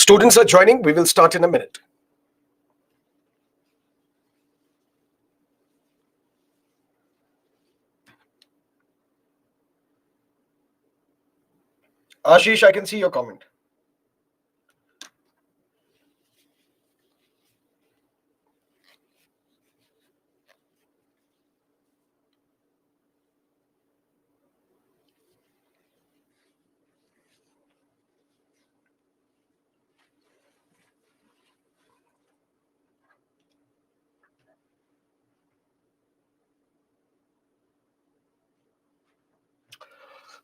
Students are joining. We will start in a minute. Ashish, I can see your comment.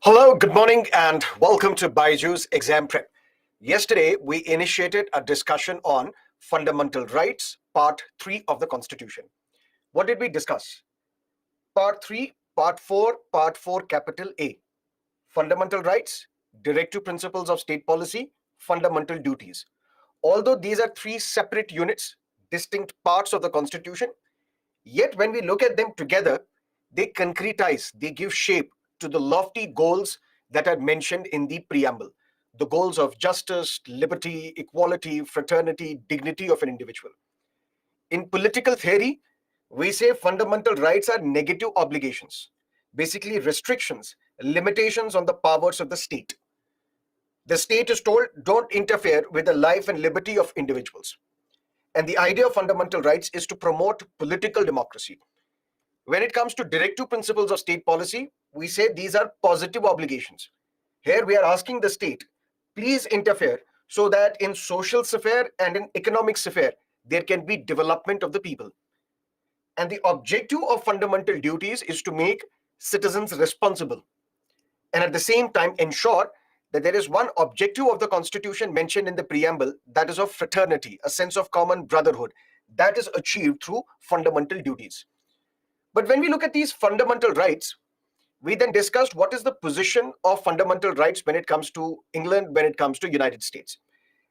Hello, good morning, and welcome to Byju's Exam Prep. Yesterday, we initiated a discussion on fundamental rights, part 3 of the Constitution. What did we discuss? Part 3, Part 4, capital A. Fundamental rights, directive principles of state policy, fundamental duties. Although these are three separate units, distinct parts of the Constitution, yet when we look at them together, they concretize, they give shape to the lofty goals that are mentioned in the preamble. The goals of justice, liberty, equality, fraternity, dignity of an individual. In political theory, we say fundamental rights are negative obligations, basically restrictions, limitations on the powers of the state. The state is told, don't interfere with the life and liberty of individuals. And the idea of fundamental rights is to promote political democracy. When it comes to directive principles of state policy, we say these are positive obligations. Here we are asking the state, please interfere so that in social sphere and in economic sphere, there can be development of the people. And the objective of fundamental duties is to make citizens responsible and at the same time ensure that there is one objective of the Constitution mentioned in the preamble, that is of fraternity, a sense of common brotherhood, that is achieved through fundamental duties. But when we look at these fundamental rights, we then discussed what is the position of fundamental rights when it comes to England, when it comes to United States.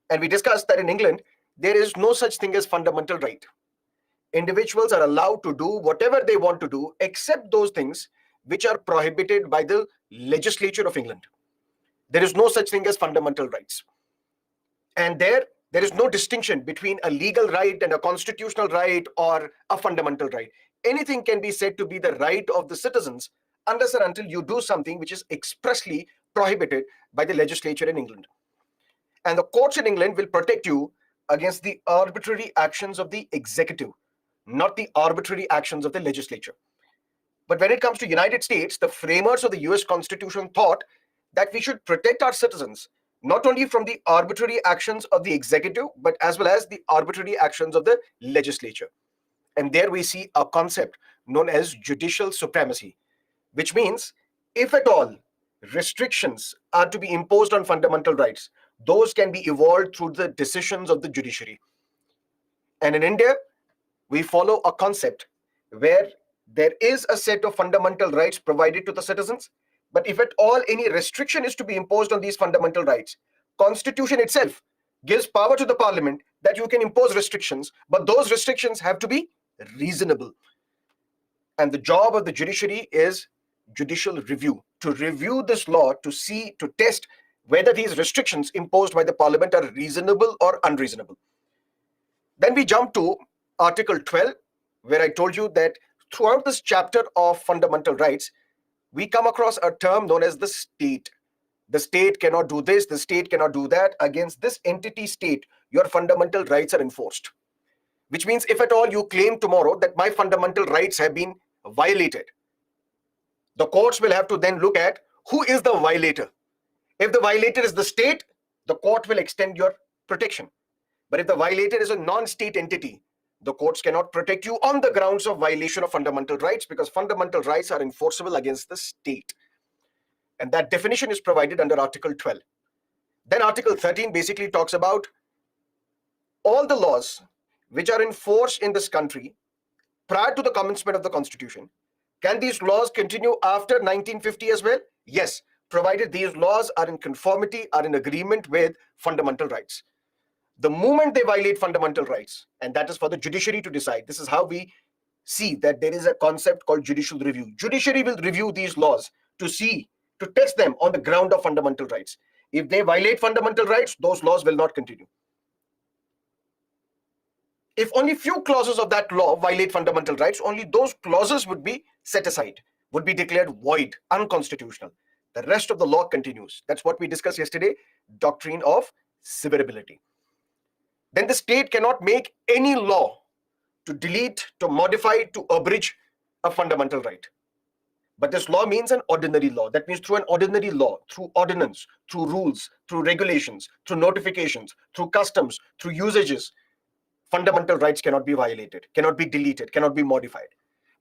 And we discussed that in England, there is no such thing as fundamental right. Individuals are allowed to do whatever they want to do, except those things which are prohibited by the legislature of England. There is no such thing as fundamental rights. And there is no distinction between a legal right and a constitutional right or a fundamental right. Anything can be said to be the right of the citizens unless and until you do something which is expressly prohibited by the legislature in England. And the courts in England will protect you against the arbitrary actions of the executive, not the arbitrary actions of the legislature. But when it comes to United States, the framers of the US Constitution thought that we should protect our citizens not only from the arbitrary actions of the executive, but as well as the arbitrary actions of the legislature. And there we see a concept known as judicial supremacy, which means if at all restrictions are to be imposed on fundamental rights, those can be evolved through the decisions of the judiciary. And in India, we follow a concept where there is a set of fundamental rights provided to the citizens, but if at all any restriction is to be imposed on these fundamental rights, Constitution itself gives power to the parliament that you can impose restrictions, but those restrictions have to be reasonable. And the job of the judiciary is judicial review, to review this law, to test whether these restrictions imposed by the parliament are reasonable or unreasonable. Then we jump to Article 12, where I told you that throughout this chapter of fundamental rights, we come across a term known as the state. The state cannot do this, the state cannot do that. Against this entity state, your fundamental rights are enforced. Which means if at all you claim tomorrow that my fundamental rights have been violated, the courts will have to then look at who is the violator. If the violator is the state, the court will extend your protection. But if the violator is a non-state entity, the courts cannot protect you on the grounds of violation of fundamental rights because fundamental rights are enforceable against the state. And that definition is provided under Article 12. Then Article 13 basically talks about all the laws which are in force in this country prior to the commencement of the Constitution. Can these laws continue after 1950 as well? Yes, provided these laws are in conformity, are in agreement with fundamental rights. The moment they violate fundamental rights, and that is for the judiciary to decide, this is how we see that there is a concept called judicial review. Judiciary will review these laws to test them on the ground of fundamental rights. If they violate fundamental rights, those laws will not continue. If only few clauses of that law violate fundamental rights, only those clauses would be set aside, would be declared void, unconstitutional. The rest of the law continues. That's what we discussed yesterday, doctrine of severability. Then the state cannot make any law to delete, to modify, to abridge a fundamental right. But this law means an ordinary law. That means through an ordinary law, through ordinance, through rules, through regulations, through notifications, through customs, through usages, fundamental rights cannot be violated, cannot be deleted, cannot be modified.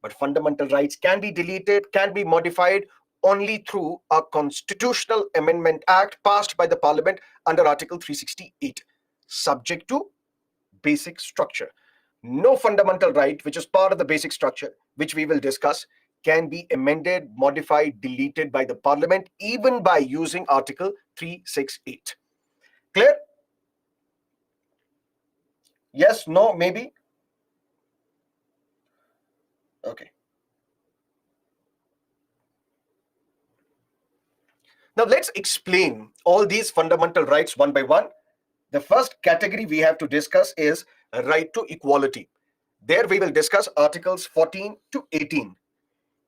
But fundamental rights can be deleted, can be modified only through a constitutional amendment act passed by the parliament under Article 368, subject to basic structure. No fundamental right, which is part of the basic structure, which we will discuss, can be amended, modified, deleted by the parliament, even by using Article 368. Clear? Yes, no, maybe? Okay. Now let's explain all these fundamental rights one by one. The first category we have to discuss is a right to equality. There we will discuss Articles 14 to 18.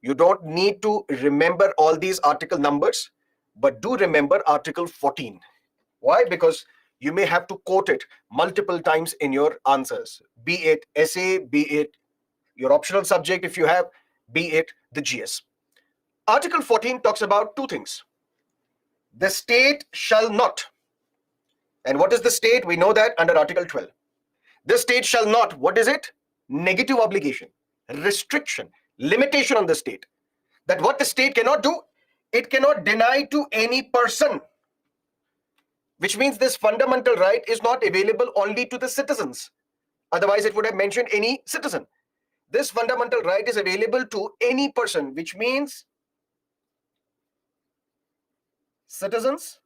You don't need to remember all these article numbers, but do remember Article 14. Why? Because you may have to quote it multiple times in your answers, be it essay, be it your optional subject if you have, be it the GS. Article 14 talks about two things. The state shall not, and what is the state? We know that under Article 12. The state shall not, what is it? Negative obligation, restriction, limitation on the state. That what the state cannot do, it cannot deny to any person. Which means this fundamental right is not available only to the citizens. Otherwise, it would have mentioned any citizen. This fundamental right is available to any person, which means citizens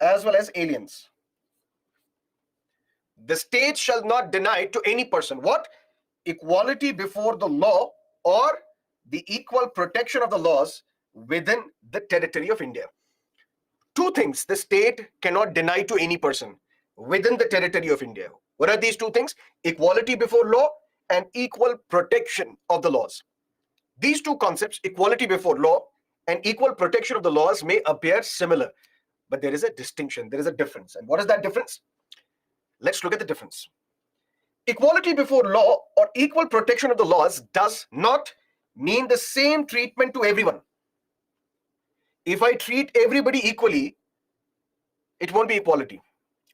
as well as aliens. The state shall not deny to any person what? Equality before the law or the equal protection of the laws within the territory of India. Two things the state cannot deny to any person within the territory of India. What are these two things? Equality before law and equal protection of the laws. These two concepts, equality before law and equal protection of the laws, may appear similar, but there is a distinction, there is a difference. And what is that difference? Let's look at the difference. Equality before law or equal protection of the laws does not mean the same treatment to everyone. If I treat everybody equally, it won't be equality.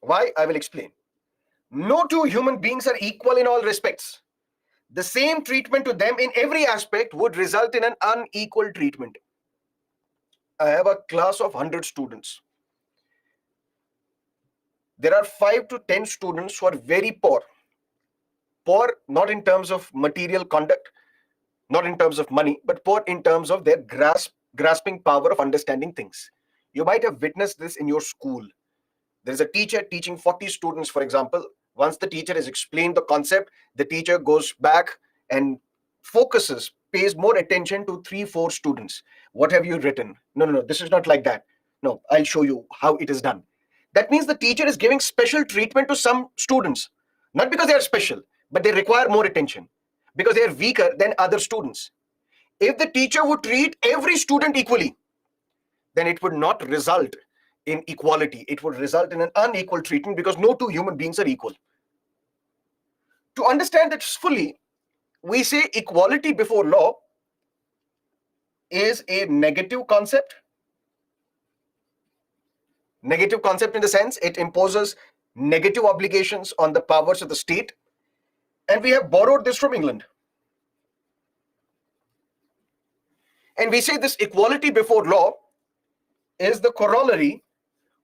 Why? I will explain. No two human beings are equal in all respects. The same treatment to them in every aspect would result in an unequal treatment. I have a class of 100 students. There are 5 to 10 students who are very poor. Poor not in terms of material conduct, not in terms of money, but poor in terms of their grasping power of understanding things. You might have witnessed this in your school. There is a teacher teaching 40 students, for example. Once the teacher has explained the concept, the teacher goes back and focuses, pays more attention to 3-4 students. What have you written? No, this is not like that. No, I'll show you how it is done. That means the teacher is giving special treatment to some students, not because they are special, but they require more attention because they are weaker than other students. If the teacher would treat every student equally, then it would not result in equality. It would result in an unequal treatment because no two human beings are equal. To understand this fully, we say equality before law is a negative concept. Negative concept in the sense it imposes negative obligations on the powers of the state. And we have borrowed this from England. And we say this equality before law is the corollary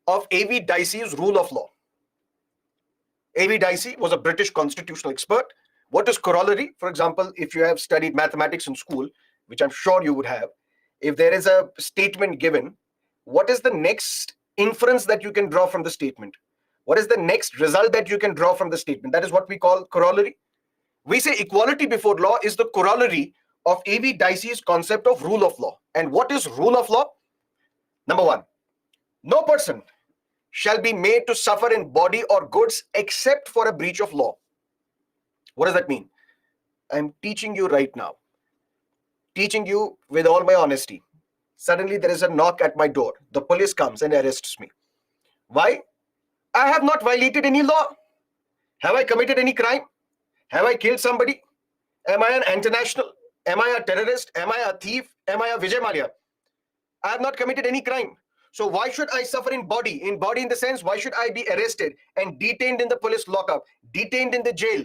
of A.V. Dicey's rule of law. A.V. Dicey was a British constitutional expert. What is corollary? For example, if you have studied mathematics in school, which I'm sure you would have, if there is a statement given, what is the next inference that you can draw from the statement? What is the next result that you can draw from the statement? That is what we call corollary. We say equality before law is the corollary of A.V. Dicey's concept of rule of law. And what is rule of law? Number one, no person shall be made to suffer in body or goods except for a breach of law. What does that mean? I'm teaching you right now, teaching you with all my honesty. Suddenly there is a knock at my door. The police comes and arrests me. Why? I have not violated any law. Have I committed any crime? Have I killed somebody? Am I an international? Am I a terrorist? Am I a thief? Am I a Vijay Malia? I have not committed any crime. So why should I suffer in body? In body in the sense, why should I be arrested and detained in the police lockup, detained in the jail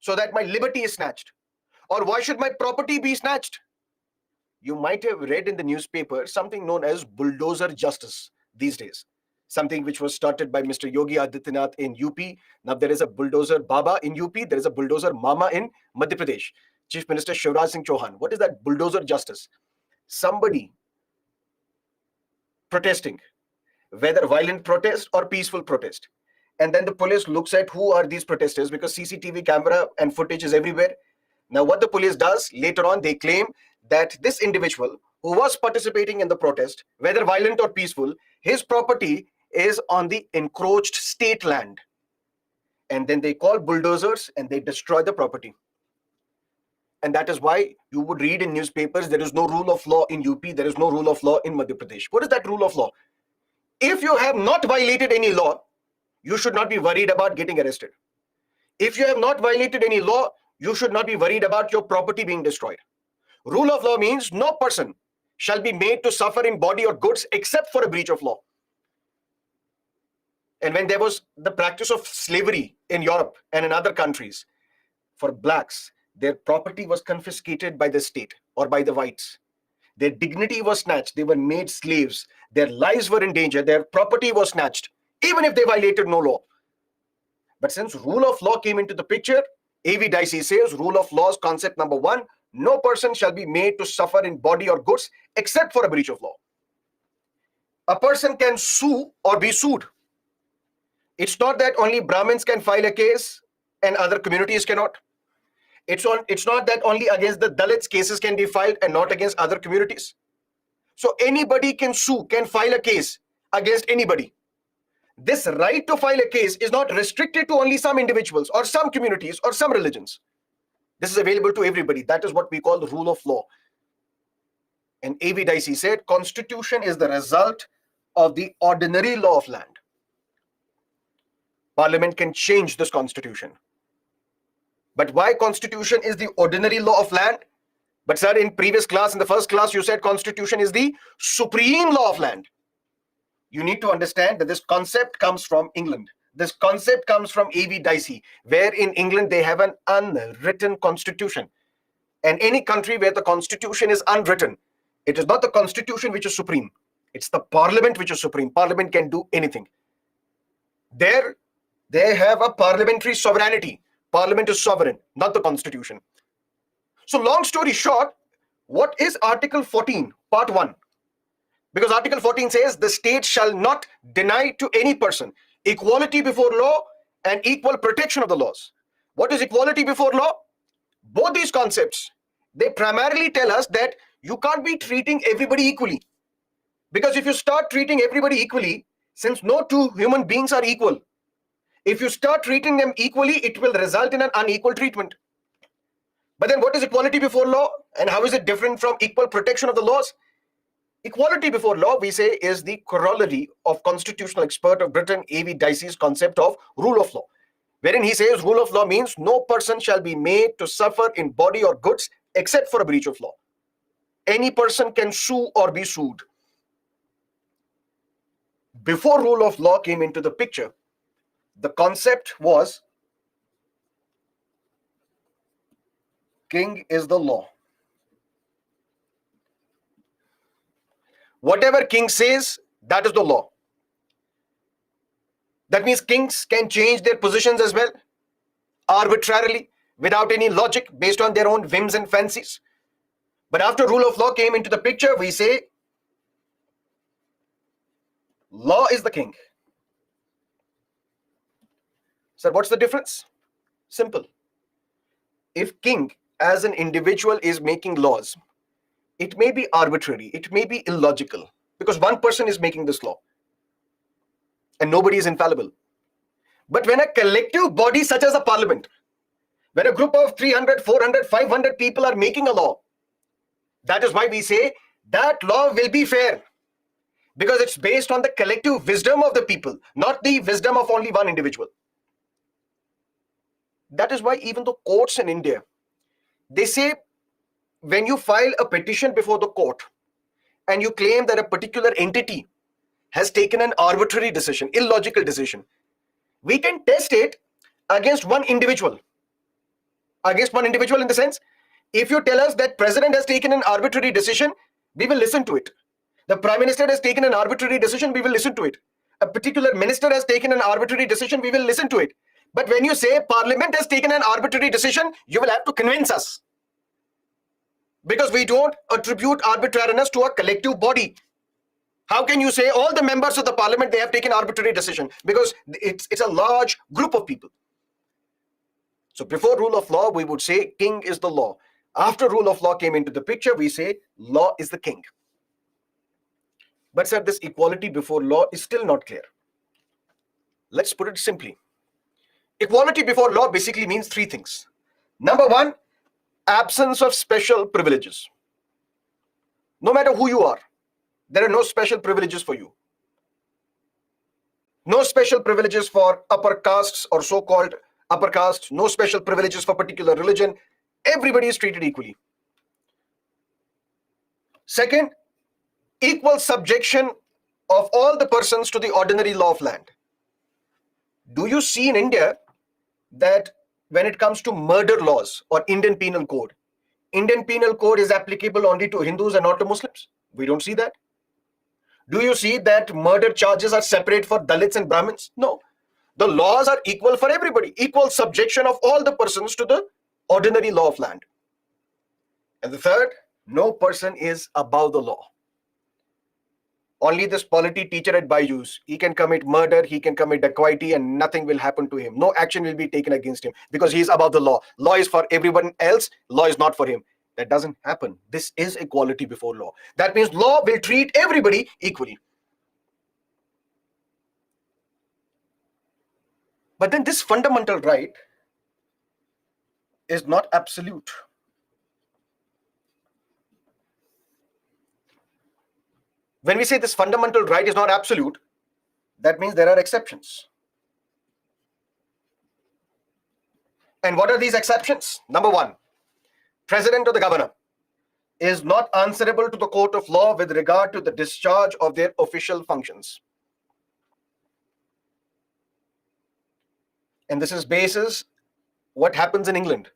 so that my liberty is snatched? Or why should my property be snatched? You might have read in the newspaper something known as bulldozer justice these days. Something which was started by Mr. Yogi Adityanath in UP. Now there is a bulldozer Baba in UP. There is a bulldozer Mama in Madhya Pradesh. Chief Minister Shivraj Singh Chauhan. What is that bulldozer justice? Somebody protesting, whether violent protest or peaceful protest. And then the police looks at who are these protesters because CCTV camera and footage is everywhere. Now what the police does, later on they claim that this individual who was participating in the protest, whether violent or peaceful, his property is on the encroached state land. And then they call bulldozers and they destroy the property. And that is why you would read in newspapers, there is no rule of law in UP, there is no rule of law in Madhya Pradesh. What is that rule of law? If you have not violated any law, you should not be worried about getting arrested. If you have not violated any law, you should not be worried about your property being destroyed. Rule of law means no person shall be made to suffer in body or goods except for a breach of law. And when there was the practice of slavery in Europe and in other countries, for blacks, their property was confiscated by the state or by the whites. Their dignity was snatched. They were made slaves. Their lives were in danger. Their property was snatched, even if they violated no law. But since rule of law came into the picture, A.V. Dicey says, rule of law's concept number 1, no person shall be made to suffer in body or goods except for a breach of law. A person can sue or be sued. It's not that only Brahmins can file a case and other communities cannot. It's not that only against the Dalits cases can be filed and not against other communities. So anybody can sue, can file a case against anybody. This right to file a case is not restricted to only some individuals or some communities or some religions. This is available to everybody. That is what we call the rule of law. And A.V. Dicey said, Constitution is the result of the ordinary law of land. Parliament can change this constitution. But why Constitution is the ordinary law of land? But sir, in previous class, in the first class, you said Constitution is the supreme law of land. You need to understand that this concept comes from England. This concept comes from A.V. Dicey, where in England they have an unwritten constitution. And any country where the constitution is unwritten, it is not the constitution which is supreme. It's the parliament which is supreme. Parliament can do anything. There, they have a parliamentary sovereignty. Parliament is sovereign, not the constitution. So long story short, what is Article 14, Part 1? Because Article 14 says the state shall not deny to any person equality before law and equal protection of the laws. What is equality before law? Both these concepts, they primarily tell us that you can't be treating everybody equally. Because if you start treating everybody equally, since no two human beings are equal, if you start treating them equally, it will result in an unequal treatment. But then what is equality before law and how is it different from equal protection of the laws? Equality before law, we say, is the corollary of constitutional expert of Britain, A.V. Dicey's concept of rule of law, wherein he says rule of law means no person shall be made to suffer in body or goods except for a breach of law. Any person can sue or be sued. Before rule of law came into the picture, the concept was king is the law. Whatever king says, that is the law. That means kings can change their positions as well, arbitrarily, without any logic, based on their own whims and fancies. But after rule of law came into the picture, we say law is the king. Sir, what's the difference? Simple. If king as an individual is making laws, it may be arbitrary, it may be illogical, because one person is making this law. and nobody is infallible. But when a collective body such as a parliament, when a group of 300, 400, 500 people are making a law, that is why we say that law will be fair, because it's based on the collective wisdom of the people, not the wisdom of only one individual. That is why even the courts in India, they say when you file a petition before the court and you claim that a particular entity has taken an arbitrary decision, illogical decision, we can test it against one individual. Against one individual in the sense, if you tell us that president has taken an arbitrary decision, we will listen to it. The prime minister has taken an arbitrary decision, we will listen to it. A particular minister has taken an arbitrary decision, we will listen to it. But when you say parliament has taken an arbitrary decision, you will have to convince us. Because we don't attribute arbitrariness to a collective body. How can you say all the members of the parliament, they have taken arbitrary decision? Because it's a large group of people. So before rule of law, we would say king is the law. After rule of law came into the picture, we say law is the king. But sir, this equality before law is still not clear. Let's put it simply. Equality before law basically means three things. Number one, absence of special privileges. No matter who you are, there are no special privileges for you. No special privileges for upper castes or so-called upper castes, no special privileges for particular religion. Everybody is treated equally. Second, equal subjection of all the persons to the ordinary law of land. Do you see in India that when it comes to murder laws or Indian Penal Code is applicable only to Hindus and not to Muslims? We don't see that. Do you see that murder charges are separate for Dalits and Brahmins? No. The laws are equal for everybody. Equal subjection of all the persons to the ordinary law of land. And the third, no person is above the law. Only this polity teacher at Byju's, he can commit murder, he can commit dacoity, and nothing will happen to him. No action will be taken against him because he is above the law. Law is for everyone else, law is not for him. That doesn't happen. This is equality before law. That means law will treat everybody equally. But then this fundamental right is not absolute. When we say this fundamental right is not absolute, that means there are exceptions. And what are these exceptions? Number one, president or the governor is not answerable to the court of law with regard to the discharge of their official functions. And this is basis what happens in England.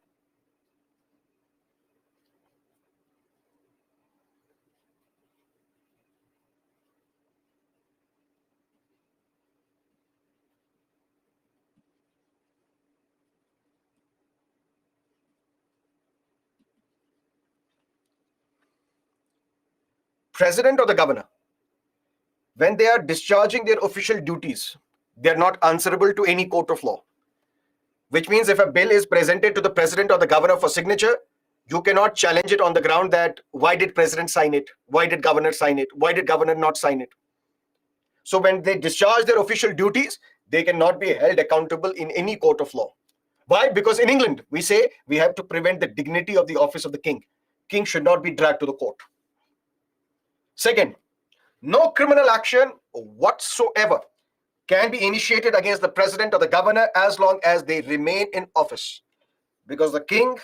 President or the governor, when they are discharging their official duties, they are not answerable to any court of law. Which means if a bill is presented to the president or the governor for signature, you cannot challenge it on the ground that why did president sign it? Why did governor sign it? Why did governor not sign it? So when they discharge their official duties, they cannot be held accountable in any court of law. Why? Because in England, we say we have to prevent the dignity of the office of the king. King should not be dragged to the court. Second, no criminal action whatsoever can be initiated against the president or the governor as long as they remain in office, because the king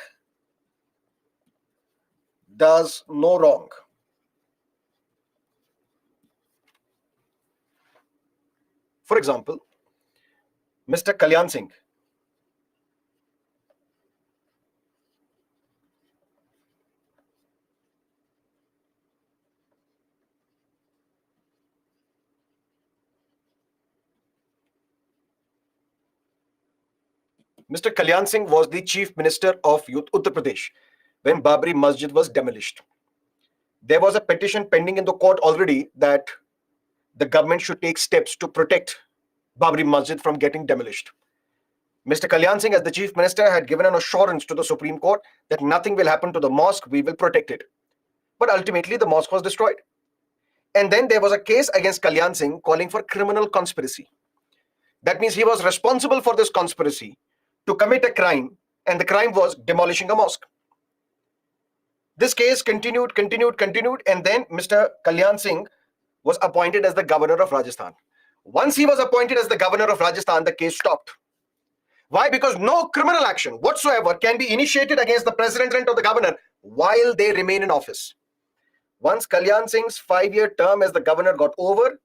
does no wrong. For example, Mr. Kalyan Singh, Mr. Kalyan Singh was the chief minister of Uttar Pradesh when Babri Masjid was demolished. There was a petition pending in the court already that the government should take steps to protect Babri Masjid from getting demolished. Mr. Kalyan Singh, as the chief minister, had given an assurance to the Supreme Court that nothing will happen to the mosque, we will protect it. But ultimately, the mosque was destroyed. And then there was a case against Kalyan Singh calling for criminal conspiracy. That means he was responsible for this conspiracy to commit a crime, and the crime was demolishing a mosque. This case continued, and then Mr. Kalyan Singh was appointed as the governor of Rajasthan. Once he was appointed as the governor of Rajasthan, the case stopped. Why? Because no criminal action whatsoever can be initiated against the president or the governor while they remain in office. Once Kalyan Singh's 5-year term as the governor got over,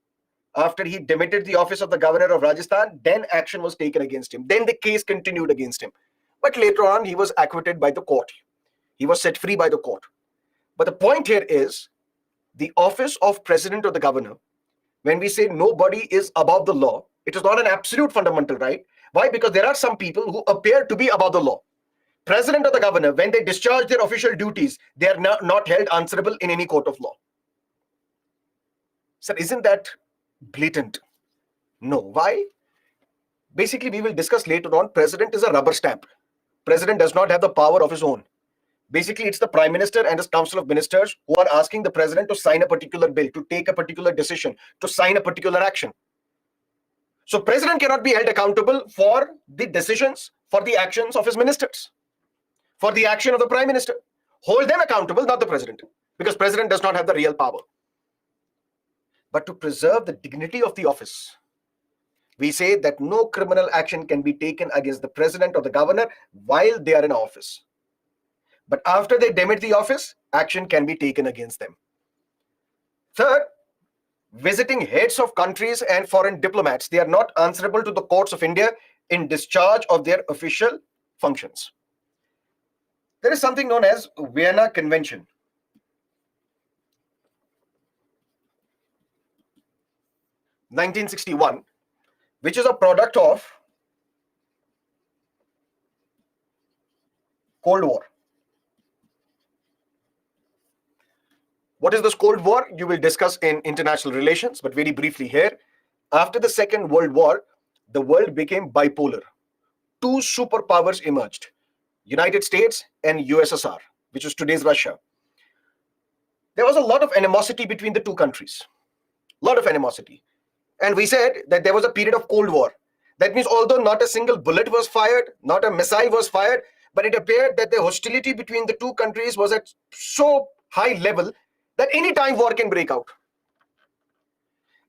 after he demitted the office of the governor of Rajasthan, then action was taken against him. Then the case continued against him. But later on, he was acquitted by the court. He was set free by the court. But the point here is, the office of president or the governor, when we say nobody is above the law, it is not an absolute fundamental right. Why? Because there are some people who appear to be above the law. President or the governor, when they discharge their official duties, they are not held answerable in any court of law. Sir, isn't that blatant? No. Why? Basically, we will discuss later on, president is a rubber stamp. President does not have the power of his own. Basically, it's the Prime Minister and his Council of Ministers who are asking the President to sign a particular bill, to take a particular decision, to sign a particular action. So, President cannot be held accountable for the decisions, for the actions of his ministers, for the action of the Prime Minister. Hold them accountable, not the President, because President does not have the real power. But to preserve the dignity of the office, we say that no criminal action can be taken against the President or the governor while they are in office. But after they demit the office, action can be taken against them. Third, visiting heads of countries and foreign diplomats, they are not answerable to the courts of India in discharge of their official functions. There is something known as Vienna Convention. (1961), which is a product of Cold War. What is this Cold War? You will discuss in international relations, but very briefly here. After the Second World War, the world became bipolar. Two superpowers emerged, United States and USSR, which is today's Russia. There was a lot of animosity between the two countries. A lot of animosity. And we said that there was a period of Cold War. That means although not a single bullet was fired, not a missile was fired, but it appeared that the hostility between the two countries was at so high level that any time war can break out.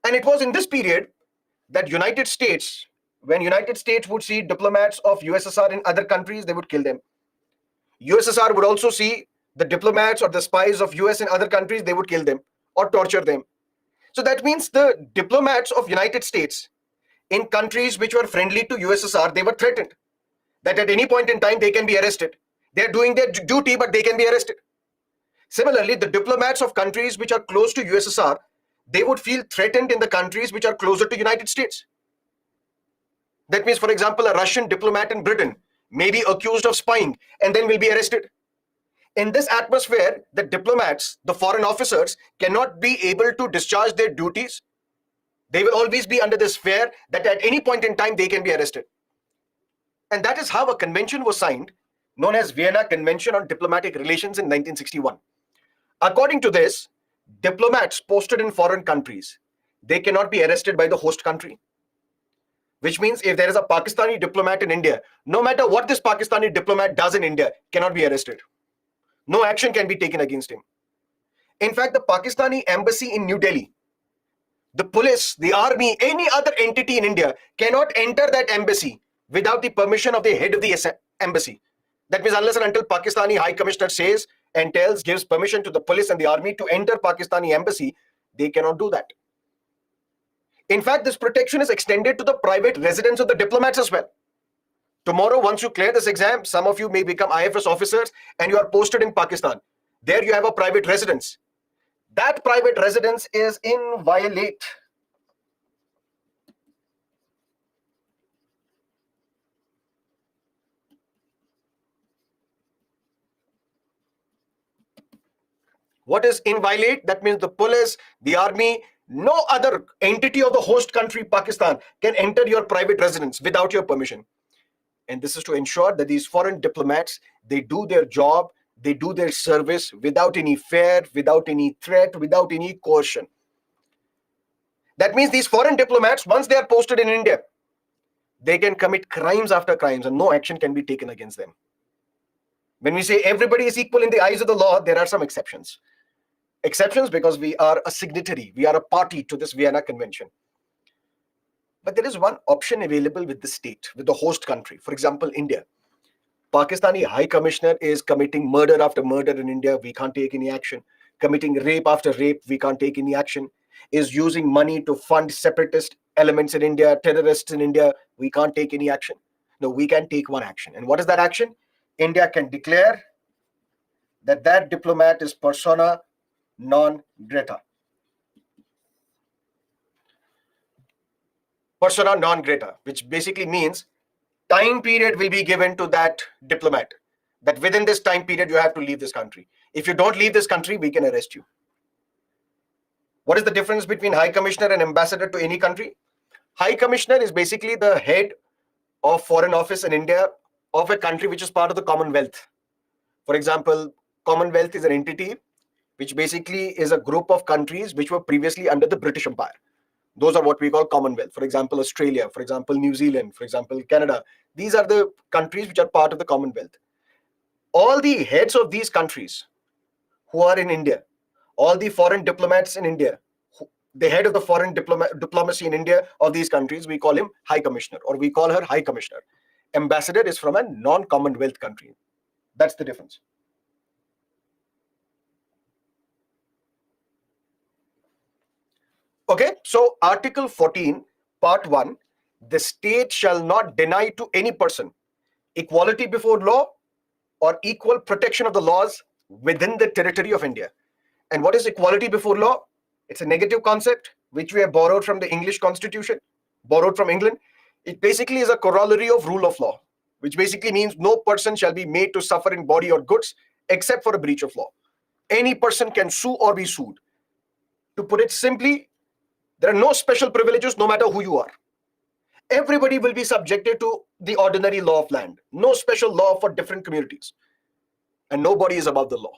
And it was in this period that United States, when United States would see diplomats of USSR in other countries, they would kill them. USSR would also see the diplomats or the spies of US in other countries, they would kill them or torture them. So that means the diplomats of United States in countries which were friendly to USSR, they were threatened that at any point in time they can be arrested. They're doing their duty, but they can be arrested. Similarly, the diplomats of countries which are close to USSR, they would feel threatened in the countries which are closer to United States. That means, for example, a Russian diplomat in Britain may be accused of spying and then will be arrested. In this atmosphere, the diplomats, the foreign officers, cannot be able to discharge their duties. They will always be under this fear that at any point in time they can be arrested. And that is how a convention was signed, known as Vienna Convention on Diplomatic Relations in 1961. According to this, diplomats posted in foreign countries, they cannot be arrested by the host country. Which means if there is a Pakistani diplomat in India, no matter what this Pakistani diplomat does in India, cannot be arrested. No action can be taken against him. In fact, the Pakistani embassy in New Delhi, the police, the army, any other entity in India cannot enter that embassy without the permission of the head of the embassy. That means unless and until Pakistani High Commissioner says and tells, gives permission to the police and the army to enter Pakistani embassy, they cannot do that. In fact, this protection is extended to the private residence of the diplomats as well. Tomorrow, once you clear this exam, some of you may become IFS officers and you are posted in Pakistan. There you have a private residence. That private residence is inviolate. What is inviolate? That means the police, the army, no other entity of the host country, Pakistan, can enter your private residence without your permission. And this is to ensure that these foreign diplomats, they do their job, they do their service without any fear, without any threat, without any coercion. That means these foreign diplomats, once they are posted in India, They can commit crimes after crimes and no action can be taken against them. When we say everybody is equal in the eyes of the law, there are some exceptions. Exceptions because we are a signatory, we are a party to this Vienna Convention. But there is one option available with the state, with the host country. For example, India. Pakistani High Commissioner is committing murder after murder in India, we can't take any action. Committing rape after rape, we can't take any action. Is using money to fund separatist elements in India, terrorists in India, we can't take any action. No, we can take one action. And what is that action? India can declare that that diplomat is persona non grata. Persona non grata, which basically means time period will be given to that diplomat, that within this time period you have to leave this country. If you don't leave this country, we can arrest you. What is the difference between High Commissioner and ambassador to any country? High Commissioner is basically the head of foreign office in India of a country which is part of the Commonwealth. For example, Commonwealth is an entity which basically is a group of countries which were previously under the British Empire. Those are what we call Commonwealth. For example, Australia, for example, New Zealand, for example, Canada. These are the countries which are part of the Commonwealth. All the heads of these countries who are in India, all the foreign diplomats in India, the head of the foreign diplomacy in India of these countries, we call him High Commissioner, or we call her High Commissioner. Ambassador is from a non-Commonwealth country. That's the difference. Okay, so Article 14, Part 1, the state shall not deny to any person equality before law or equal protection of the laws within the territory of India. And what is equality before law? It's a negative concept which we have borrowed from the English Constitution, borrowed from England. It basically is a corollary of rule of law, which basically means no person shall be made to suffer in body or goods except for a breach of law. Any person can sue or be sued. To put it simply, there are no special privileges no matter who you are. Everybody will be subjected to the ordinary law of land. No special law for different communities. And nobody is above the law.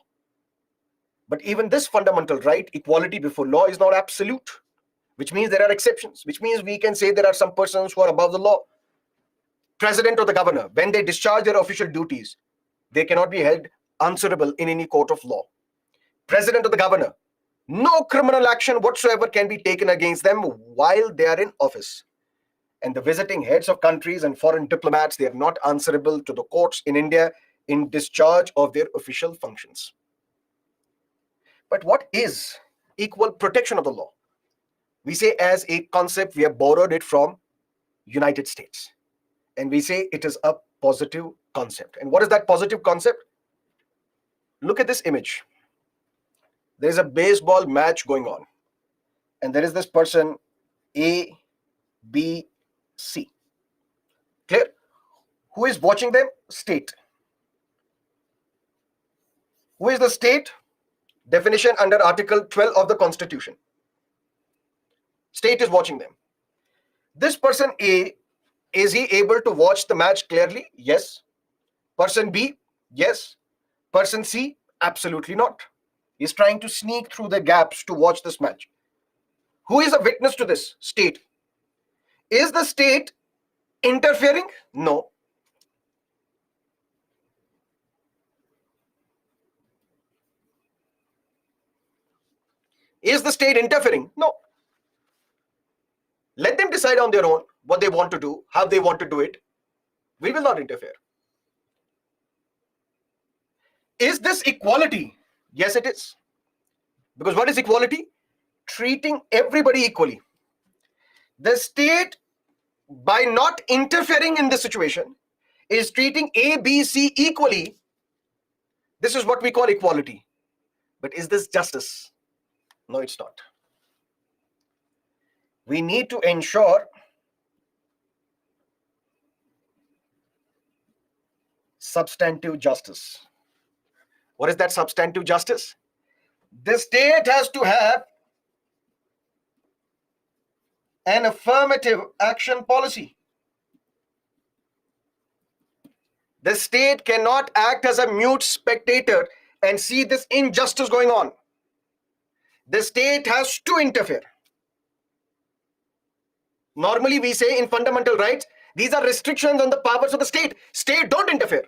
But even this fundamental right, equality before law, is not absolute, which means there are exceptions, which means we can say there are some persons who are above the law. President or the governor, when they discharge their official duties, they cannot be held answerable in any court of law. President or the governor, no criminal action whatsoever can be taken against them while they are in office. And the visiting heads of countries and foreign diplomats, they are not answerable to the courts in India in discharge of their official functions. But what is equal protection of the law? We say as a concept, we have borrowed it from United States. And we say it is a positive concept. And what is that positive concept? Look at this image. There is a baseball match going on. And there is this person, A, B, C. Clear? Who is watching them? State. Who is the state? Definition under Article 12 of the Constitution. State is watching them. This person A, is he able to watch the match clearly? Yes. Person B? Yes. Person C? Absolutely not. He's trying to sneak through the gaps to watch this match. Who is a witness to this? State. Is the state interfering? No. Is the state interfering? No. Let them decide on their own what they want to do, how they want to do it. We will not interfere. Is this equality? Yes, it is. Because what is equality? Treating everybody equally. The state, by not interfering in the situation, is treating A, B, C equally. This is what we call equality. But is this justice? No, it's not. We need to ensure substantive justice. What is that substantive justice? The state has to have an affirmative action policy. The state cannot act as a mute spectator and see this injustice going on. The state has to interfere. Normally we say in fundamental rights, These are restrictions on the powers of the state. State, don't interfere.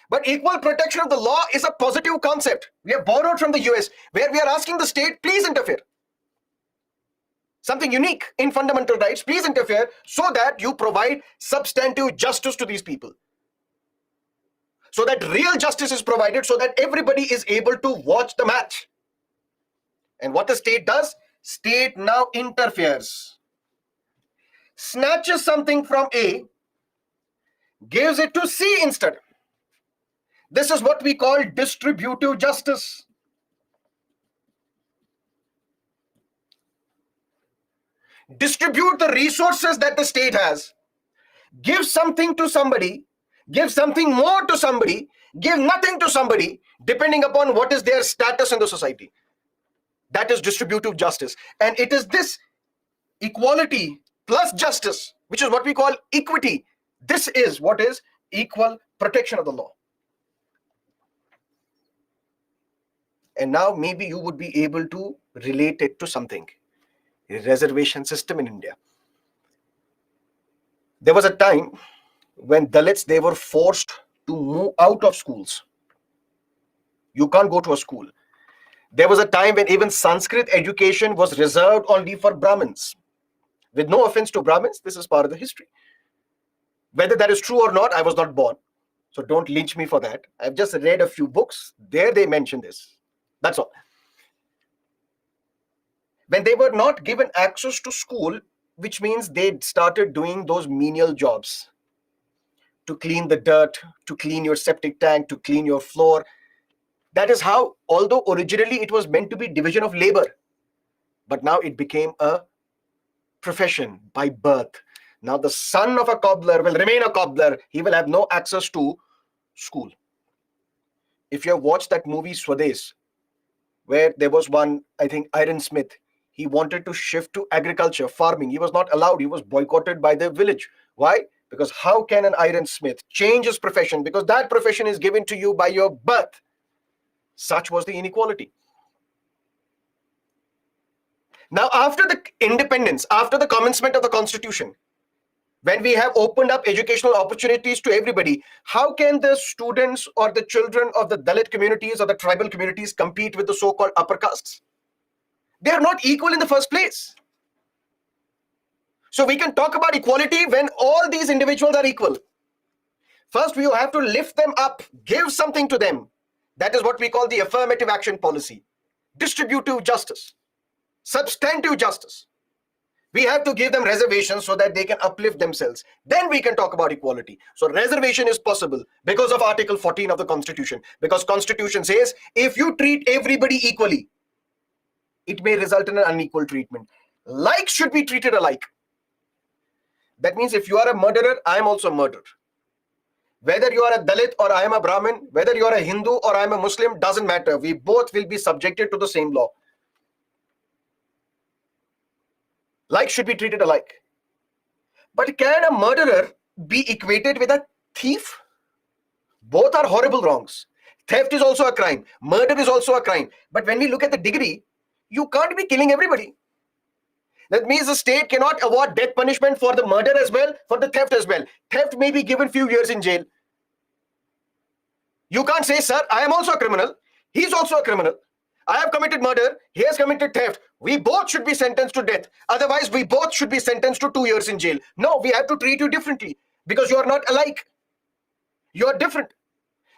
But equal protection of the law is a positive concept. We have borrowed from the US, where we are asking the state, please interfere. Something unique in fundamental rights, please interfere so that you provide substantive justice to these people. So that real justice is provided, so that everybody is able to watch the match. And what the state does? State now interferes. Snatches something from A, gives it to C instead. This is what we call distributive justice. Distribute the resources that the state has. Give something to somebody, give something more to somebody, give nothing to somebody, depending upon what is their status in the society. That is distributive justice. And it is this equality plus justice, which is what we call equity. This is what is equal protection of the law. And now maybe you would be able to relate it to something. A reservation system in India. There was a time when Dalits, they were forced to move out of schools. You can't go to a school. There was a time when even Sanskrit education was reserved only for Brahmins. With no offense to Brahmins, this is part of the history. Whether that is true or not, I was not born. So don't lynch me for that. I've just read a few books. There they mention this. That's all. When they were not given access to school, which means they started doing those menial jobs. To clean the dirt, to clean your septic tank, to clean your floor. That is how, although originally it was meant to be division of labor, but now it became a profession by birth. Now the son of a cobbler will remain a cobbler. He will have no access to school. If you have watched that movie Swades, where there was one, I think, ironsmith, he wanted to shift to agriculture, farming. He was not allowed. He was boycotted by the village. Why? Because how can an ironsmith change his profession? Because that profession is given to you by your birth. Such was the inequality. Now, after the independence, after the commencement of the constitution, when we have opened up educational opportunities to everybody, how can the students or the children of the Dalit communities or the tribal communities compete with the so-called upper castes? They are not equal in the first place. So we can talk about equality when all these individuals are equal. First, we have to lift them up, give something to them. That is what we call the affirmative action policy. Distributive justice, substantive justice. We have to give them reservations so that they can uplift themselves. Then we can talk about equality. So reservation is possible because of Article 14 of the Constitution. Because Constitution says, if you treat everybody equally, it may result in an unequal treatment. Like should be treated alike. That means if you are a murderer, I am also a murderer. Whether you are a Dalit or I am a Brahmin, whether you are a Hindu or I am a Muslim, doesn't matter. We both will be subjected to the same law. Like should be treated alike. But can a murderer be equated with a thief? Both are horrible wrongs. Theft is also a crime. Murder is also a crime. But when we look at the degree, you can't be killing everybody. That means the state cannot award death punishment for the murder as well, for the theft as well. Theft may be given few years in jail. You can't say, sir, I am also a criminal. He's also a criminal. I have committed murder. He has committed theft. We both should be sentenced to death. Otherwise, we both should be sentenced to 2 years in jail. No, we have to treat you differently because you are not alike. You are different.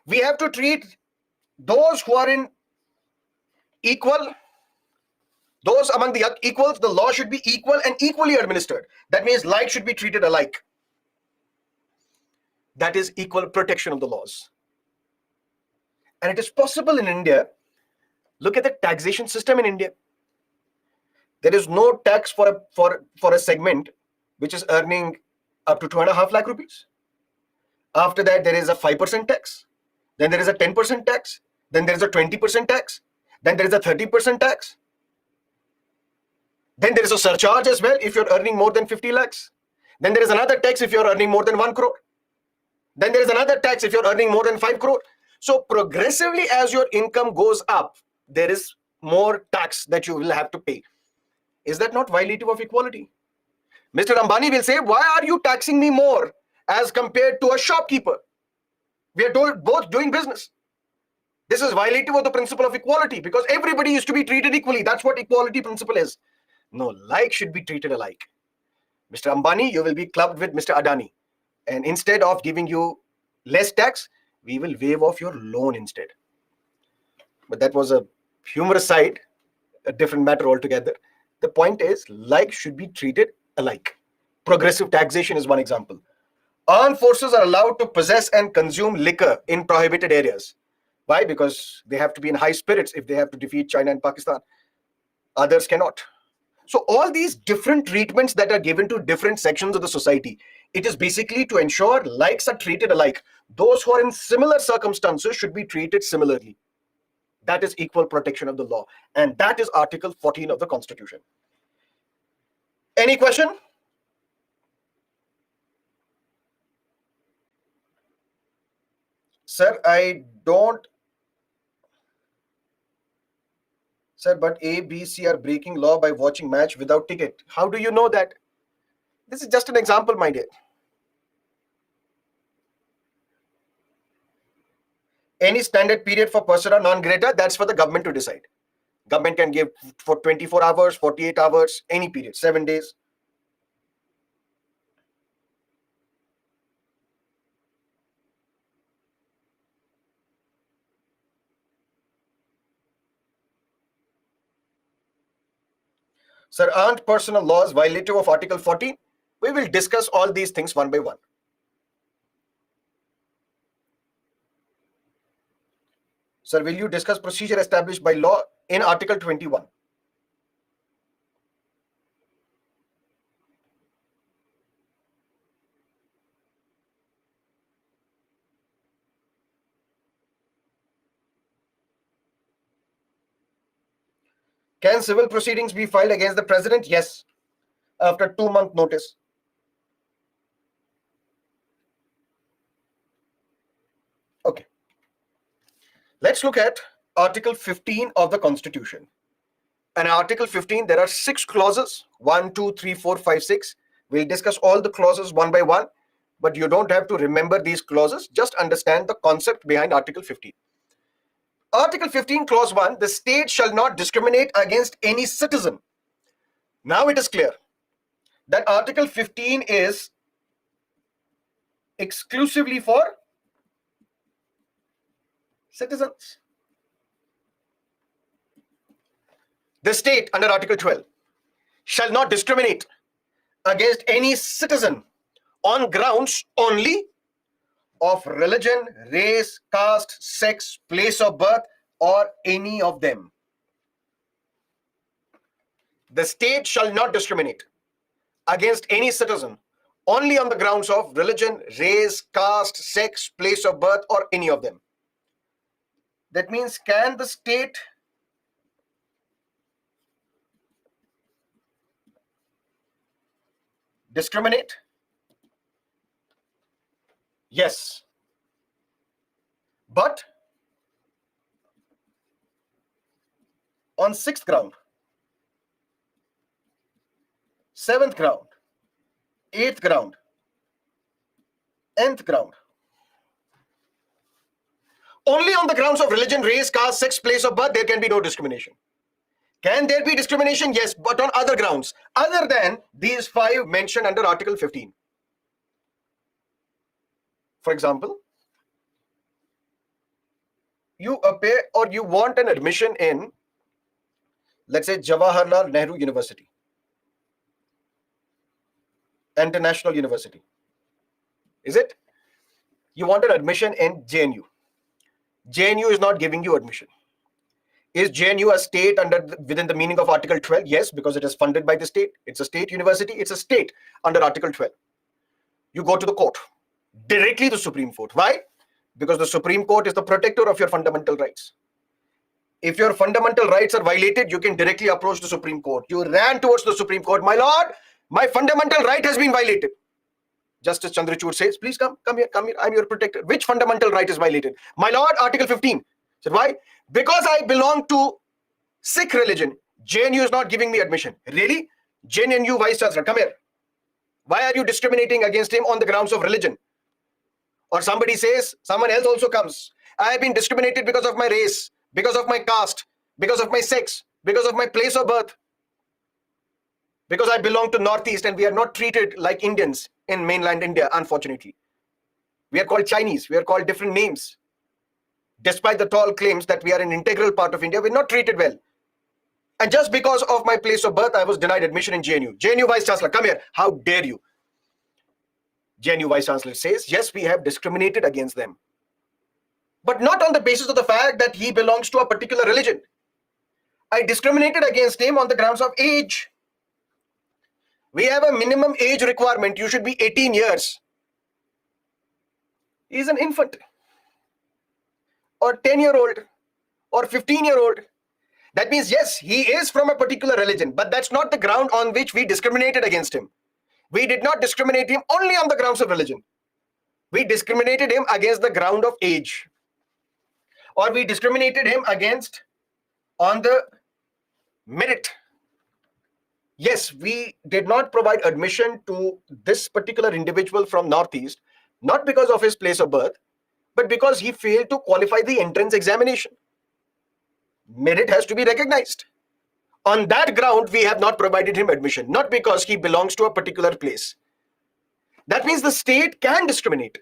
We have to treat those who are in equal. Those among the equals, the law should be equal and equally administered. That means like should be treated alike. That is equal protection of the laws. And it is possible in India. Look at the taxation system in India. There is no tax for a segment which is earning up to 2.5 lakh rupees. After that, there is a 5% tax. Then there is a 10% tax. Then there is a 20% tax. Then there is a 30% tax. Then there is a surcharge as well if you're earning more than 50 lakhs. Then there is another tax if you're earning more than 1 crore. Then there is another tax if you're earning more than 5 crore. So progressively as your income goes up, there is more tax that you will have to pay. Is that not violative of equality? Mr. Ambani will say, why are you taxing me more as compared to a shopkeeper? We are both doing business. This is violative of the principle of equality because everybody is to be treated equally. That's what equality principle is. No, like should be treated alike. Mr. Ambani, you will be clubbed with Mr. Adani. And instead of giving you less tax, we will waive off your loan instead. But that was a humorous side, a different matter altogether. The point is, like should be treated alike. Progressive taxation is one example. Armed forces are allowed to possess and consume liquor in prohibited areas. Why? Because they have to be in high spirits if they have to defeat China and Pakistan. Others cannot. So all these different treatments that are given to different sections of the society, it is basically to ensure likes are treated alike. Those who are in similar circumstances should be treated similarly. That is equal protection of the law. And that is Article 14 of the Constitution. Any question? Sir, I don't. Sir, but A, B, C are breaking law by watching match without ticket. How do you know that? This is just an example, my dear. Any standard period for persona non grata, that's for the government to decide. Government can give for 24 hours, 48 hours, any period, 7 days. Sir, aren't personal laws violative of Article 14? We will discuss all these things one by one. Sir, will you discuss procedure established by law in Article 21? Can civil proceedings be filed against the president? Yes, after 2-month notice. Okay. Let's look at Article 15 of the Constitution. And Article 15, there are 6 clauses, 1, 2, 3, 4, 5, 6. We'll discuss all the clauses one by one, but you don't have to remember these clauses. Just understand the concept behind Article 15. Article 15, Clause 1, the state shall not discriminate against any citizen. Now it is clear that Article 15 is exclusively for citizens. The state, under Article 12, shall not discriminate against any citizen on grounds only of religion, race, caste, sex, place of birth, or any of them. The state shall not discriminate against any citizen only on the grounds of religion, race, caste, sex, place of birth, or any of them. That means, can the state discriminate? Yes. But on 6th ground, 7th ground, 8th ground, 10th ground. Only on the grounds of religion, race, caste, sex, place of birth, there can be no discrimination. Can there be discrimination? Yes, but on other grounds, other than these 5 mentioned under Article 15. For example, you appear or you want an admission in, let's say, Jawaharlal Nehru University, International University. Is it? You want an admission in JNU. JNU is not giving you admission. Is JNU a state within the meaning of Article 12? Yes, because it is funded by the state. It's a state university. It's a state under Article 12. You go to the court, directly the Supreme Court. Why? Because the Supreme Court is the protector of your fundamental rights. If your fundamental rights are violated, you can directly approach the Supreme Court. You ran towards the Supreme Court. My lord, my fundamental right has been violated. Justice Chandrachud says, please come here, I'm your protector. Which fundamental right is violated? My lord, Article 15. Said, why? Because I belong to Sikh religion. JNU is not giving me admission. Really? JNU Vice Chancellor, come here. Why are you discriminating against him on the grounds of religion? Or somebody says, someone else also comes, I have been discriminated because of my race, because of my caste, because of my sex, because of my place of birth, because I belong to Northeast and we are not treated like Indians in mainland India, unfortunately. We are called Chinese, we are called different names. Despite the tall claims that we are an integral part of India, we're not treated well. And just because of my place of birth, I was denied admission in JNU. JNU Vice Chancellor, come here, how dare you? JNU Vice Chancellor says, yes, we have discriminated against them. But not on the basis of the fact that he belongs to a particular religion. I discriminated against him on the grounds of age. We have a minimum age requirement. You should be 18 years. He's an infant, or 10-year-old, or 15-year-old. That means, yes, he is from a particular religion, but that's not the ground on which we discriminated against him. We did not discriminate him only on the grounds of religion. We discriminated him against the ground of age. Or we discriminated him against on the merit. Yes, we did not provide admission to this particular individual from Northeast, not because of his place of birth, but because he failed to qualify the entrance examination. Merit has to be recognized. On that ground, we have not provided him admission, not because he belongs to a particular place. That means the state can discriminate,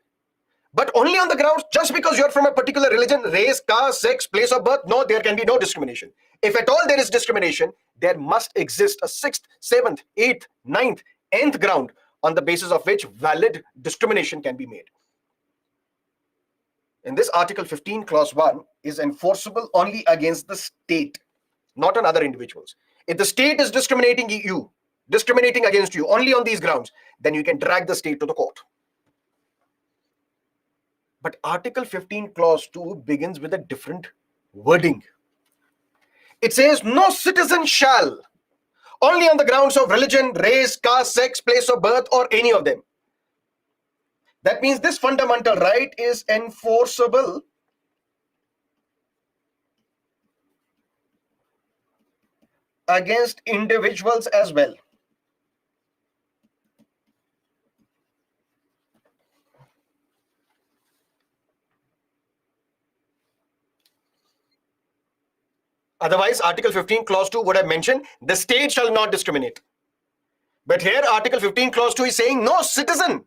but only on the grounds just because you're from a particular religion, race, caste, sex, place of birth. No, there can be no discrimination. If at all there is discrimination, there must exist a 6th, 7th, 8th, 9th, nth ground on the basis of which valid discrimination can be made. In this Article 15, Clause 1 is enforceable only against the state, not on other individuals. If the state is discriminating against you only on these grounds, then you can drag the state to the court. But Article 15, Clause 2 begins with a different wording. It says, no citizen shall, only on the grounds of religion, race, caste, sex, place of birth, or any of them. That means this fundamental right is enforceable against individuals as well. Otherwise, Article 15, Clause 2 would have mentioned the state shall not discriminate. But here, Article 15, Clause 2 is saying no citizen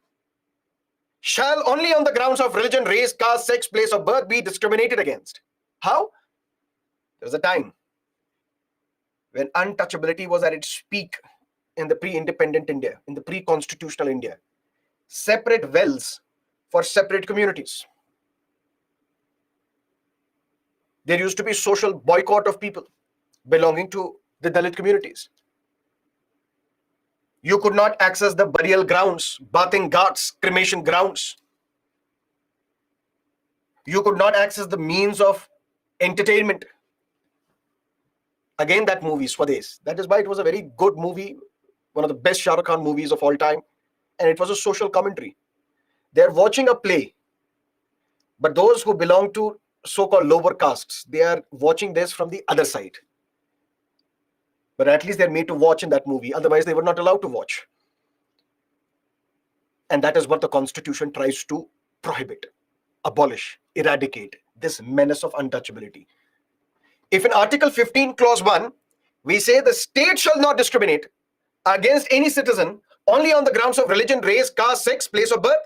shall only on the grounds of religion, race, caste, sex, place of birth be discriminated against. How? There was a time when untouchability was at its peak in the pre-independent India, in the pre-constitutional India. Separate wells for separate communities. There used to be social boycott of people belonging to the Dalit communities. You could not access the burial grounds, bathing ghats, cremation grounds. You could not access the means of entertainment. Again, that movie, Swades. That is why it was a very good movie, one of the best Shah Rukh Khan movies of all time. And it was a social commentary. They're watching a play. But those who belong to so-called lower castes, they are watching this from the other side. But at least they're made to watch in that movie. Otherwise, they were not allowed to watch. And that is what the Constitution tries to prohibit, abolish, eradicate this menace of untouchability. If in Article 15, Clause 1, we say the state shall not discriminate against any citizen only on the grounds of religion, race, caste, sex, place of birth.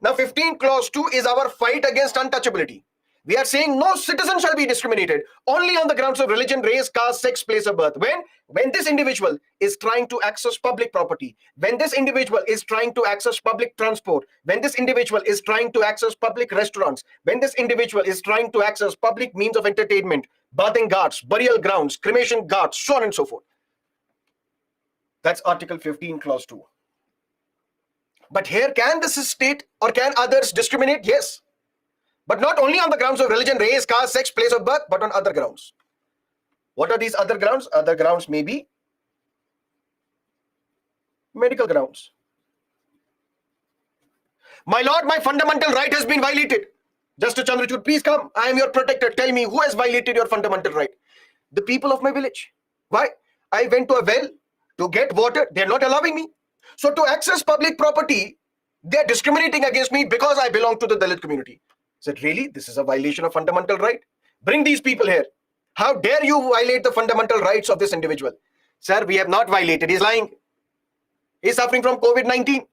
Now, 15, Clause 2 is our fight against untouchability. We are saying no citizen shall be discriminated only on the grounds of religion, race, caste, sex, place of birth. When this individual is trying to access public property, when this individual is trying to access public transport, when this individual is trying to access public restaurants, when this individual is trying to access public means of entertainment, bathing ghats, burial grounds, cremation ghats, so on and so forth. That's Article 15, Clause 2. But here, can this state or can others discriminate? Yes. But not only on the grounds of religion, race, caste, sex, place of birth, but on other grounds. What are these other grounds? Other grounds may be medical grounds. My lord, my fundamental right has been violated. Justice Chandrachud, please come. I am your protector. Tell me, who has violated your fundamental right? The people of my village. Why? I went to a well to get water. They're not allowing me. So to access public property, they're discriminating against me because I belong to the Dalit community. I said, really? This is a violation of fundamental right? Bring these people here. How dare you violate the fundamental rights of this individual? Sir, we have not violated. He's lying. He's suffering from COVID-19.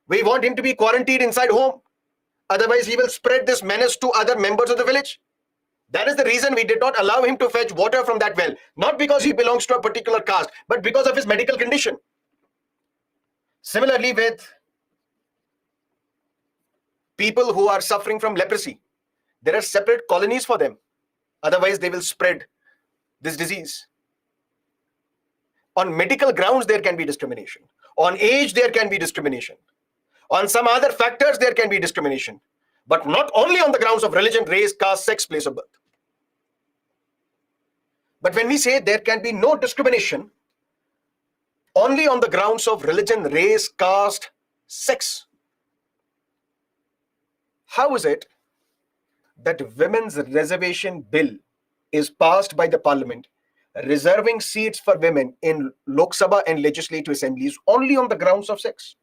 We want him to be quarantined inside home. Otherwise, he will spread this menace to other members of the village. That is the reason we did not allow him to fetch water from that well. Not because he belongs to a particular caste, but because of his medical condition. Similarly, with people who are suffering from leprosy, there are separate colonies for them. Otherwise, they will spread this disease. On medical grounds, there can be discrimination. On age, there can be discrimination. On some other factors, there can be discrimination. But not only on the grounds of religion, race, caste, sex, place of birth. But when we say there can be no discrimination only on the grounds of religion, race, caste, sex, how is it that Women's Reservation Bill is passed by the Parliament reserving seats for women in Lok Sabha and legislative assemblies only on the grounds of sex?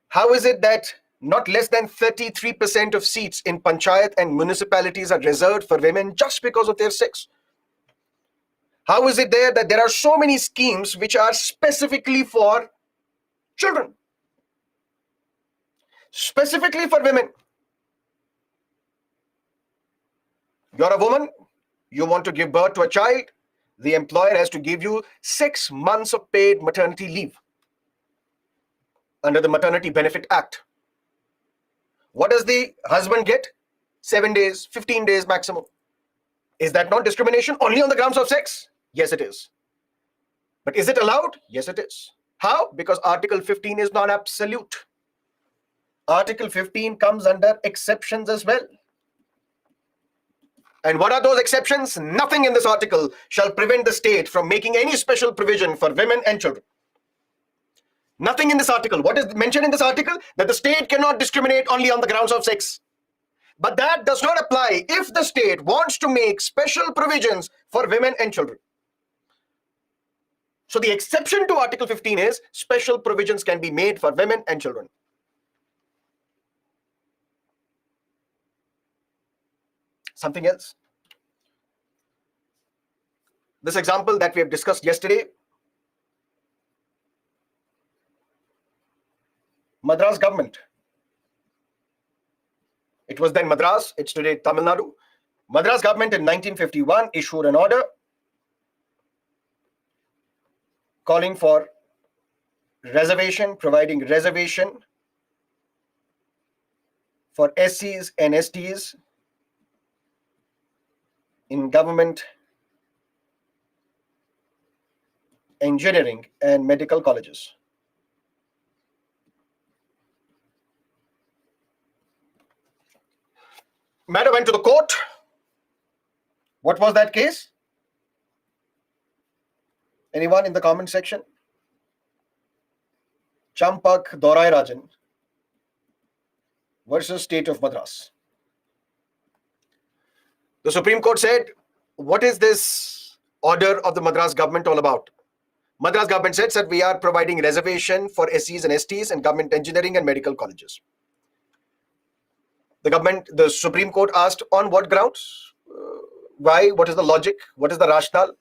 How is it that not less than 33% of seats in panchayat and municipalities are reserved for women just because of their sex? How is it that there are so many schemes which are specifically for children, specifically for women? You're a woman, you want to give birth to a child, the employer has to give you 6 months of paid maternity leave under the Maternity Benefit Act. What does the husband get? 7 days, 15 days maximum. Is that not discrimination only on the grounds of sex? Yes, it is. But is it allowed? Yes, it is. How? Because Article 15 is not absolute. Article 15 comes under exceptions as well. And what are those exceptions? Nothing in this article shall prevent the state from making any special provision for women and children. Nothing in this article. What is mentioned in this article? That the state cannot discriminate only on the grounds of sex. But that does not apply if the state wants to make special provisions for women and children. So the exception to Article 15 is special provisions can be made for women and children. Something else. This example that we have discussed yesterday, Madras government. It was then Madras, it's today Tamil Nadu. Madras government in 1951 issued an order calling for reservation, providing reservation for SCs and STs in government engineering and medical colleges. Matter went to the court. What was that case? Anyone in the comment section? Champak Dorai Rajan versus State of Madras. The Supreme Court said, what is this order of the Madras government all about? Madras government said that we are providing reservation for SCs and STs in government engineering and medical colleges. The Supreme Court asked, on what grounds? Why? What is the logic? What is the rationale?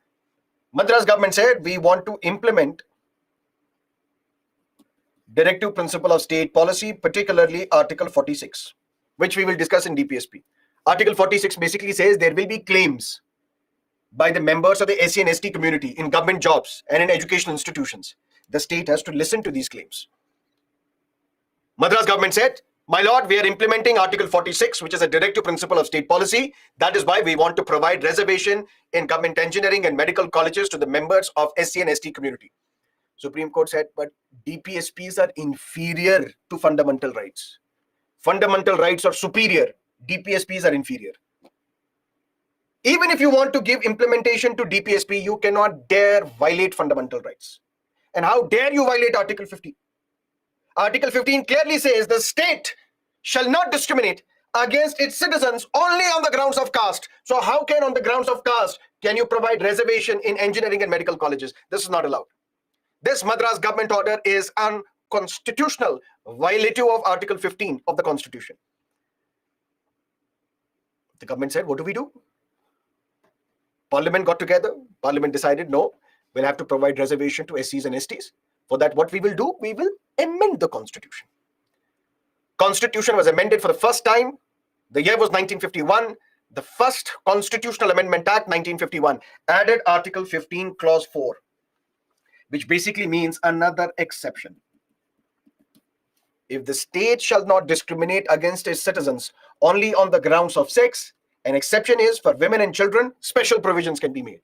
Madras government said, we want to implement directive principle of state policy, particularly Article 46, which we will discuss in DPSP. Article 46 basically says there will be claims by the members of the SC and ST community in government jobs and in educational institutions. The state has to listen to these claims. Madras government said, my lord, we are implementing Article 46, which is a directive principle of state policy. That is why we want to provide reservation in government engineering and medical colleges to the members of SC and ST community. Supreme Court said, but DPSPs are inferior to fundamental rights. Fundamental rights are superior. DPSPs are inferior. Even if you want to give implementation to DPSP, you cannot dare violate fundamental rights. And how dare you violate Article 15? Article 15 clearly says the state shall not discriminate against its citizens only on the grounds of caste. So how can on the grounds of caste can you provide reservation in engineering and medical colleges? This is not allowed. This Madras government order is unconstitutional, violative of Article 15 of the Constitution. The government said, what do we do? Parliament got together. Parliament decided, no, we'll have to provide reservation to SCs and STs. For that, what we will do, we will amend the Constitution. Constitution was amended for the first time. The year was 1951. The first Constitutional Amendment Act, 1951, added Article 15, Clause 4, which basically means another exception. If the state shall not discriminate against its citizens only on the grounds of sex, an exception is for women and children, special provisions can be made.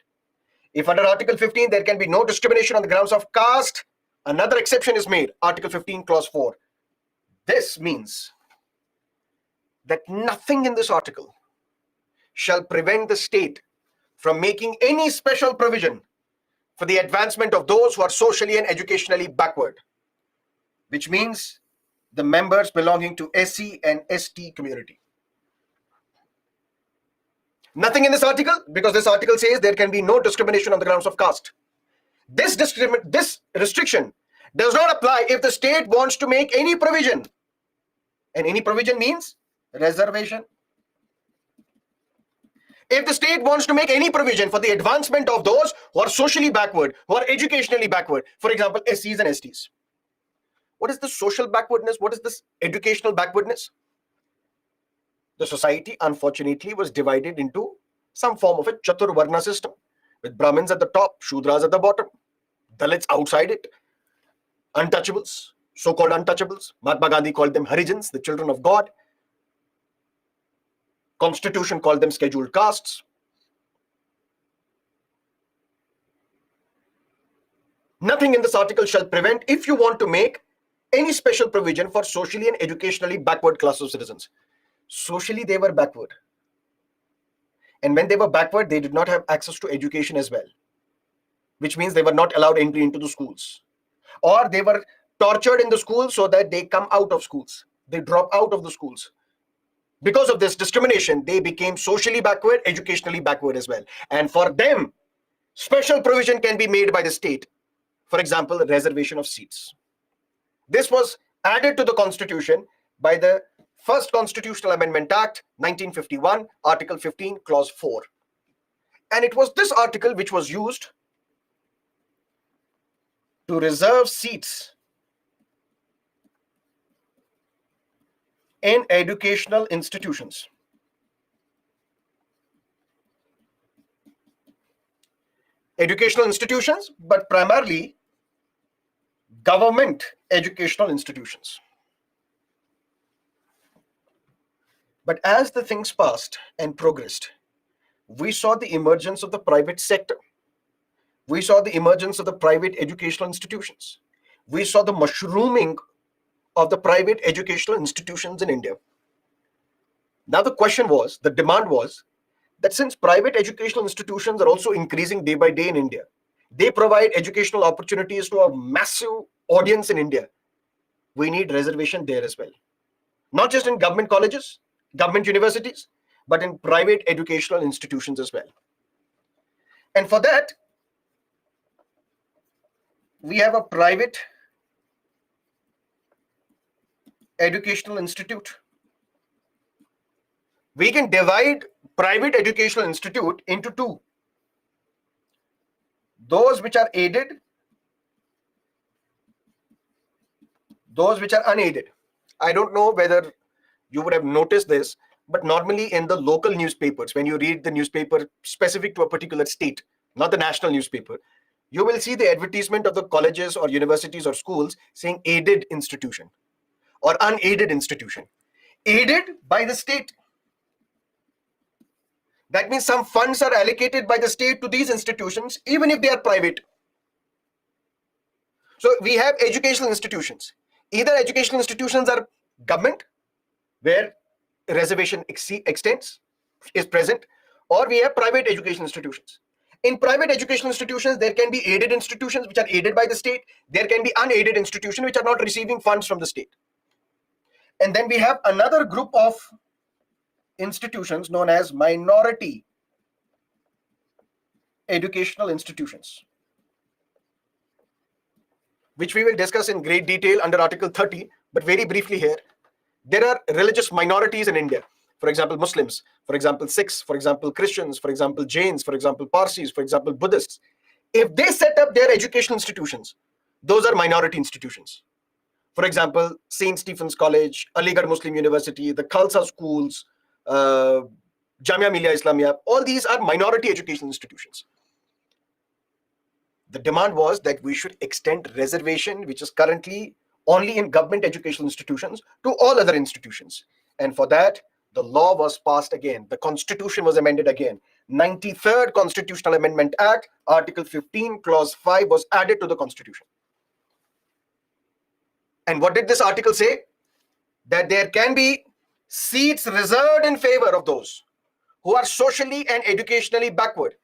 If under Article 15 there can be no discrimination on the grounds of caste, another exception is made, Article 15, Clause 4. This means that nothing in this article shall prevent the state from making any special provision for the advancement of those who are socially and educationally backward, which means the members belonging to SC and ST community. Nothing in this article, because this article says there can be no discrimination on the grounds of caste. This restriction does not apply if the state wants to make any provision. And any provision means reservation. If the state wants to make any provision for the advancement of those who are socially backward, who are educationally backward, for example, SCs and STs. What is this social backwardness? What is this educational backwardness? The society, unfortunately, was divided into some form of a Chaturvarna system, with Brahmins at the top, Shudras at the bottom, Dalits outside it, untouchables, so-called untouchables. Mahatma Gandhi called them Harijans, the children of God. Constitution called them scheduled castes. Nothing in this article shall prevent if you want to make any special provision for socially and educationally backward class of citizens. Socially, they were backward. And when they were backward, they did not have access to education as well, which means they were not allowed entry into the schools. Or they were tortured in the schools so that they come out of schools. They drop out of the schools. Because of this discrimination, they became socially backward, educationally backward as well. And for them, special provision can be made by the state. For example, reservation of seats. This was added to the Constitution by the First Constitutional Amendment Act, 1951, Article 15, Clause 4. And it was this article which was used to reserve seats in educational institutions. Educational institutions, but primarily government educational institutions. But as the things passed and progressed, we saw the emergence of the private sector. We saw the emergence of the private educational institutions. We saw the mushrooming of the private educational institutions in India. Now the question was, the demand was, that since private educational institutions are also increasing day by day in India, they provide educational opportunities to a massive audience in India. We need reservation there as well. Not just in government colleges, government universities, but in private educational institutions as well. And for that, we have a private educational institute. We can divide private educational institute into two. Those which are aided, those which are unaided. I don't know whether you would have noticed this, but normally in the local newspapers, when you read the newspaper specific to a particular state, not the national newspaper, you will see the advertisement of the colleges or universities or schools saying aided institution or unaided institution. Aided by the state. That means some funds are allocated by the state to these institutions, even if they are private. So we have educational institutions. Either educational institutions are government, where reservation extends, is present, or we have private educational institutions. In private educational institutions, there can be aided institutions which are aided by the state. There can be unaided institutions which are not receiving funds from the state. And then we have another group of institutions known as minority educational institutions. which we will discuss in great detail under Article 30, but very briefly here, there are religious minorities in India. For example, Muslims, for example, Sikhs, for example, Christians, for example, Jains, for example, Parsis, for example, Buddhists. If they set up their educational institutions, those are minority institutions. For example, St. Stephen's College, Aligarh Muslim University, the Khalsa schools, Jamia Millia Islamia, all these are minority educational institutions. The demand was that we should extend reservation, which is currently only in government educational institutions, to all other institutions. And for that, the law was passed again. The constitution was amended again. 93rd Constitutional Amendment Act, Article 15, Clause 5 was added to the constitution. And what did this article say? That there can be seats reserved in favor of those who are socially and educationally backward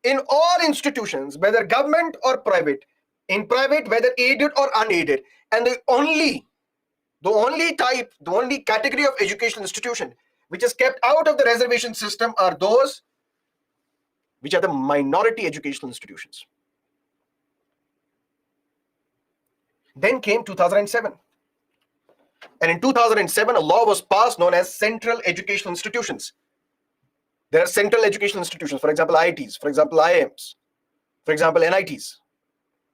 in all institutions, whether government or private, in private, whether aided or unaided. And the only category of educational institution which is kept out of the reservation system are those which are the minority educational institutions. Then came 2007. And in 2007, a law was passed known as Central Educational Institutions. There are central educational institutions, for example, IITs, for example, IIMs, for example, NITs.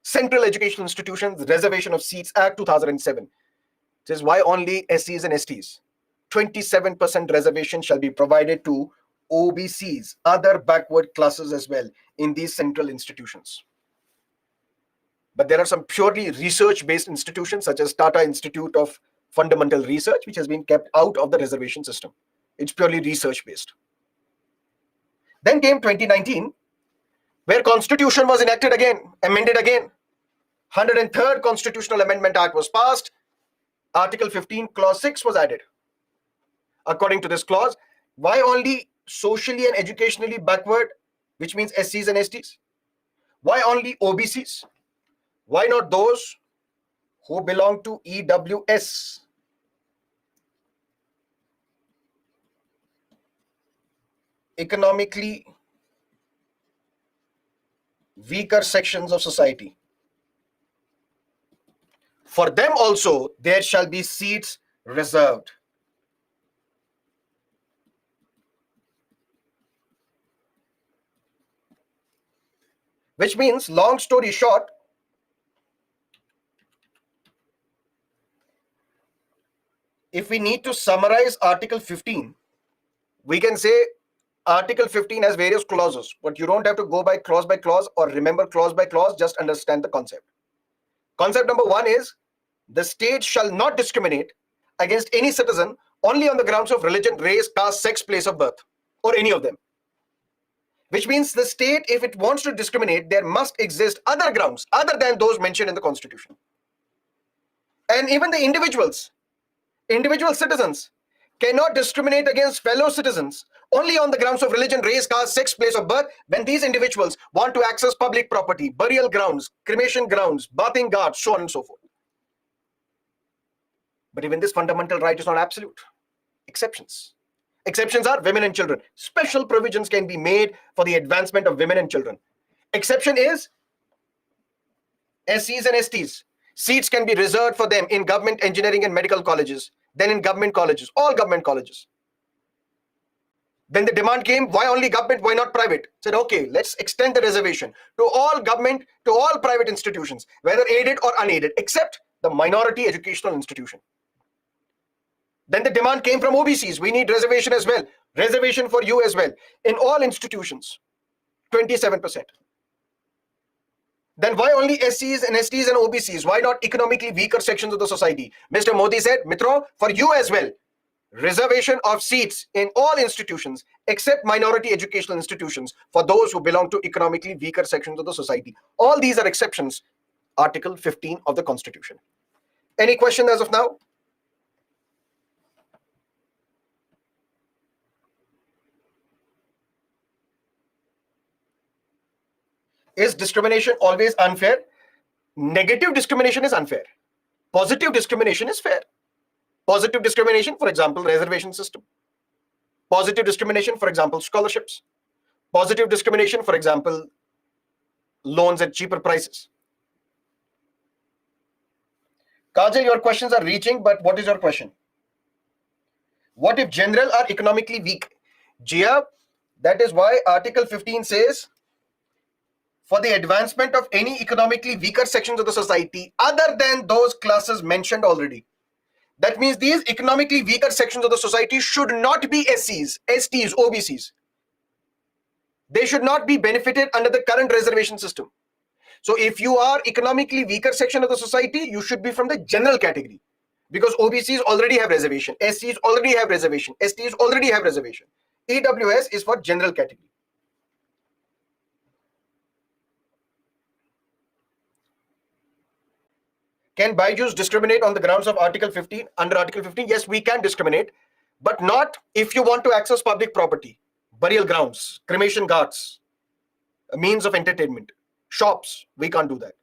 Central Educational Institutions, Reservation of Seats Act 2007. This is why only SCs and STs. 27% reservation shall be provided to OBCs, other backward classes as well, in these central institutions. But there are some purely research-based institutions such as Tata Institute of Fundamental Research, which has been kept out of the reservation system. It's purely research-based. Then came 2019, where Constitution was enacted again, amended again. 103rd Constitutional Amendment Act was passed. Article 15, Clause 6 was added. According to this clause, why only socially and educationally backward, which means SCs and STs? Why only OBCs? Why not those who belong to EWS? Economically weaker sections of society. For them also, there shall be seats reserved. Which means, long story short, if we need to summarize Article 15, we can say Article 15 has various clauses, but you don't have to go by clause or remember clause by clause, just understand the concept. Concept number one is, the state shall not discriminate against any citizen only on the grounds of religion, race, caste, sex, place of birth, or any of them. Which means the state, if it wants to discriminate, there must exist other grounds other than those mentioned in the Constitution. And even the individual citizens cannot discriminate against fellow citizens only on the grounds of religion, race, caste, sex, place of birth, when these individuals want to access public property, burial grounds, cremation grounds, bathing ghats, so on and so forth. But even this fundamental right is not absolute. Exceptions. Exceptions are women and children. Special provisions can be made for the advancement of women and children. Exception is SCs and STs. Seats can be reserved for them in government engineering and medical colleges, then in government colleges, all government colleges. Then the demand came, why only government, why not private? Said, okay, let's extend the reservation to all government, to all private institutions, whether aided or unaided, except the minority educational institution. Then the demand came from OBCs. We need reservation as well. Reservation for you as well. In all institutions, 27%. Then why only SCs and STs and OBCs? Why not economically weaker sections of the society? Mr. Modi said, Mitro, for you as well. Reservation of seats in all institutions except minority educational institutions for those who belong to economically weaker sections of the society. All these are exceptions. Article 15 of the Constitution. Any question as of now? Is discrimination always unfair? Negative discrimination is unfair. Positive discrimination is fair. Positive discrimination, for example, reservation system. Positive discrimination, for example, scholarships. Positive discrimination, for example, loans at cheaper prices. Kajal, your questions are reaching, but what is your question? What if general are economically weak? Jia, that is why Article 15 says, for the advancement of any economically weaker sections of the society other than those classes mentioned already. That means these economically weaker sections of the society should not be SCs, STs, OBCs. They should not be benefited under the current reservation system. So if you are economically weaker section of the society, you should be from the general category, because OBCs already have reservation, SCs already have reservation, STs already have reservation. EWS is for general category. Can Byju's discriminate on the grounds of Article 15? Under Article 15, yes, we can discriminate, but not if you want to access public property, burial grounds, cremation ghats, a means of entertainment, shops. We can't do that.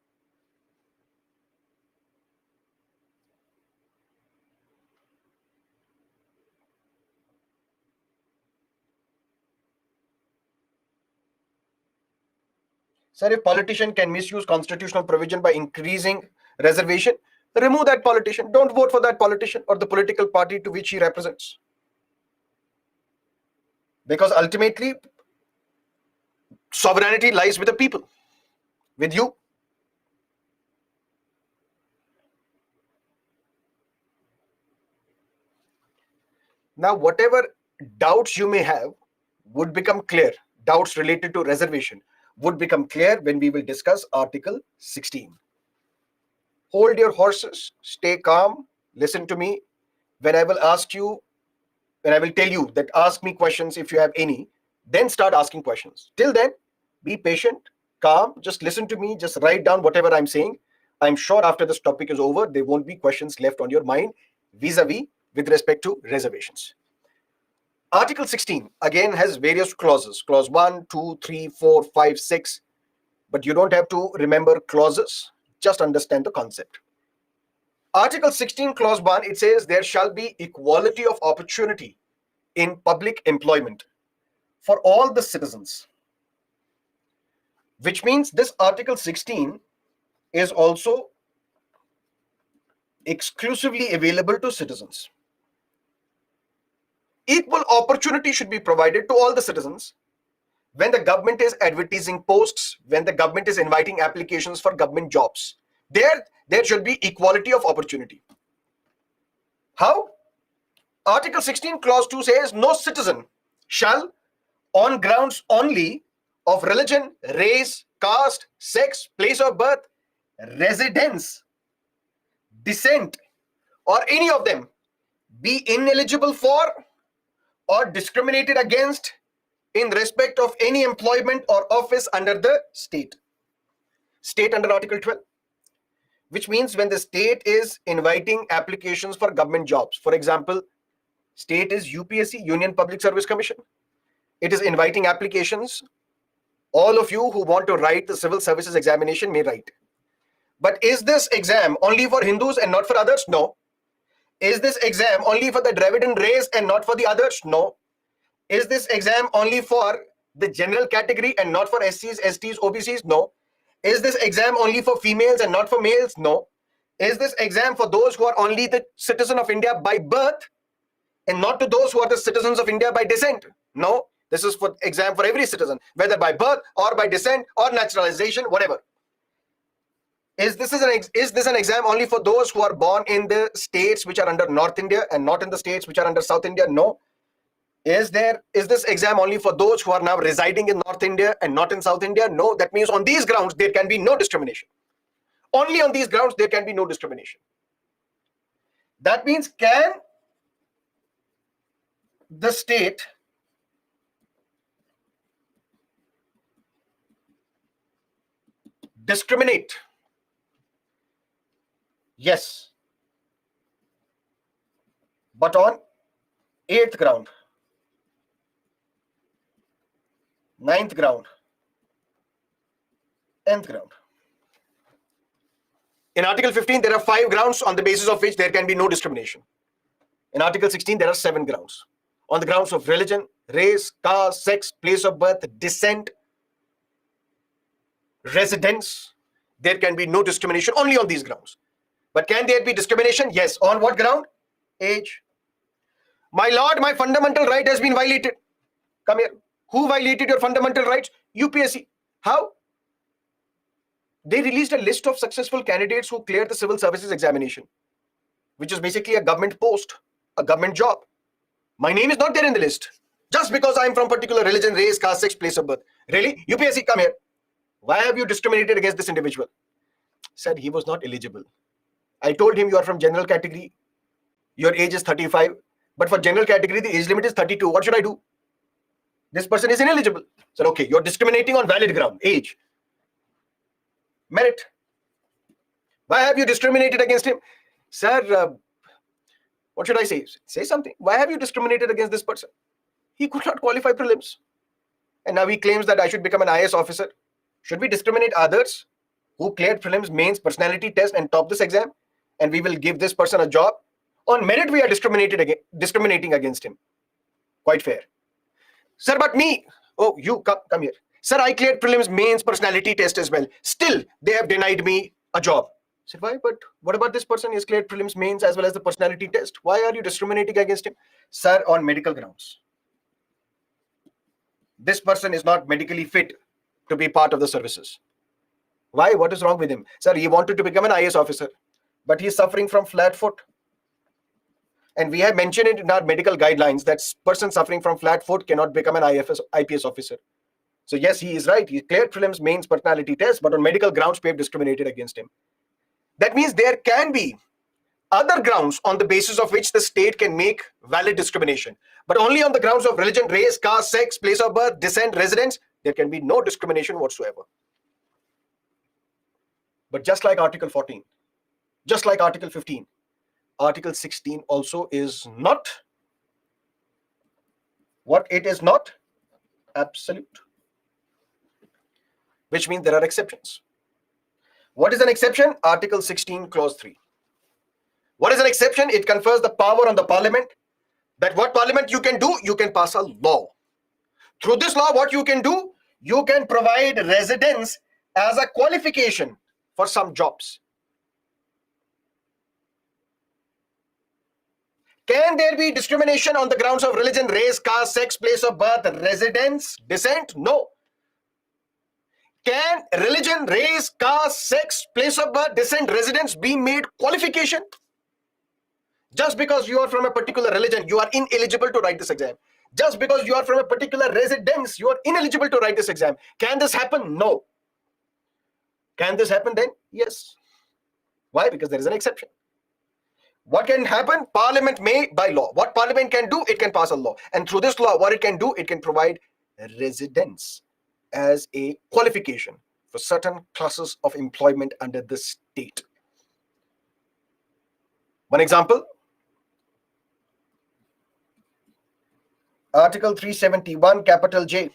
Sir, if politician can misuse constitutional provision by increasing reservation, remove that politician. Don't vote for that politician or the political party to which he represents. Because ultimately, sovereignty lies with the people, with you. Now, whatever doubts you may have would become clear. Doubts related to reservation would become clear when we will discuss Article 16. Hold your horses, stay calm, listen to me. When I will ask you, when I will tell you that ask me questions if you have any, then start asking questions. Till then, be patient, calm, just listen to me, just write down whatever I'm saying. I'm sure after this topic is over, there won't be questions left on your mind vis-a-vis with respect to reservations. Article 16 again has various clauses, clause 1, 2, 3, 4, 5, 6, but you don't have to remember clauses, just understand the concept. Article 16, clause 1, it says there shall be equality of opportunity in public employment for all the citizens, which means this Article 16 is also exclusively available to citizens. Equal opportunity should be provided to all the citizens when the government is advertising posts, when the government is inviting applications for government jobs. There should be equality of opportunity. How? Article 16, clause 2 says no citizen shall, on grounds only of religion, race, caste, sex, place of birth, residence, descent, or any of them, be ineligible for or discriminated against in respect of any employment or office under the state. State under Article 12, which means when the state is inviting applications for government jobs, for example, state is UPSC, Union Public Service Commission. It is inviting applications. All of you who want to write the civil services examination may write. But is this exam only for Hindus and not for others? No. Is this exam only for the Dravidian race and not for the others? No. Is this exam only for the general category and not for SCs, STs, OBCs? No. Is this exam only for females and not for males? No. Is this exam for those who are only the citizen of India by birth and not to those who are the citizens of India by descent? No. This is for exam for every citizen, whether by birth or by descent or naturalization, whatever. Is this an exam only for those who are born in the states which are under North India and not in the states which are under South India? No. Is this exam only for those who are now residing in North India and not in South India? No. That means on these grounds there can be no discrimination. Only on these grounds there can be no discrimination. That means, can the state discriminate? Yes. But on 8th ground, 9th ground, 10th ground. In Article 15, there are 5 grounds on the basis of which there can be no discrimination. In Article 16, there are 7 grounds. On the grounds of religion, race, caste, sex, place of birth, descent, residence, there can be no discrimination only on these grounds. But can there be discrimination? Yes. On what ground? Age. My lord, my fundamental right has been violated. Come here. Who violated your fundamental rights? UPSC. How? They released a list of successful candidates who cleared the civil services examination, which is basically a government post, a government job. My name is not there in the list. Just because I'm from particular religion, race, caste, sex, place of birth. Really? UPSC, come here. Why have you discriminated against this individual? Said he was not eligible. I told him you are from general category. Your age is 35. But for general category, the age limit is 32. What should I do? This person is ineligible. Said, okay, you're discriminating on valid ground, age. Merit. Why have you discriminated against him? Sir, what should I say? Say something. Why have you discriminated against this person? He could not qualify prelims. And now he claims that I should become an IS officer. Should we discriminate others who cleared prelims, mains, personality test and top this exam? And we will give this person a job? On merit, we are discriminating against him. Quite fair. Sir, but me. Oh, you come here. Sir, I cleared prelims, mains, personality test as well. Still, they have denied me a job. I said, why? But what about this person? He has cleared prelims, mains, as well as the personality test. Why are you discriminating against him? Sir, on medical grounds. This person is not medically fit to be part of the services. Why? What is wrong with him? Sir, he wanted to become an IS officer, but he is suffering from flat foot. And we have mentioned it in our medical guidelines that person suffering from flat foot cannot become an IPS officer. So yes, he is right. He cleared prelims, mains, personality test, but on medical grounds, we have discriminated against him. That means there can be other grounds on the basis of which the state can make valid discrimination. But only on the grounds of religion, race, caste, sex, place of birth, descent, residence, there can be no discrimination whatsoever. But just like Article 14, just like Article 15, Article 16 also is not, what it is not? Absolute. Which means there are exceptions. What is an exception? Article 16, Clause 3. What is an exception? It confers the power on the parliament that what parliament you can do, you can pass a law. Through this law, what you can do, you can provide residence as a qualification for some jobs. Can there be discrimination on the grounds of religion, race, caste, sex, place of birth, residence, descent? No. Can religion, race, caste, sex, place of birth, descent, residence be made qualification? Just because you are from a particular religion, you are ineligible to write this exam. Just because you are from a particular residence, you are ineligible to write this exam. Can this happen? No. Can this happen then? Yes. Why? Because there is an exception. What can happen? Parliament may, by law. What Parliament can do, it can pass a law. And through this law, what it can do, it can provide residence as a qualification for certain classes of employment under the state. One example, Article 371, capital J,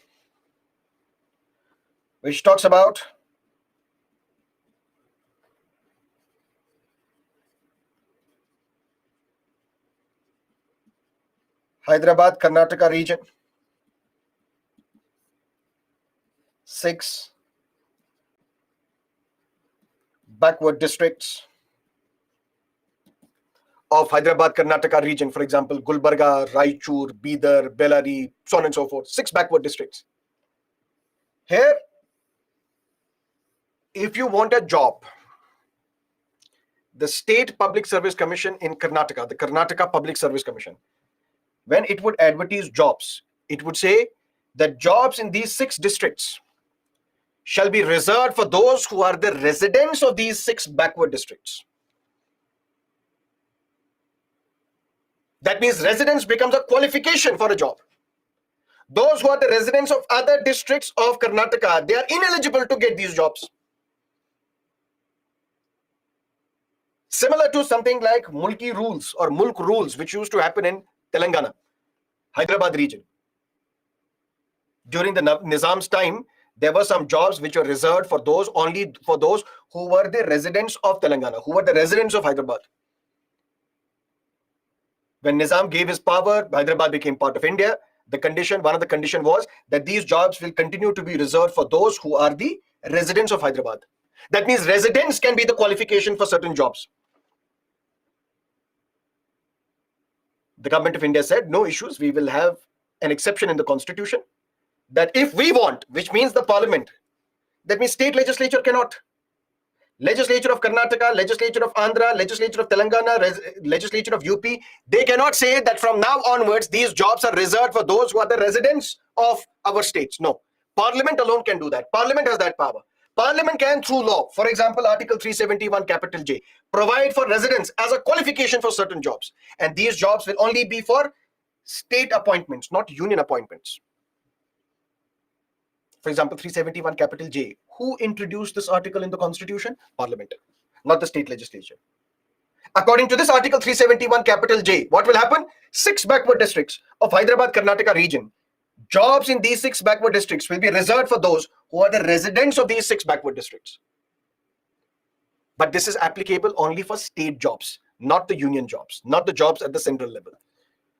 which talks about Hyderabad, Karnataka region, 6 backward districts of Hyderabad, Karnataka region, for example, Gulbarga, Raichur, Bidar, Bellary, so on and so forth, 6 backward districts. Here, if you want a job, the State Public Service Commission in Karnataka, the Karnataka Public Service Commission, when it would advertise jobs, it would say that jobs in these 6 districts shall be reserved for those who are the residents of these 6 backward districts. That means residence becomes a qualification for a job. Those who are the residents of other districts of Karnataka, they are ineligible to get these jobs. Similar to something like Mulki rules or Mulk rules, which used to happen in Telangana, Hyderabad region. During the Nizam's time, there were some jobs which were reserved for those, only for those who were the residents of Telangana, who were the residents of Hyderabad. When Nizam gave his power, Hyderabad became part of India. One of the condition was that these jobs will continue to be reserved for those who are the residents of Hyderabad. That means residents can be the qualification for certain jobs. The government of India said, no issues, we will have an exception in the constitution that if we want, which means the parliament, that means state legislature cannot. Legislature of Karnataka, legislature of Andhra, legislature of Telangana, legislature of UP, they cannot say that from now onwards these jobs are reserved for those who are the residents of our states. No. Parliament alone can do that. Parliament has that power. Parliament can, through law, for example, Article 371, capital J, provide for residence as a qualification for certain jobs. And these jobs will only be for state appointments, not union appointments. For example, 371, capital J. Who introduced this article in the Constitution? Parliament, not the state legislature. According to this Article 371, capital J, what will happen? 6 backward districts of Hyderabad, Karnataka region. Jobs in these 6 backward districts will be reserved for those who are the residents of these 6 backward districts. But this is applicable only for state jobs, not the union jobs, not the jobs at the central level.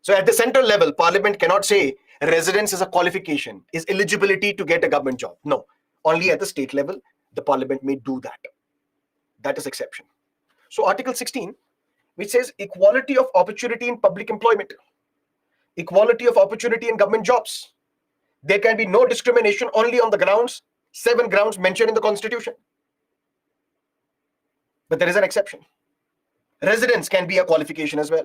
So at the central level, Parliament cannot say residence is a qualification, is eligibility to get a government job. No, only at the state level, the Parliament may do that. That is exception. So Article 16, which says equality of opportunity in public employment, equality of opportunity in government jobs. There can be no discrimination only on the grounds, 7 grounds mentioned in the Constitution. But there is an exception. Residence can be a qualification as well.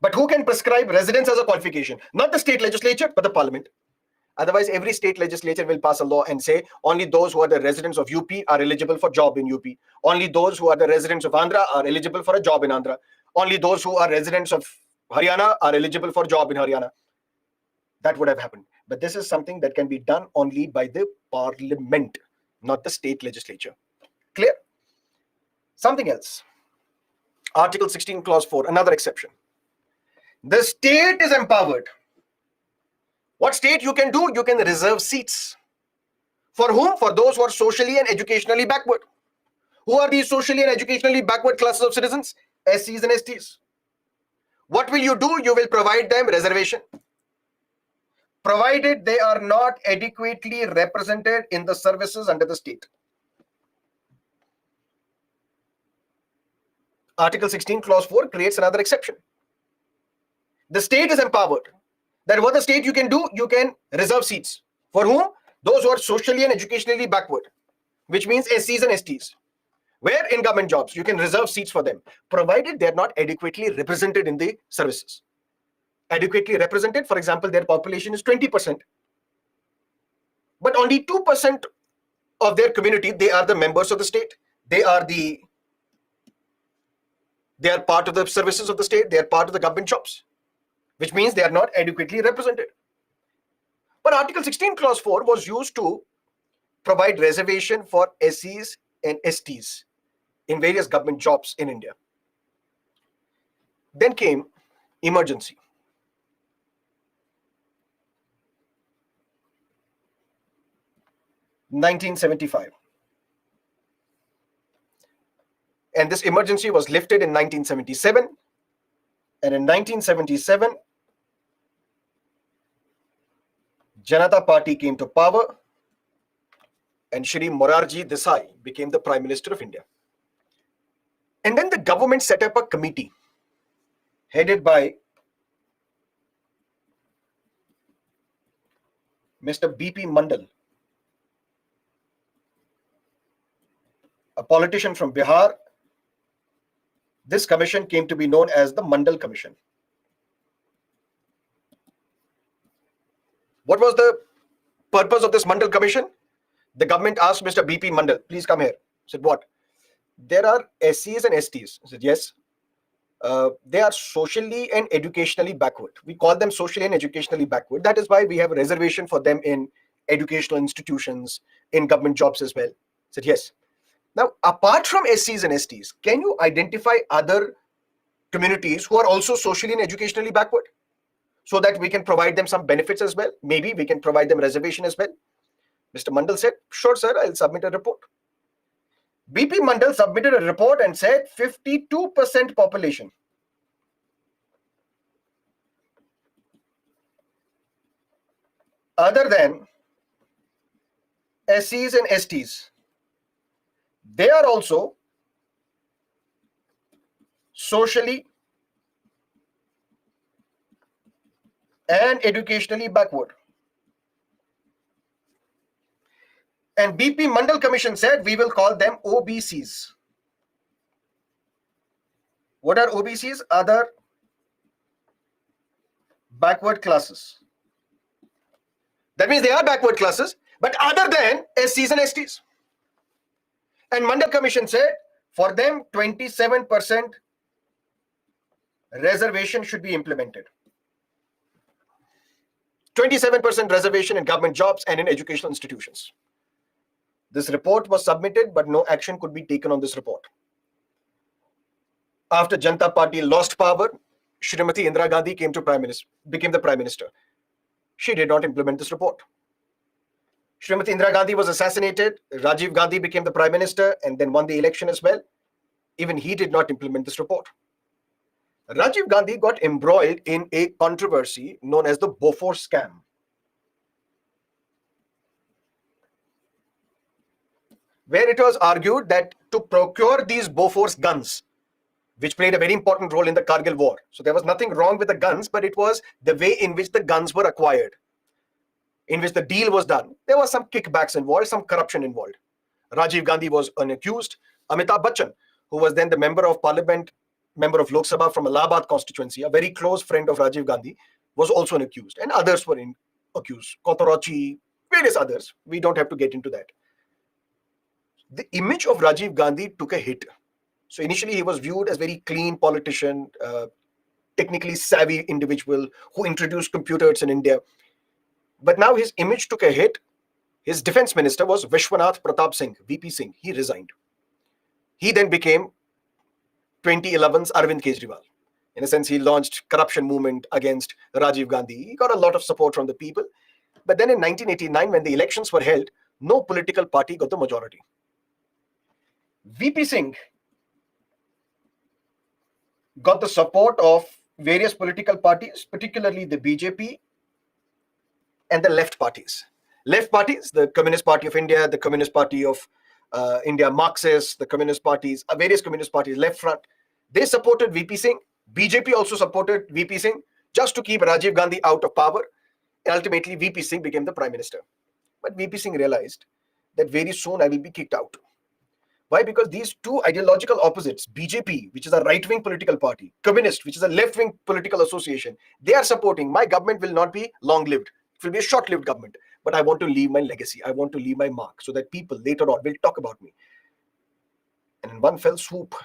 But who can prescribe residence as a qualification? Not the state legislature, but the Parliament. Otherwise, every state legislature will pass a law and say only those who are the residents of UP are eligible for job in UP. Only those who are the residents of Andhra are eligible for a job in Andhra. Only those who are residents of Haryana are eligible for a job in Haryana. That would have happened. But this is something that can be done only by the Parliament, not the state legislature. Clear? Something else. Article 16, Clause 4, another exception. The state is empowered. What state you can do? You can reserve seats. For whom? For those who are socially and educationally backward. Who are these socially and educationally backward classes of citizens? SCs and STs. What will you do? You will provide them reservation, provided they are not adequately represented in the services under the state. Article 16, Clause 4 creates another exception. The state is empowered. That what the state you can do, you can reserve seats. For whom? Those who are socially and educationally backward, which means SCs and STs. Where? In government jobs, you can reserve seats for them, provided they are not adequately represented in the services. Adequately represented, for example, their population is 20%, but only 2% of their community, they are the members of the state. They are part of the services of the state. They are part of the government jobs, which means they are not adequately represented. But Article 16, Clause 4 was used to provide reservation for SCs and STs in various government jobs in India. Then came emergency. (1975). And this emergency was lifted in 1977. And in 1977, Janata Party came to power and Shri Morarji Desai became the Prime Minister of India. And then the government set up a committee headed by Mr. B.P. Mandal, a politician from Bihar. This commission came to be known as the Mandal Commission. What was the purpose of this Mandal Commission? The government asked Mr. B.P. Mandal, please come here. I said, what? There are SCs and STs. I said, yes. They are socially and educationally backward. We call them socially and educationally backward. That is why we have a reservation for them in educational institutions, in government jobs as well. I said, yes. Now, apart from SCs and STs, can you identify other communities who are also socially and educationally backward so that we can provide them some benefits as well? Maybe we can provide them reservation as well. Mr. Mandal said, sure, sir, I'll submit a report. BP Mandal submitted a report and said 52% population other than SCs and STs, they are also socially and educationally backward. And BP Mandal Commission said we will call them OBCs. What are OBCs? Other backward classes. That means they are backward classes, but other than SCs and STs. And Mandal Commission said for them 27% reservation should be implemented. 27% reservation in government jobs and in educational institutions. This report was submitted, but no action could be taken on this report. After Janata Party lost power, Srimati Indira Gandhi became the Prime Minister. She did not implement this report. Srimati Indira Gandhi was assassinated, Rajiv Gandhi became the Prime Minister and then won the election as well. Even he did not implement this report. Rajiv Gandhi got embroiled in a controversy known as the Bofors scam. Where it was argued that to procure these Bofors guns, which played a very important role in the Kargil war. So there was nothing wrong with the guns, but it was the way in which the guns were acquired, in which the deal was done. There was some kickbacks involved, some corruption involved. Rajiv Gandhi was unaccused. Amitabh Bachchan, who was then the member of parliament, member of Lok Sabha from Allahabad constituency, a very close friend of Rajiv Gandhi, was also accused. And others were accused. Kotorochi, various others. We don't have to get into that. The image of Rajiv Gandhi took a hit. So initially he was viewed as very clean politician, technically savvy individual who introduced computers in India. But now his image took a hit. His defense minister was Vishwanath Pratap Singh, VP Singh. He resigned. He then became 2011's Arvind Kejriwal. In a sense, he launched corruption movement against Rajiv Gandhi. He got a lot of support from the people. But then in 1989, when the elections were held, no political party got the majority. VP Singh got the support of various political parties, particularly the BJP and the left parties. Left parties, the Communist Party of India, the Communist Party of India, Marxists, the Communist parties, various Communist parties, Left Front, they supported VP Singh. BJP also supported VP Singh just to keep Rajiv Gandhi out of power. And ultimately, VP Singh became the Prime Minister. But VP Singh realized that very soon I will be kicked out. Why? Because these two ideological opposites, BJP, which is a right-wing political party, Communist, which is a left-wing political association, they are supporting my government will not be long-lived. It will be a short-lived government. But I want to leave my legacy. I want to leave my mark so that people later on will talk about me. And in one fell swoop,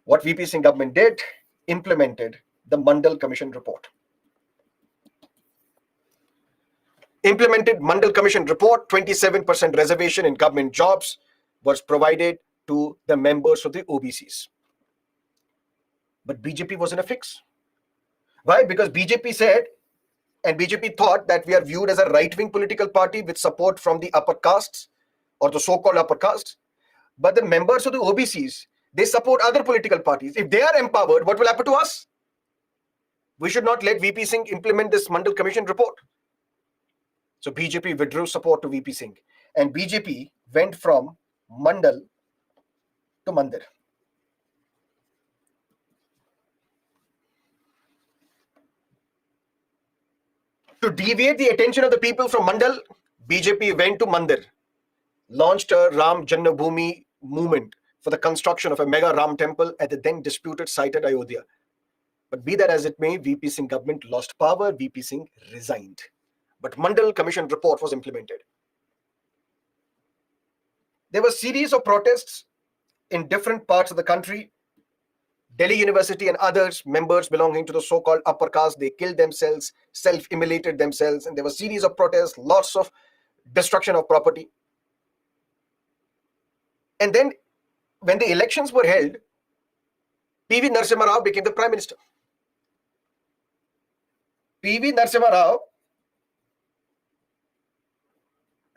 what VP Singh government did, implemented the Mandal Commission report. Implemented Mandal Commission report, 27% reservation in government jobs was provided to the members of the OBCs. But BJP was in a fix. Why? Because BJP said, and BJP thought that we are viewed as a right-wing political party with support from the upper castes or the so-called upper castes. But the members of the OBCs, they support other political parties. If they are empowered, what will happen to us? We should not let VP Singh implement this Mandal Commission report. So BJP withdrew support to VP Singh. And BJP went from Mandal to Mandir. To deviate the attention of the people from Mandal, BJP went to Mandir, launched a Ram Janmabhoomi movement for the construction of a mega Ram temple at the then disputed site at Ayodhya. But be that as it may, VP Singh government lost power, VP Singh resigned. But Mandal Commission report was implemented. There were a series of protests in different parts of the country. Delhi University and others, members belonging to the so-called upper caste, they killed themselves, self-immolated themselves, and there were a series of protests, lots of destruction of property. And then when the elections were held, PV Narasimha Rao became the Prime Minister. PV Narasimha Rao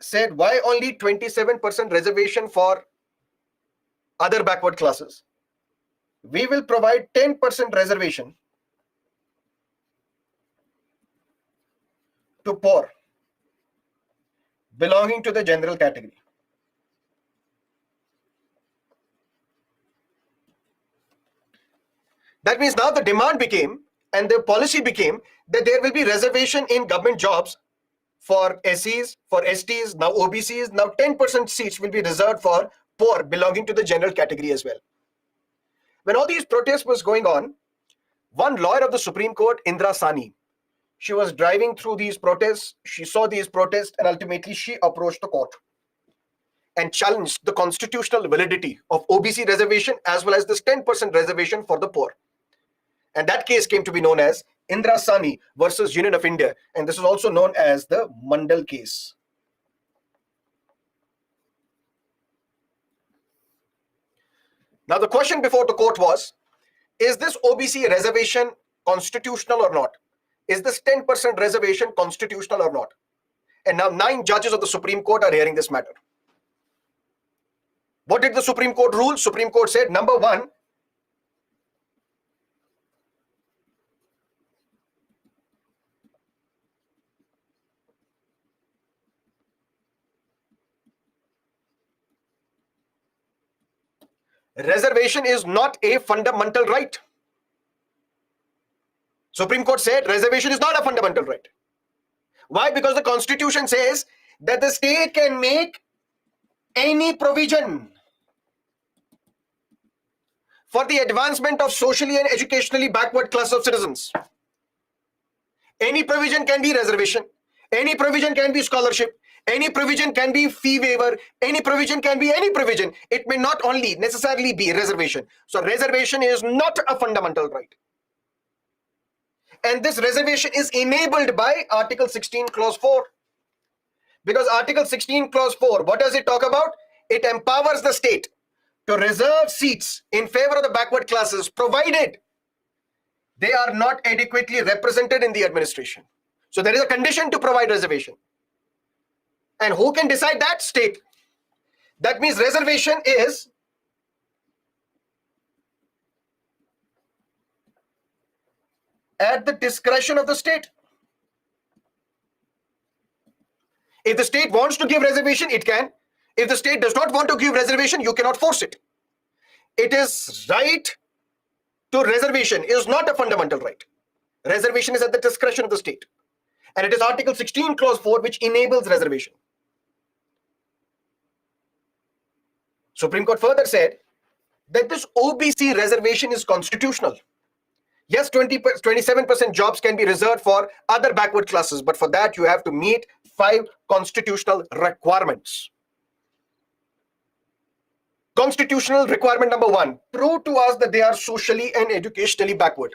said, why only 27% reservation for other backward classes? We will provide 10% reservation to poor belonging to the general category. That means now the demand became, And the policy became that there will be reservation in government jobs for SCs, for STs, now OBCs. Now 10% seats will be reserved for poor belonging to the general category as well. When all these protests was going on, one lawyer of the Supreme Court, Indra Sani, she was driving through these protests. She saw these protests and ultimately she approached the court and challenged the constitutional validity of OBC reservation as well as this 10% reservation for the poor. And that case came to be known as Indra Sani versus Union of India. And this is also known as the Mandal case. Now, the question before the court was, is this OBC reservation constitutional or not? Is this 10% reservation constitutional or not? And now 9 judges of the Supreme Court are hearing this matter. What did the Supreme Court rule? Supreme Court said, number one, reservation is not a fundamental right. Supreme Court said reservation is not a fundamental right. Why? Because the Constitution says that the state can make any provision for the advancement of socially and educationally backward class of citizens. Any provision can be reservation. Any provision can be scholarship. Any provision can be fee waiver. Any provision can be any provision. It may not only necessarily be reservation. So reservation is not a fundamental right. And this reservation is enabled by Article 16 Clause 4. Because Article 16 Clause 4, what does it talk about? It empowers the state to reserve seats in favor of the backward classes, provided they are not adequately represented in the administration. So there is a condition to provide reservation. And who can decide that? State. That means reservation is at the discretion of the state. If the state wants to give reservation, it can. If the state does not want to give reservation, you cannot force it. It is right to reservation is not a fundamental right. Reservation is at the discretion of the state. And it is Article 16 Clause 4 which enables reservation. Supreme Court further said that this OBC reservation is constitutional. Yes, 27% jobs can be reserved for other backward classes, but for that you have to meet 5 constitutional requirements. Constitutional requirement number 1, prove to us that they are socially and educationally backward.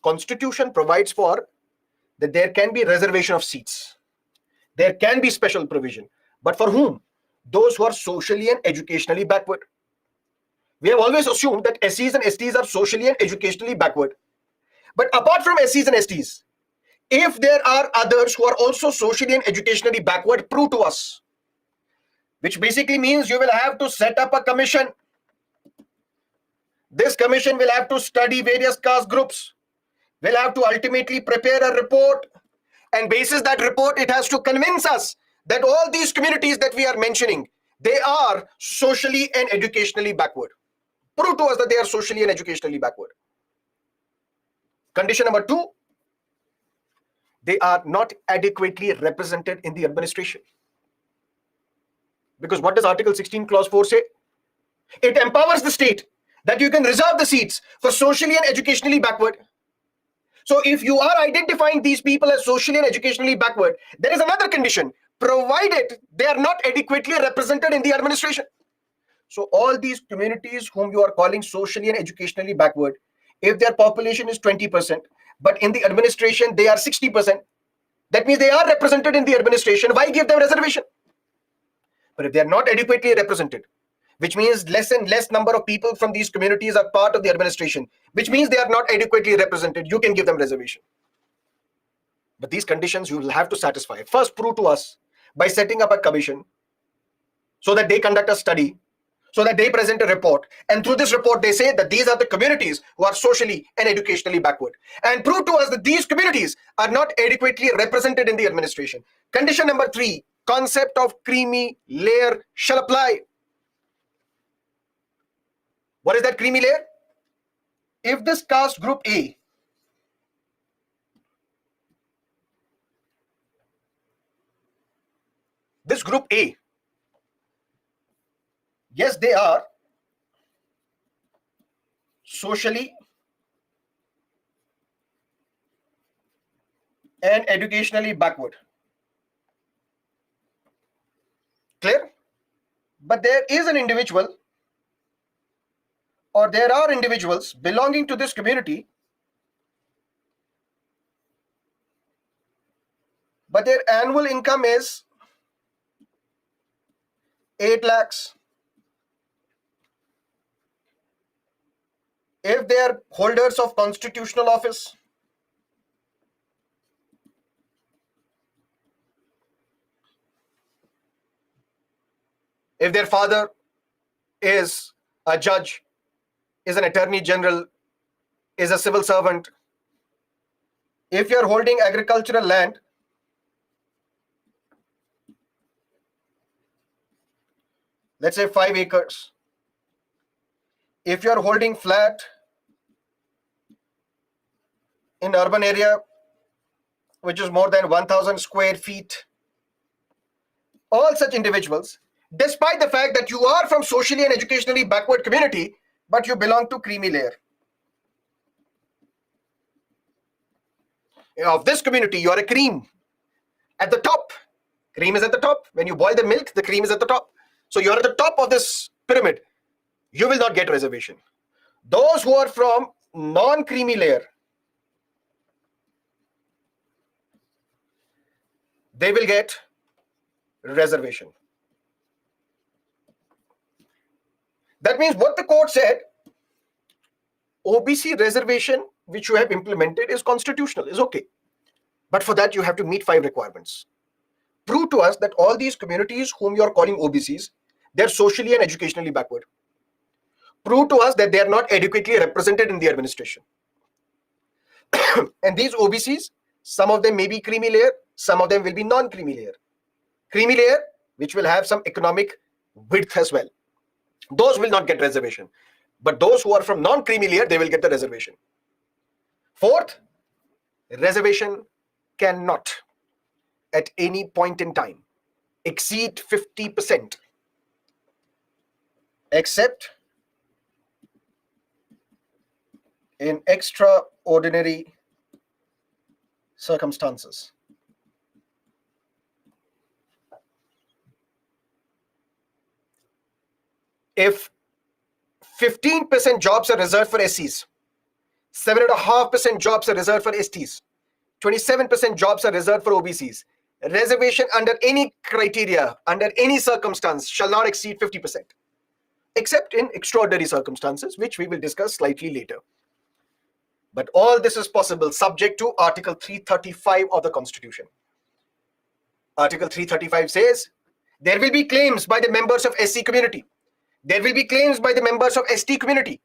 Constitution provides for that there can be reservation of seats. There can be special provision. But for whom? Those who are socially and educationally backward. We have always assumed that SCs and STs are socially and educationally backward. But apart from SCs and STs, if there are others who are also socially and educationally backward, prove to us. Which basically means you will have to set up a commission. This commission will have to study various caste groups, will have to ultimately prepare a report, and basis that report, it has to convince us that all these communities that we are mentioning, they are socially and educationally backward. Prove to us that they are socially and educationally backward. Condition number 2, they are not adequately represented in the administration. Because what does Article 16 Clause 4 say? It empowers the state that you can reserve the seats for socially and educationally backward. So if you are identifying these people as socially and educationally backward, there is another condition, provided they are not adequately represented in the administration. So all these communities whom you are calling socially and educationally backward, if their population is 20%, but in the administration they are 60%, that means they are represented in the administration. Why give them reservation? But if they are not adequately represented, which means less and less number of people from these communities are part of the administration, which means they are not adequately represented, you can give them reservation. But these conditions you will have to satisfy. First, prove to us by setting up a commission so that they conduct a study, so that they present a report, and through this report they say that these are the communities who are socially and educationally backward, and prove to us that these communities are not adequately represented in the administration. Condition number 3, concept of creamy layer shall apply. What is that creamy layer? If this caste group A, this group A, yes, they are socially and educationally backward. Clear? But there is an individual, or there are individuals belonging to this community, but their annual income is 8 lakhs. If they are holders of constitutional office, if their father is a judge, is an attorney general, is a civil servant, if you're holding agricultural land, let's say 5 acres, if you're holding flat in urban area which is more than 1000 square feet, all such individuals, despite the fact that you are from socially and educationally backward community, but you belong to creamy layer of this community, you are a cream at the top. Cream is at the top. When you boil the milk, the cream is at the top. So you're at the top of this pyramid. You will not get reservation. Those who are from non-creamy layer, they will get reservation. That means what the court said, OBC reservation which you have implemented is constitutional, is okay. But for that you have to meet 5 requirements. Prove to us that all these communities whom you are calling OBCs, they're socially and educationally backward. Prove to us that they are not adequately represented in the administration. And these OBCs, some of them may be creamy layer, some of them will be non-creamy layer. Creamy layer, which will have some economic width as well, those will not get reservation. But those who are from non-creamy layer, they will get the reservation. Fourth, reservation cannot at any point in time exceed 50% except in extraordinary circumstances. If 15% jobs are reserved for SCs, 7.5% jobs are reserved for STs, 27% jobs are reserved for OBCs, reservation under any criteria, under any circumstance shall not exceed 50%, except in extraordinary circumstances, which we will discuss slightly later. But all this is possible subject to Article 335 of the Constitution. Article 335 says there will be claims by the members of SC community. There will be claims by the members of ST community.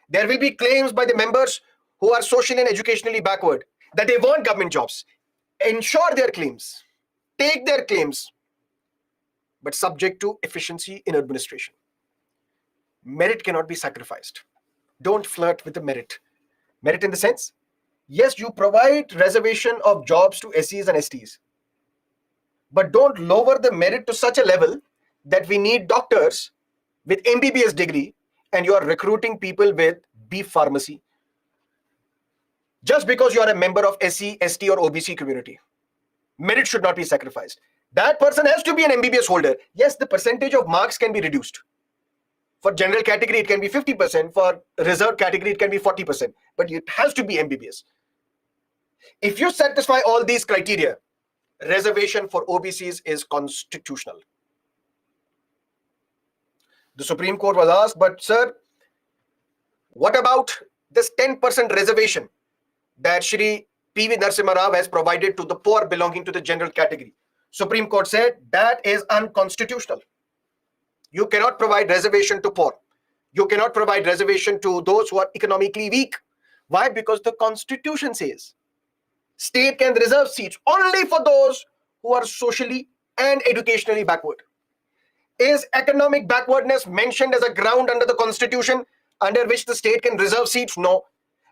There will be claims by the members who are socially and educationally backward that they want government jobs. Ensure their claims. Take their claims, but subject to efficiency in administration. Merit cannot be sacrificed. Don't flirt with the merit. Merit in the sense, yes, you provide reservation of jobs to SCs and STs, but don't lower the merit to such a level that we need doctors with MBBS degree and you are recruiting people with B pharmacy just because you are a member of SC, ST or OBC community. Merit should not be sacrificed. That person has to be an MBBS holder. Yes, the percentage of marks can be reduced. For general category, it can be 50%. For reserved category, it can be 40%. But it has to be MBBS. If you satisfy all these criteria, reservation for OBCs is constitutional. The Supreme Court was asked, but sir, what about this 10% reservation that Shri P.V. Narasimha Rao has provided to the poor belonging to the general category? Supreme Court said that is unconstitutional. You cannot provide reservation to poor. You cannot provide reservation to those who are economically weak. Why? Because the Constitution says state can reserve seats only for those who are socially and educationally backward. Is economic backwardness mentioned as a ground under the Constitution under which the state can reserve seats? No.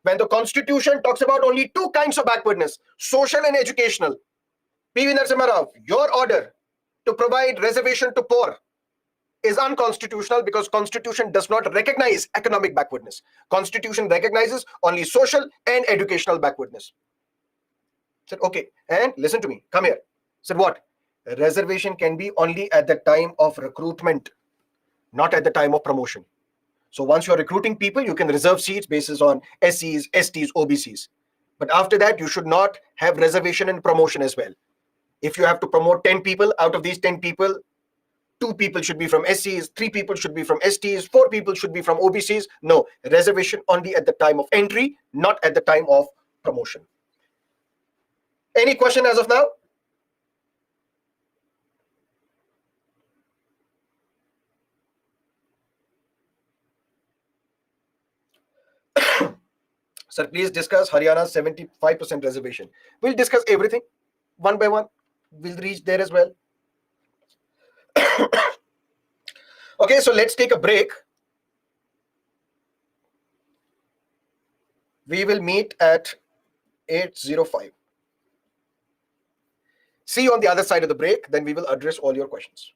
When the constitution talks about only two kinds of backwardness, social and educational, PV Narasimha Rao, your order to provide reservation to poor is unconstitutional because constitution does not recognize economic backwardness. Constitution recognizes only social and educational backwardness. Said, okay, and listen to me, come here. Said, what? Reservation can be only at the time of recruitment, not at the time of promotion. So once you're recruiting people, you can reserve seats basis on SCs, STs, OBCs. But after that, you should not have reservation and promotion as well. If you have to promote 10 people, out of these 10 people, 2 people should be from SCs, 3 people should be from STs, 4 people should be from OBCs. No, reservation only at the time of entry, not at the time of promotion. Any question as of now? Sir, please discuss Haryana's 75% reservation. We'll discuss everything one by one. We'll reach there as well. Okay, so let's take a break. We will meet at 8:05. See you on the other side of the break, then we will address all your questions.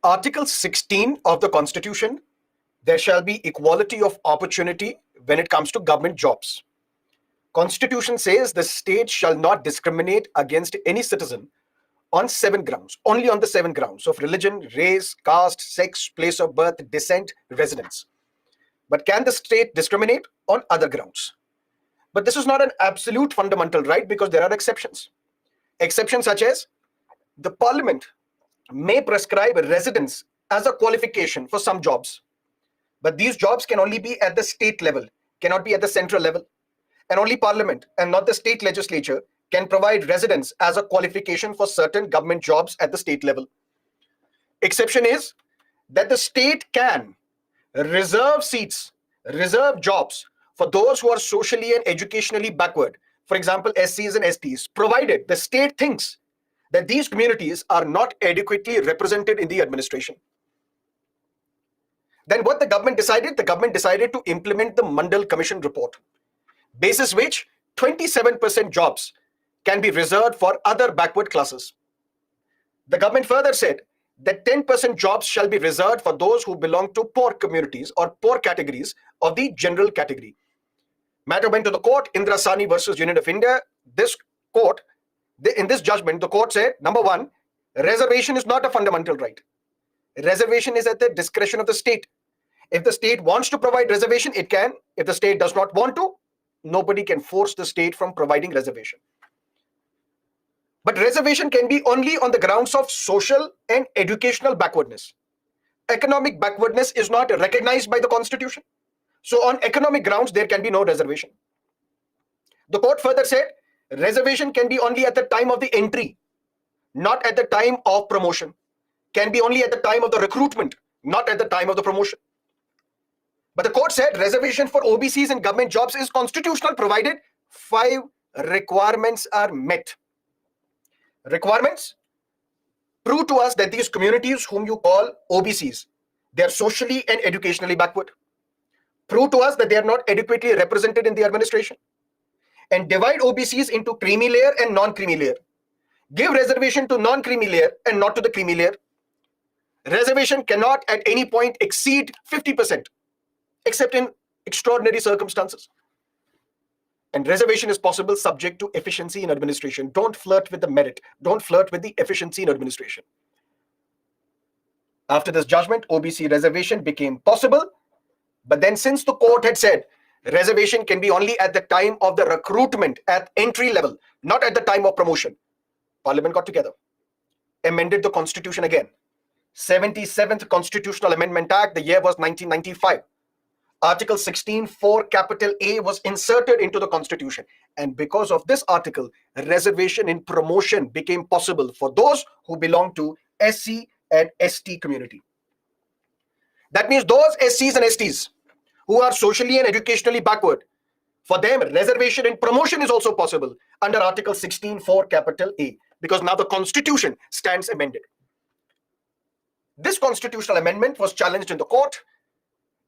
Article 16 of the Constitution, there shall be equality of opportunity when it comes to government jobs. Constitution says the state shall not discriminate against any citizen on 7 grounds, only on the 7 grounds of religion, race, caste, sex, place of birth, descent, residence. But can the state discriminate on other grounds? But this is not an absolute fundamental right because there are exceptions. Exceptions such as the parliament may prescribe residence as a qualification for some jobs. But these jobs can only be at the state level, cannot be at the central level. And only parliament and not the state legislature can provide residence as a qualification for certain government jobs at the state level. Exception is that the state can reserve seats, reserve jobs for those who are socially and educationally backward, for example, SCs and STs, provided the state thinks that these communities are not adequately represented in the administration. Then what the government decided? The government decided to implement the Mandal Commission report, basis which 27% jobs can be reserved for other backward classes. The government further said that 10% jobs shall be reserved for those who belong to poor communities or poor categories of the general category. Matter went to the court, Indra Sani versus Union of India. In this judgment, the court said, number one, reservation is not a fundamental right. Reservation is at the discretion of the state. If the state wants to provide reservation, it can. If the state does not want to, nobody can force the state from providing reservation. But reservation can be only on the grounds of social and educational backwardness. Economic backwardness is not recognized by the Constitution. So on economic grounds, there can be no reservation. The court further said, reservation can be only at the time of the entry, not at the time of promotion. Can be only at the time of the recruitment, not at the time of the promotion. But the court said reservation for OBCs in government jobs is constitutional provided 5 requirements are met. Requirements: prove to us that these communities whom you call OBCs, they are socially and educationally backward. Prove to us that they are not adequately represented in the administration. And divide OBCs into creamy layer and non-creamy layer. Give reservation to non-creamy layer and not to the creamy layer. Reservation cannot at any point exceed 50%, except in extraordinary circumstances. And reservation is possible subject to efficiency in administration. Don't flirt with the merit. Don't flirt with the efficiency in administration. After this judgment, OBC reservation became possible. But then since the court had said reservation can be only at the time of the recruitment at entry level, not at the time of promotion, Parliament got together, amended the Constitution again. 77th Constitutional Amendment Act, the year was 1995. Article 16, 4 capital A was inserted into the Constitution. And because of this article, reservation in promotion became possible for those who belong to SC and ST community. That means those SCs and STs who are socially and educationally backward, for them, reservation in promotion is also possible under Article 16, 4 capital A, because now the Constitution stands amended. This constitutional amendment was challenged in the court,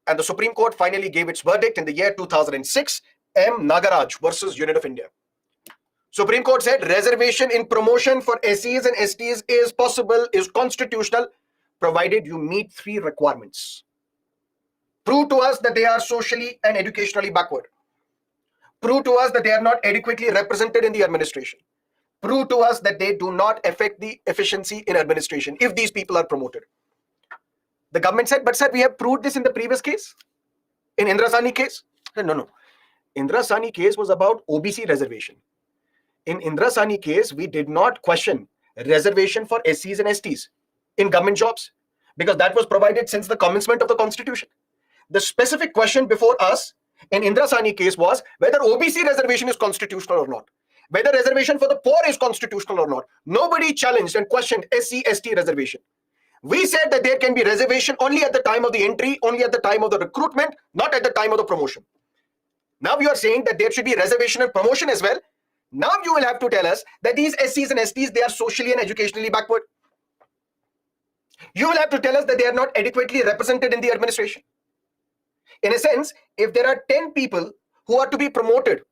and the Supreme Court finally gave its verdict in the year 2006, M. Nagaraj versus Union of India. Supreme Court said reservation in promotion for SCs and STs is possible, is constitutional, provided you meet 3 requirements. Prove to us that they are socially and educationally backward. Prove to us that they are not adequately represented in the administration. Prove to us that they do not affect the efficiency in administration if these people are promoted. The government said, but sir, we have proved this in the previous case, in Indra Sani case. No. Indra Sani case was about OBC reservation. In Indra Sani case, we did not question reservation for SCs and STs in government jobs because that was provided since the commencement of the Constitution. The specific question before us in Indra Sani case was whether OBC reservation is constitutional or not, whether reservation for the poor is constitutional or not. Nobody challenged and questioned SC, ST reservation. We said that there can be reservation only at the time of the entry, only at the time of the recruitment, not at the time of the promotion. Now you are saying that there should be reservation and promotion as well. Now you will have to tell us that these SCs and STs, they are socially and educationally backward. You will have to tell us that they are not adequately represented in the administration. In a sense, if there are 10 people who are to be promoted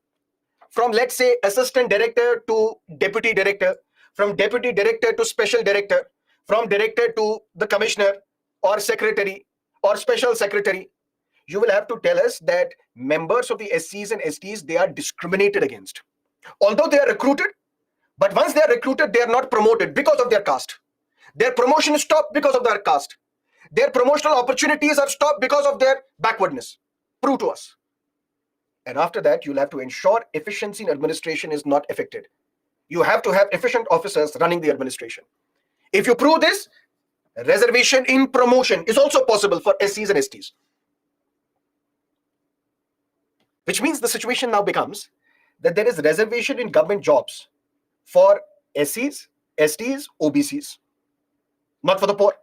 from, let's say, assistant director to deputy director, from deputy director to special director, from director to the commissioner or secretary or special secretary, you will have to tell us that members of the SCs and STs, they are discriminated against. Although they are recruited, but once they are recruited, they are not promoted because of their caste. Their promotion is stopped because of their caste. Their promotional opportunities are stopped because of their backwardness. Prove to us. And after that, you'll have to ensure efficiency in administration is not affected. You have to have efficient officers running the administration. If you prove this, reservation in promotion is also possible for SCs and STs. Which means the situation now becomes that there is reservation in government jobs for SCs, STs, OBCs, not for the poor.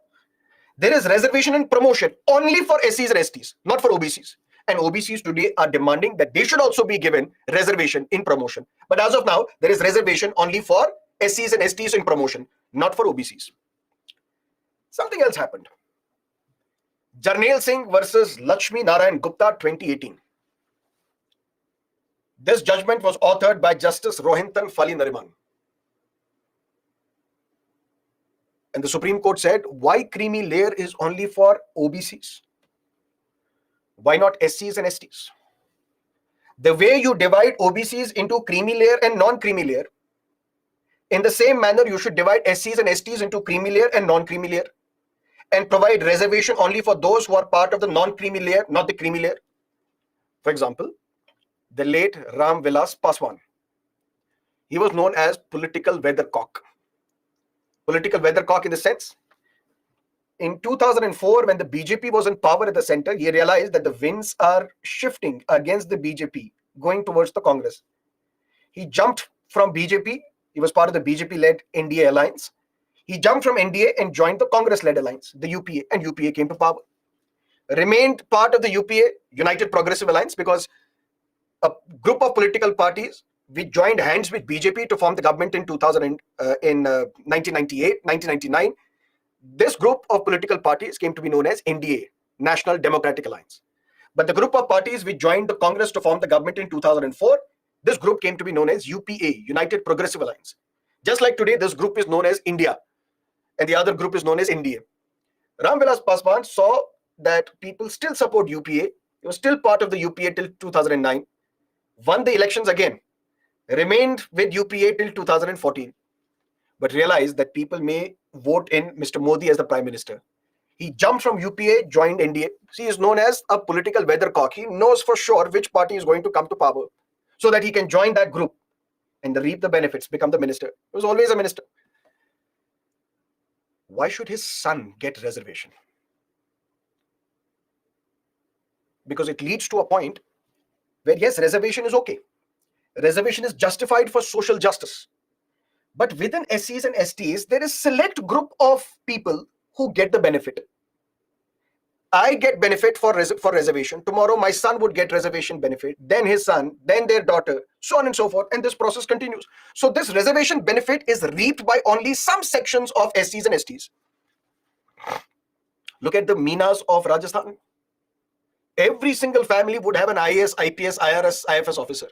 There is reservation in promotion only for SCs and STs, not for OBCs. And OBCs today are demanding that they should also be given reservation in promotion. But as of now, there is reservation only for SCs and STs in promotion, not for OBCs. Something else happened. Jarnail Singh versus Lakshmi Narayan Gupta 2018. This judgment was authored by Justice Rohinton Fali Nariman. And the Supreme Court said, why creamy layer is only for OBCs? Why not SCs and STs? The way you divide OBCs into creamy layer and non-creamy layer, in the same manner, you should divide SCs and STs into creamy layer and non-creamy layer, and provide reservation only for those who are part of the non-creamy layer, not the creamy layer. For example, the late Ram Vilas Paswan. He was known as political weathercock. Political weathercock in the sense, in 2004, when the BJP was in power at the center, he realized that the winds are shifting against the BJP, going towards the Congress. He jumped from BJP. He was part of the BJP-led NDA alliance. He jumped from NDA and joined the Congress-led alliance, the UPA, and UPA came to power. Remained part of the UPA, United Progressive Alliance, because a group of political parties, we joined hands with BJP to form the government in 1998, 1999. This group of political parties came to be known as NDA, National Democratic Alliance. But the group of parties which joined the Congress to form the government in 2004, this group came to be known as UPA, United Progressive Alliance. Just like today, this group is known as India, and the other group is known as NDA. Ram Vilas Paswan saw that people still support UPA. He was still part of the UPA till 2009, won the elections again, remained with UPA till 2014, but realized that people may vote in Mr. Modi as the Prime Minister. He jumped from UPA, joined NDA. He is known as a political weathercock. He knows for sure which party is going to come to power so that he can join that group and reap the benefits, become the minister. He was always a minister. Why should his son get reservation? Because it leads to a point where, yes, reservation is okay. Reservation is justified for social justice. But within SCs and STs, there is select group of people who get the benefit. I get benefit for reservation. Tomorrow, my son would get reservation benefit, then his son, then their daughter, so on and so forth. And this process continues. So this reservation benefit is reaped by only some sections of SCs and STs. Look at the Meenas of Rajasthan. Every single family would have an IAS, IPS, IRS, IFS officer.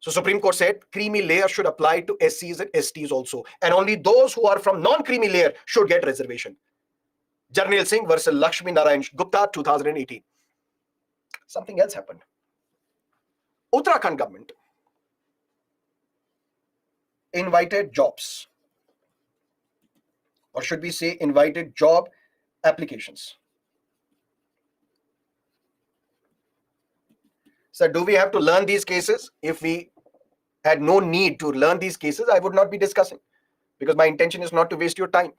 So Supreme Court said creamy layer should apply to SCs and STs also. And only those who are from non-creamy layer should get reservation. Jarnail Singh versus Lakshmi Narayan Gupta, 2018. Something else happened. Uttarakhand government invited jobs. Or should we say invited job applications. So do we have to learn these cases? If we had no need to learn these cases, I would not be discussing, because my intention is not to waste your time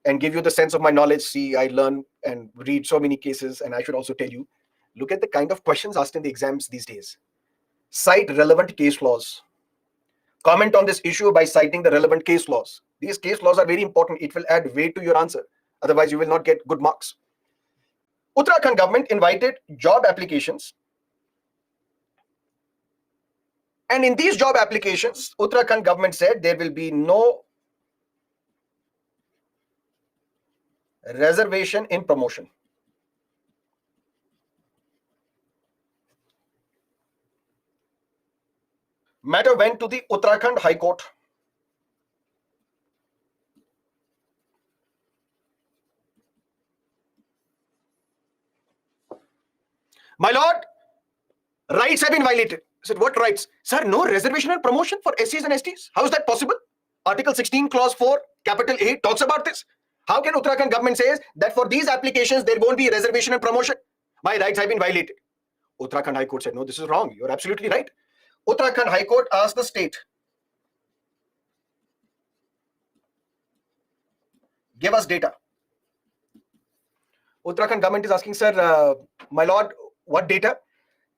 and give you the sense of my knowledge. See, I learn and read so many cases, and I should also tell you, look at the kind of questions asked in the exams these days. Cite relevant case laws. Comment on this issue by citing the relevant case laws. These case laws are very important. It will add weight to your answer. Otherwise, you will not get good marks. Uttarakhand government invited job applications. And in these job applications, Uttarakhand government said there will be no reservation in promotion. Matter went to the Uttarakhand High Court. My lord, rights have been violated. I said, what rights? Sir, no reservation and promotion for SCs and STs. How is that possible? Article 16, clause 4, capital A talks about this. How can Uttarakhand government says that for these applications, there won't be reservation and promotion? My rights have been violated. Uttarakhand High Court said, no, this is wrong. You're absolutely right. Uttarakhand High Court asked the state, give us data. Uttarakhand government is asking, sir, my lord, what data?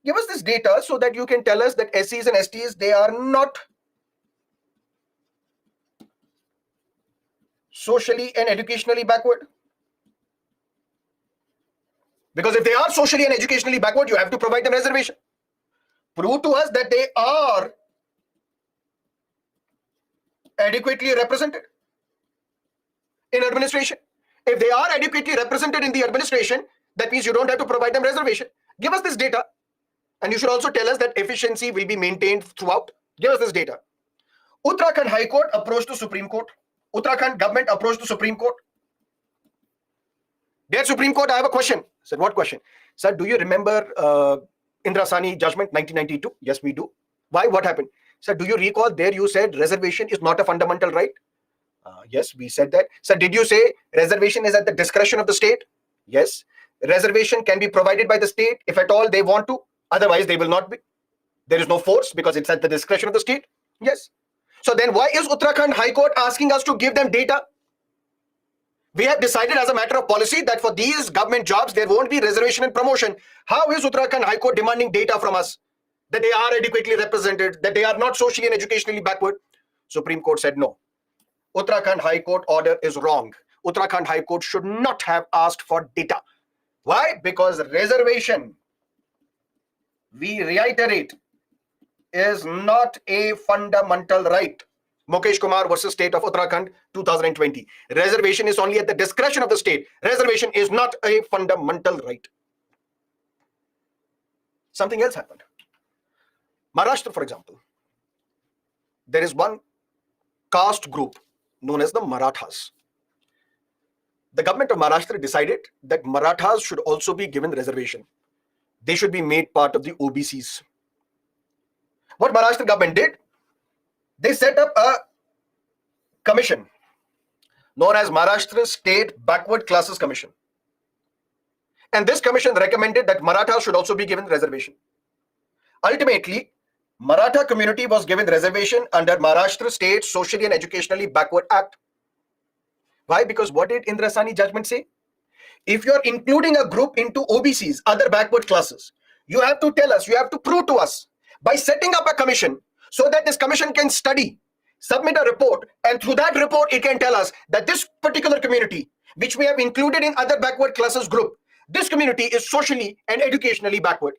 Give us this data so that you can tell us that SCs and STs, they are not socially and educationally backward. Because if they are socially and educationally backward, you have to provide them reservation. Prove to us that they are adequately represented in administration. If they are adequately represented in the administration, that means you don't have to provide them reservation. Give us this data. And you should also tell us that efficiency will be maintained throughout. Give us this data. Uttarakhand High Court approached the Supreme Court. Uttarakhand government approached the Supreme Court. Dear Supreme Court, I have a question. I said, what question? Sir, do you remember Indra Sani judgment 1992? Yes, we do. Why? What happened? Sir, do you recall there you said reservation is not a fundamental right? Yes, we said that. Sir, did you say reservation is at the discretion of the state? Yes. Reservation can be provided by the state if at all they want to. Otherwise, they will not be. There is no force because it's at the discretion of the state. Yes. So then why is Uttarakhand High Court asking us to give them data? We have decided as a matter of policy that for these government jobs, there won't be reservation and promotion. How is Uttarakhand High Court demanding data from us? That they are adequately represented, that they are not socially and educationally backward? Supreme Court said no. Uttarakhand High Court order is wrong. Uttarakhand High Court should not have asked for data. Why? Because reservation, we reiterate, is not a fundamental right. Mukesh Kumar versus State of Uttarakhand, 2020. Reservation is only at the discretion of the state. Reservation is not a fundamental right. Something else happened. Maharashtra, for example, there is one caste group known as the Marathas. The government of Maharashtra decided that Marathas should also be given reservation. They should be made part of the OBCs. What Maharashtra government did, they set up a commission known as Maharashtra State Backward Classes Commission. And this commission recommended that Marathas should also be given reservation. Ultimately, Maratha community was given reservation under Maharashtra State Socially and Educationally Backward Act. Why? Because what did Indra Sani judgment say? If you are including a group into OBCs, other backward classes, you have to tell us, you have to prove to us by setting up a commission so that this commission can study, submit a report, and through that report, it can tell us that this particular community, which we have included in other backward classes group, this community is socially and educationally backward.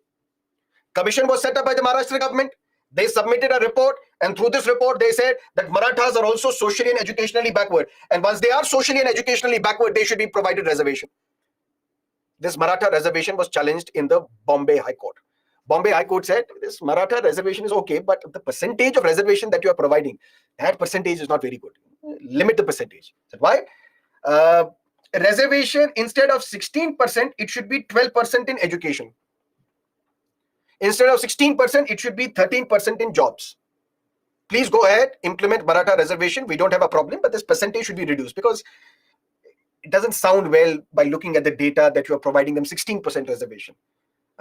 Commission was set up by the Maharashtra government. They submitted a report, and through this report, they said that Marathas are also socially and educationally backward. And once they are socially and educationally backward, they should be provided reservation. This Maratha reservation was challenged in the Bombay High Court. Bombay High Court said this Maratha reservation is okay, but the percentage of reservation that you are providing, that percentage is not very good. Limit the percentage. Said why? Reservation, instead of 16%, it should be 12% in education. Instead of 16%, it should be 13% in jobs. Please go ahead, implement Maratha reservation. We don't have a problem, but this percentage should be reduced because it doesn't sound well by looking at the data that you are providing them 16% reservation.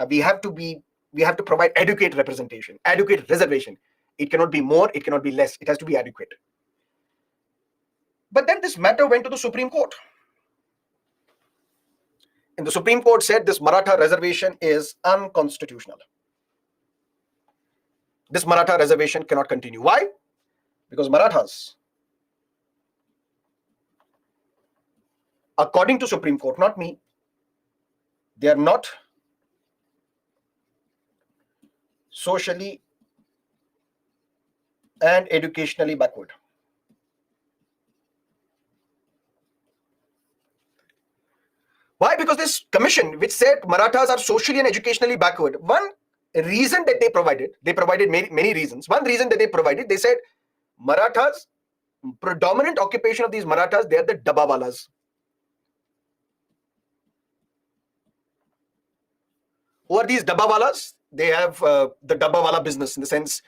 We have to provide adequate representation, adequate reservation. It cannot be more, it cannot be less. It has to be adequate. But then this matter went to the Supreme Court. And the Supreme Court said this Maratha reservation is unconstitutional. This Maratha reservation cannot continue. Why? Because Marathas, according to Supreme Court, not me, they are not socially and educationally backward. Why? Because this commission, which said Marathas are socially and educationally backward, one reason that they provided many reasons. One reason that they provided, they said Marathas, predominant occupation of these Marathas, they are the dabbawalas. Who are these dabbawalas? They have the dabbawala business, in the sense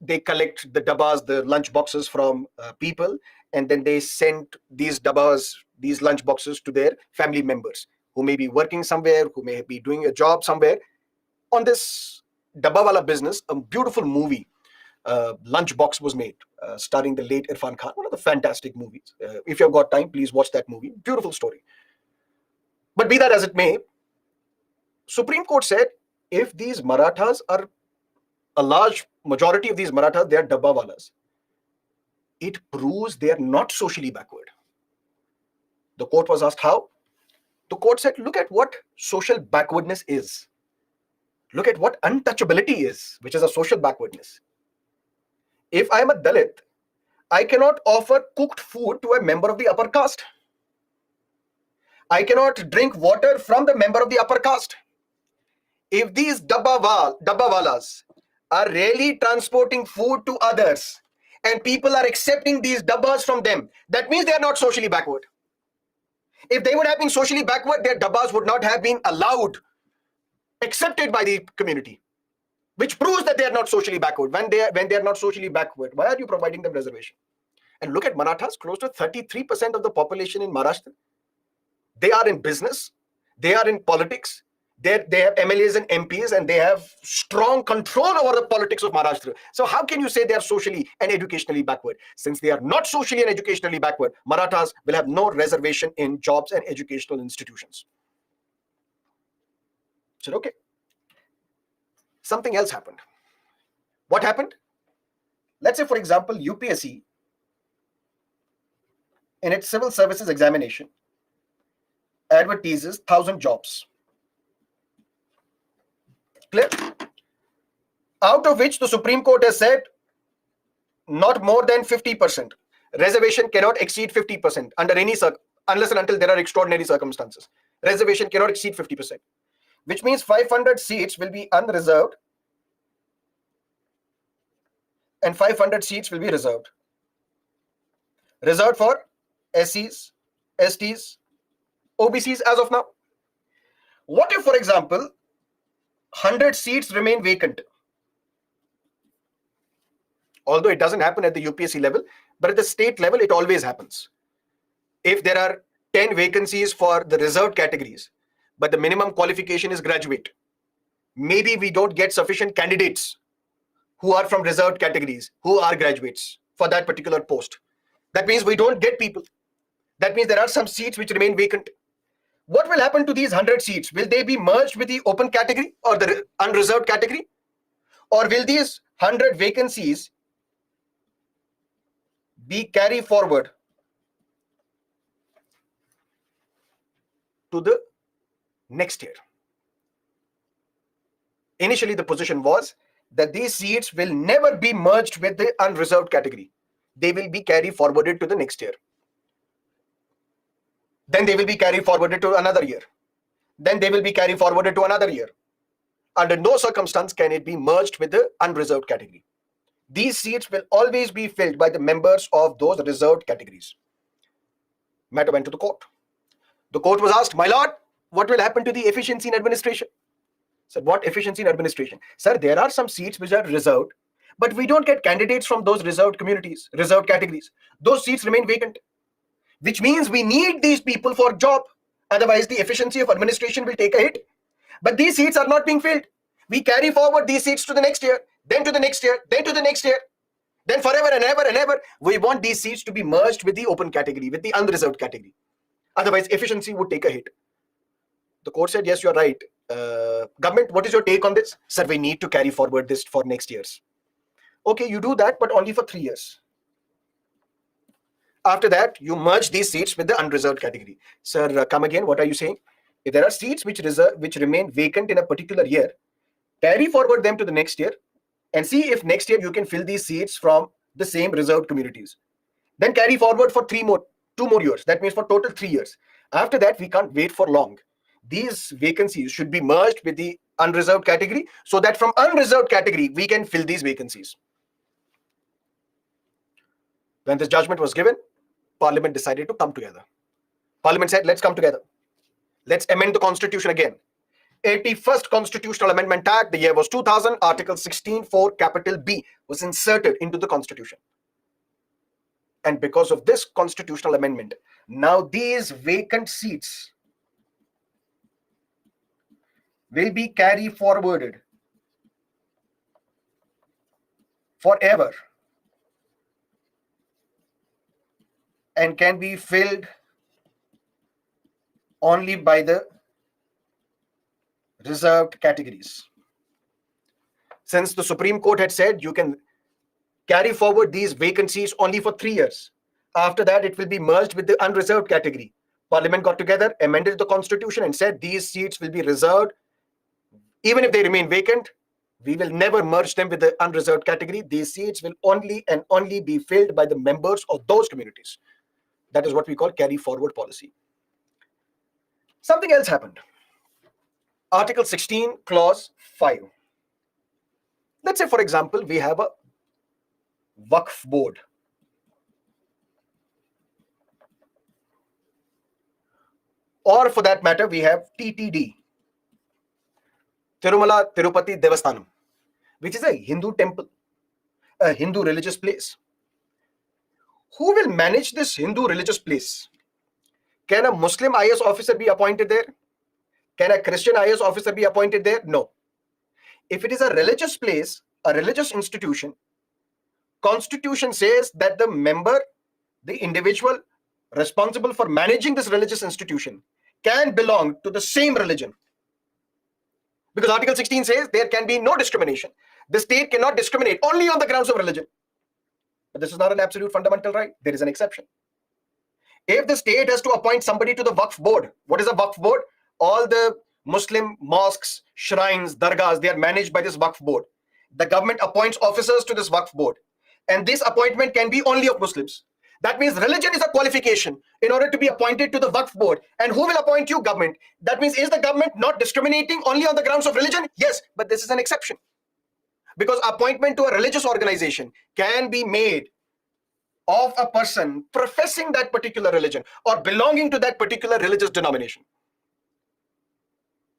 they collect the dabbas, the lunch boxes from people, and then they send these dabbas, these lunch boxes, to their family members who may be working somewhere, who may be doing a job somewhere. On this dabbawala business, a beautiful movie, Lunchbox, was made, starring the late Irfan Khan. One of the fantastic movies. If you've got time, please watch that movie. Beautiful story. But be that as it may, Supreme Court said if these Marathas are, a large majority of these Marathas, they are dabbawalas, it proves they are not socially backward. The court was asked how. The court said, look at what social backwardness is. Look at what untouchability is, which is a social backwardness. If I am a Dalit, I cannot offer cooked food to a member of the upper caste. I cannot drink water from the member of the upper caste. If these dabbawalas are really transporting food to others and people are accepting these dabbas from them, that means they are not socially backward. If they would have been socially backward, their dabbas would not have been allowed, accepted by the community, which proves that they are not socially backward. When they are not socially backward, why are you providing them reservation? And look at Marathas, close to 33% of the population in Maharashtra. They are in business, they are in politics, they have MLAs and MPs, and they have strong control over the politics of Maharashtra. So how can you say they are socially and educationally backward? Since they are not socially and educationally backward, Marathas will have no reservation in jobs and educational institutions. So, okay. Something else happened. What happened? Let's say, for example, UPSC, in its civil services examination, advertises 1,000 jobs. Clear? Out of which the Supreme Court has said not more than 50%. Reservation cannot exceed 50% under any unless and until there are extraordinary circumstances. Reservation cannot exceed 50%, which means 500 seats will be unreserved and 500 seats will be reserved. Reserved for SCs, STs, OBCs as of now. What if, for example, 100 seats remain vacant? Although it doesn't happen at the UPSC level, but at the state level, it always happens. If there are 10 vacancies for the reserved categories, but the minimum qualification is graduate, maybe we don't get sufficient candidates who are from reserved categories, who are graduates for that particular post. That means we don't get people. That means there are some seats which remain vacant. What will happen to these 100 seats? Will they be merged with the open category or the unreserved category? Or will these 100 vacancies be carried forward to the next year? Initially, the position was that these seats will never be merged with the unreserved category. They will be carried forwarded to the next year. Then they will be carried forwarded to another year. Then they will be carried forwarded to another year. Under no circumstance can it be merged with the unreserved category. These seats will always be filled by the members of those reserved categories. Matter went to the court. The court was asked, my lord, what will happen to the efficiency in administration? Said, what efficiency in administration? Sir, there are some seats which are reserved, but we don't get candidates from those reserved communities, reserved categories. Those seats remain vacant, which means we need these people for job. Otherwise, the efficiency of administration will take a hit. But these seats are not being filled. We carry forward these seats to the next year, then to the next year, then to the next year, then forever and ever and ever. We want these seats to be merged with the open category, with the unreserved category. Otherwise, efficiency would take a hit. The court said, yes, you're right. Government, what is your take on this? Sir, we need to carry forward this for next years. Okay, you do that, but only for 3 years. After that, you merge these seats with the unreserved category. Sir, come again, what are you saying? If there are seats which remain vacant in a particular year, carry forward them to the next year and see if next year you can fill these seats from the same reserved communities. Then carry forward for 2 more years. That means for total 3 years. After that, we can't wait for long. These vacancies should be merged with the unreserved category so that from unreserved category, we can fill these vacancies. When this judgment was given, Parliament decided to come together. Parliament said, let's come together. Let's amend the constitution again. 81st Constitutional Amendment Act, the year was 2000, Article 16 for capital B was inserted into the Constitution. And because of this constitutional amendment, now these vacant seats will be carry forwarded forever and can be filled only by the reserved categories. Since the Supreme Court had said you can carry forward these vacancies only for 3 years, after that it will be merged with the unreserved category. Parliament got together, amended the constitution and said these seats will be reserved. Even if they remain vacant, we will never merge them with the unreserved category. These seats will only and only be filled by the members of those communities. That is what we call carry forward policy. Something else happened. Article 16, Clause 5. Let's say, for example, we have a Waqf board. Or for that matter, we have TTD, Tirumala Tirupati Devasthanam, which is a Hindu temple, a Hindu religious place. Who will manage this Hindu religious place? Can a Muslim IS officer be appointed there? Can a Christian IS officer be appointed there? No. If it is a religious place, a religious institution, Constitution says that the member, the individual responsible for managing this religious institution can belong to the same religion. Because Article 16 says there can be no discrimination. The state cannot discriminate only on the grounds of religion. But this is not an absolute fundamental right. There is an exception. If the state has to appoint somebody to the Waqf board, what is a Waqf board? All the Muslim mosques, shrines, dargahs, they are managed by this Waqf board. The government appoints officers to this Waqf board. And this appointment can be only of Muslims. That means religion is a qualification in order to be appointed to the Waqf board. And who will appoint you? Government. That means, is the government not discriminating only on the grounds of religion? Yes, but this is an exception. Because appointment to a religious organization can be made of a person professing that particular religion or belonging to that particular religious denomination.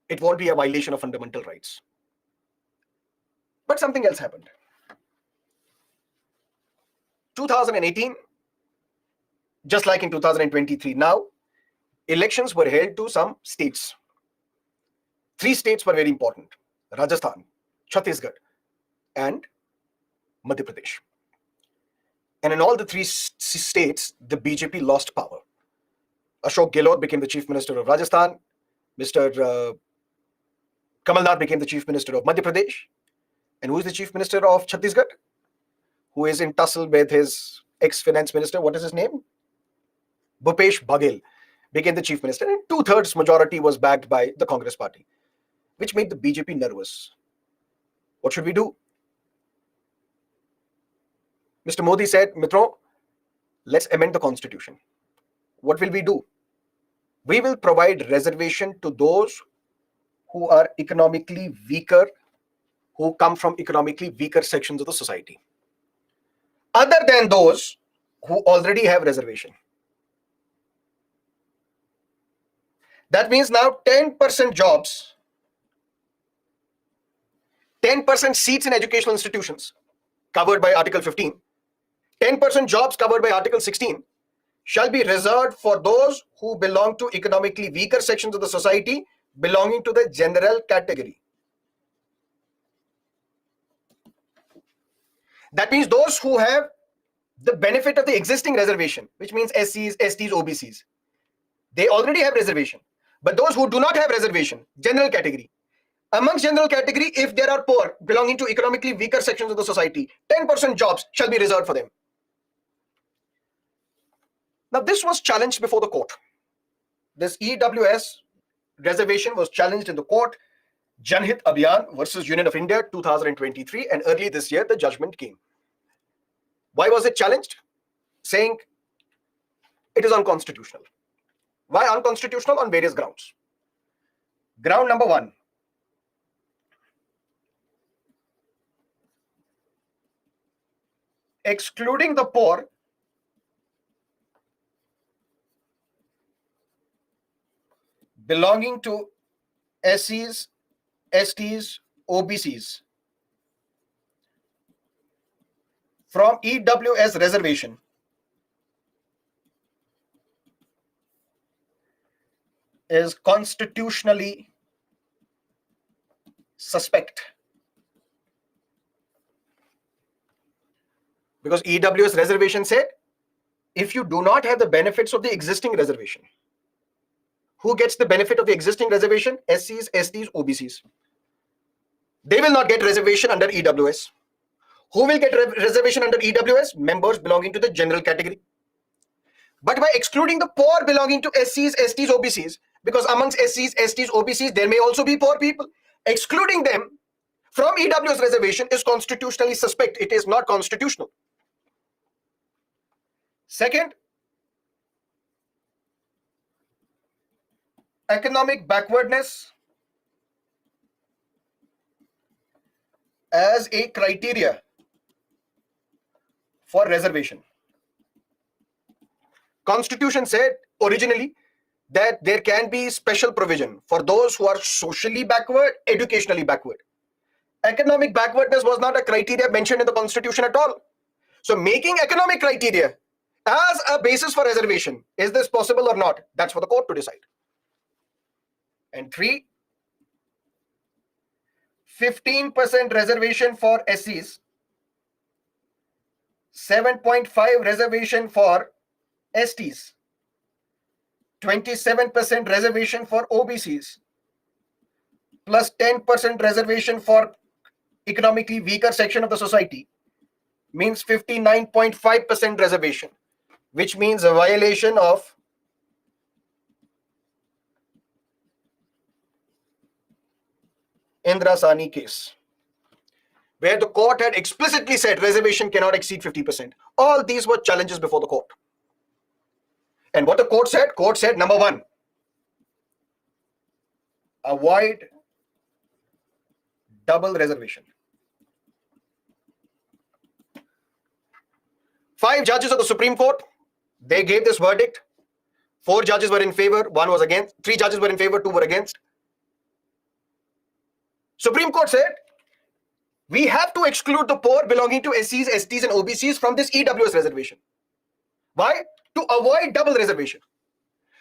It won't be a violation of fundamental rights. But something else happened. 2018, just like in 2023, now elections were held to some states. 3 states were very important: Rajasthan, Chhattisgarh, and Madhya Pradesh. And in all the 3 states, the BJP lost power. Ashok Gehlot became the chief minister of Rajasthan. Mr. Kamal Nath became the chief minister of Madhya Pradesh. And who is the chief minister of Chhattisgarh? Who is in tussle with his ex-finance minister. What is his name? Bhupesh Baghel became the chief minister. And 2/3 majority was backed by the Congress party, which made the BJP nervous. What should we do? Mr. Modi said, Mitro, let's amend the constitution. What will we do? We will provide reservation to those who are economically weaker, who come from economically weaker sections of the society, other than those who already have reservation. That means now 10% jobs, 10% seats in educational institutions covered by Article 15, 10% jobs covered by Article 16 shall be reserved for those who belong to economically weaker sections of the society belonging to the general category. That means those who have the benefit of the existing reservation, which means SCs, STs, OBCs, they already have reservation. But those who do not have reservation, general category, amongst general category, if there are poor belonging to economically weaker sections of the society, 10% jobs shall be reserved for them. Now, this was challenged before the court. This EWS reservation was challenged in the court, Janhit Abhiyan versus Union of India 2023, and early this year, the judgment came. Why was it challenged? Saying it is unconstitutional. Why unconstitutional? On various grounds. Ground number 1, excluding the poor belonging to SCs, STs, OBCs from EWS reservation is constitutionally suspect. Because EWS reservation said, if you do not have the benefits of the existing reservation, who gets the benefit of the existing reservation? SCs, STs, OBCs. They will not get reservation under EWS. Who will get reservation under EWS? Members belonging to the general category. But by excluding the poor belonging to SCs, STs, OBCs, because amongst SCs, STs, OBCs, there may also be poor people, excluding them from EWS reservation is constitutionally suspect. It is not constitutional. Second, economic backwardness as a criteria for reservation. Constitution said originally that there can be special provision for those who are socially backward, educationally backward. Economic backwardness was not a criteria mentioned in the Constitution at all. So making economic criteria as a basis for reservation, is this possible or not? That's for the court to decide. And 3, 15% reservation for SCs, 7.5 reservation for STs, 27% reservation for OBCs, plus 10% reservation for economically weaker section of the society means 59.5% reservation, which means a violation of Indrasani case, where the court had explicitly said reservation cannot exceed 50%. All these were challenges before the court. And what the court said, number 1, avoid double reservation. 5 judges of the Supreme Court, they gave this verdict. 4 judges were in favor, 1 was against. 3 judges were in favor, 2 were against. Supreme Court said, we have to exclude the poor belonging to SCs, STs and OBCs from this EWS reservation. Why? To avoid double reservation.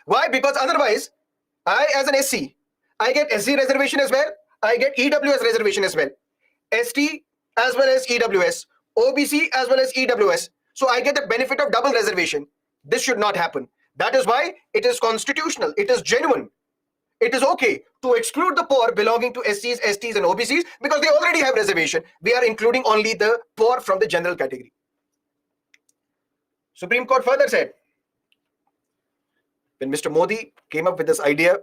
Why? Because otherwise, I as an SC, I get SC reservation as well, I get EWS reservation as well. ST as well as EWS, OBC as well as EWS. So I get the benefit of double reservation. This should not happen. That is why it is constitutional, it is genuine. It is okay to exclude the poor belonging to SCs, STs and OBCs because they already have reservation. We are including only the poor from the general category. Supreme Court further said, when Mr. Modi came up with this idea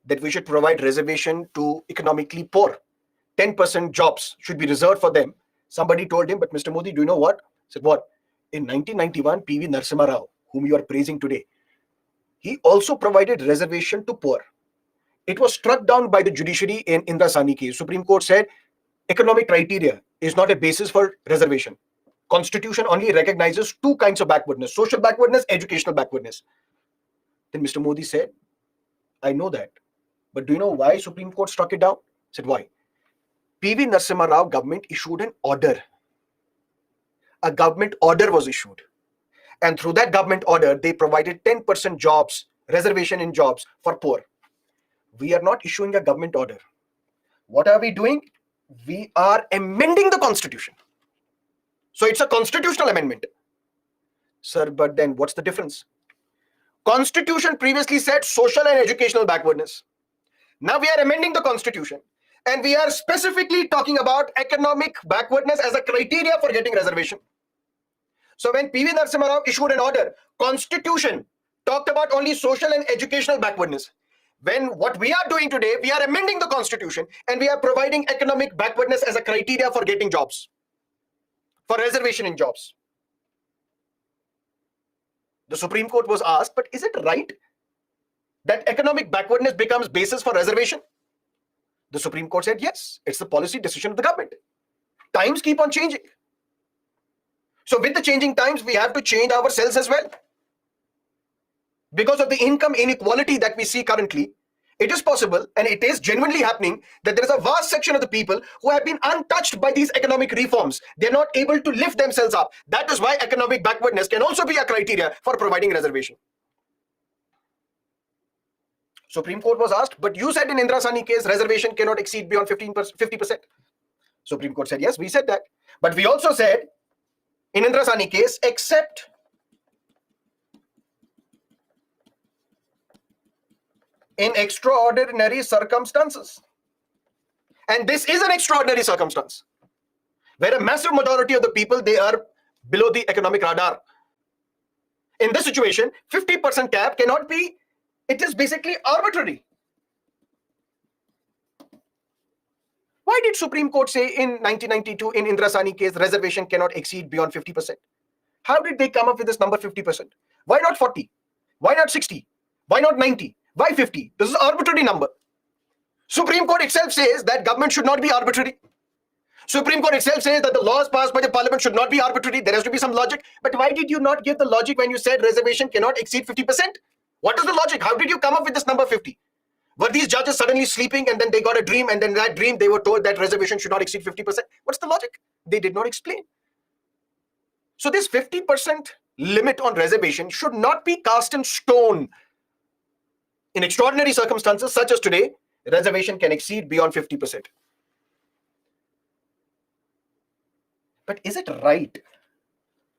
that we should provide reservation to economically poor, 10% jobs should be reserved for them, somebody told him, but Mr. Modi, do you know what? He said, what? In 1991, P.V. Narasimha Rao, whom you are praising today, he also provided reservation to poor. It was struck down by the judiciary in Indrasani case. Supreme Court said economic criteria is not a basis for reservation. Constitution only recognizes 2 kinds of backwardness, social backwardness, educational backwardness. Then Mr. Modi said, I know that, but do you know why Supreme Court struck it down? He said, why? P.V. Narasimha Rao government issued an order. A government order was issued. And through that government order, they provided 10% jobs, reservation in jobs for poor. We are not issuing a government order. What are we doing? We are amending the Constitution. So it's a constitutional amendment. Sir, but then what's the difference? Constitution previously said social and educational backwardness. Now we are amending the Constitution and we are specifically talking about economic backwardness as a criteria for getting reservation. So when P.V. Narasimha Rao issued an order, Constitution talked about only social and educational backwardness. When what we are doing today, we are amending the Constitution and we are providing economic backwardness as a criteria for getting jobs, for reservation in jobs. The Supreme Court was asked, but is it right that economic backwardness becomes basis for reservation? The Supreme Court said, yes, it's the policy decision of the government. Times keep on changing. So with the changing times, we have to change ourselves as well. Because of the income inequality that we see currently, It is possible, and it is genuinely happening, that there is a vast section of the people who have been untouched by these economic reforms. They're not able to lift themselves up. That is why economic backwardness can also be a criteria for providing reservation. Supreme Court was asked, but you said in Indira Sani case, reservation cannot exceed beyond 50%. Supreme Court said, yes, we said that. But we also said, in Indira Sani case, except in extraordinary circumstances. And this is an extraordinary circumstance, where a massive majority of the people, they are below the economic radar. In this situation, 50% cap cannot be, it is basically arbitrary. Why did Supreme Court say in 1992 in Indira Sani case, reservation cannot exceed beyond 50%? How did they come up with this number 50%? Why not 40? Why not 60? Why not 90? Why 50? This is an arbitrary number. Supreme Court itself says that government should not be arbitrary. Supreme Court itself says that the laws passed by the parliament should not be arbitrary. There has to be some logic. But why did you not give the logic when you said reservation cannot exceed 50%? What is the logic? How did you come up with this number 50? Were these judges suddenly sleeping and then they got a dream, and then that dream they were told that reservation should not exceed 50%? What's the logic? They did not explain. So this 50% limit on reservation should not be cast in stone. In extraordinary circumstances such as today, reservation can exceed beyond 50%. But is it right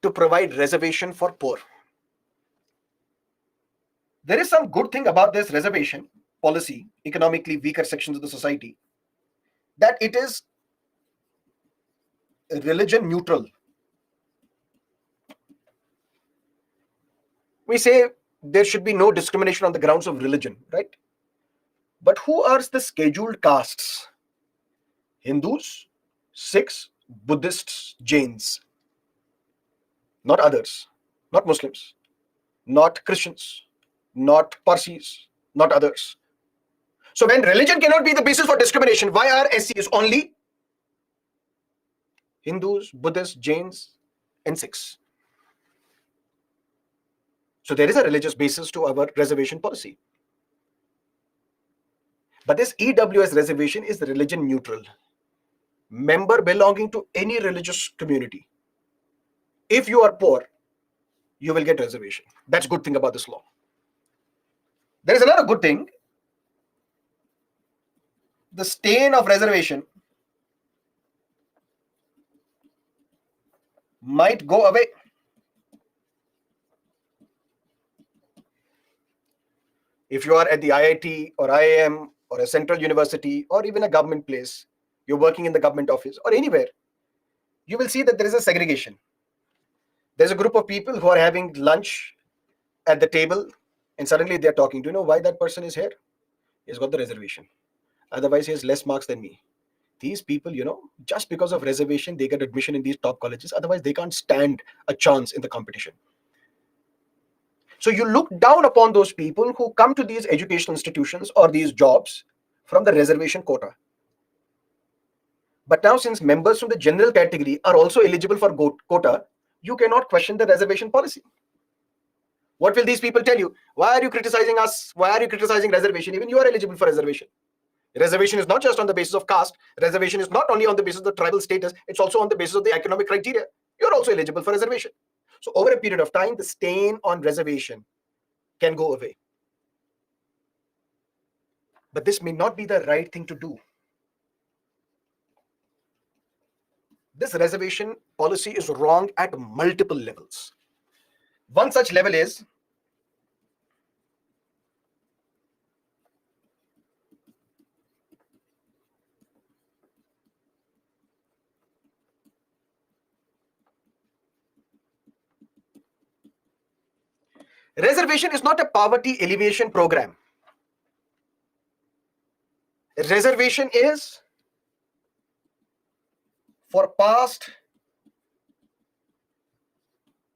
to provide reservation for poor? There is some good thing about this reservation policy, economically weaker sections of the society, that it is religion neutral. We say there should be no discrimination on the grounds of religion, right? But who are the scheduled castes? Hindus, Sikhs, Buddhists, Jains. Not others, not Muslims, not Christians, not Parsis, not others. So when religion cannot be the basis for discrimination, why are SCs only Hindus, Buddhists, Jains, and Sikhs? So there is a religious basis to our reservation policy. But this EWS reservation is religion neutral. Member belonging to any religious community. If you are poor, you will get reservation. That's a good thing about this law. There is another good thing. The stain of reservation might go away. If you are at the IIT or IIM or a central university or even a government place, you're working in the government office or anywhere, you will see that there is a segregation. There's a group of people who are having lunch at the table, and suddenly they're talking. Do you know why that person is here? He's got the reservation. Otherwise, he has less marks than me. These people, just because of reservation, they get admission in these top colleges. Otherwise, they can't stand a chance in the competition. So you look down upon those people who come to these educational institutions or these jobs from the reservation quota. But now, since members from the general category are also eligible for quota, you cannot question the reservation policy. What will these people tell you? Why are you criticizing us? Why are you criticizing reservation? Even you are eligible for reservation. Reservation is not just on the basis of caste. Reservation is not only on the basis of the tribal status. It's also on the basis of the economic criteria. You're also eligible for reservation. So over a period of time, the stain on reservation can go away. But this may not be the right thing to do. This reservation policy is wrong at multiple levels. One such level is reservation is not a poverty alleviation program. Reservation is for past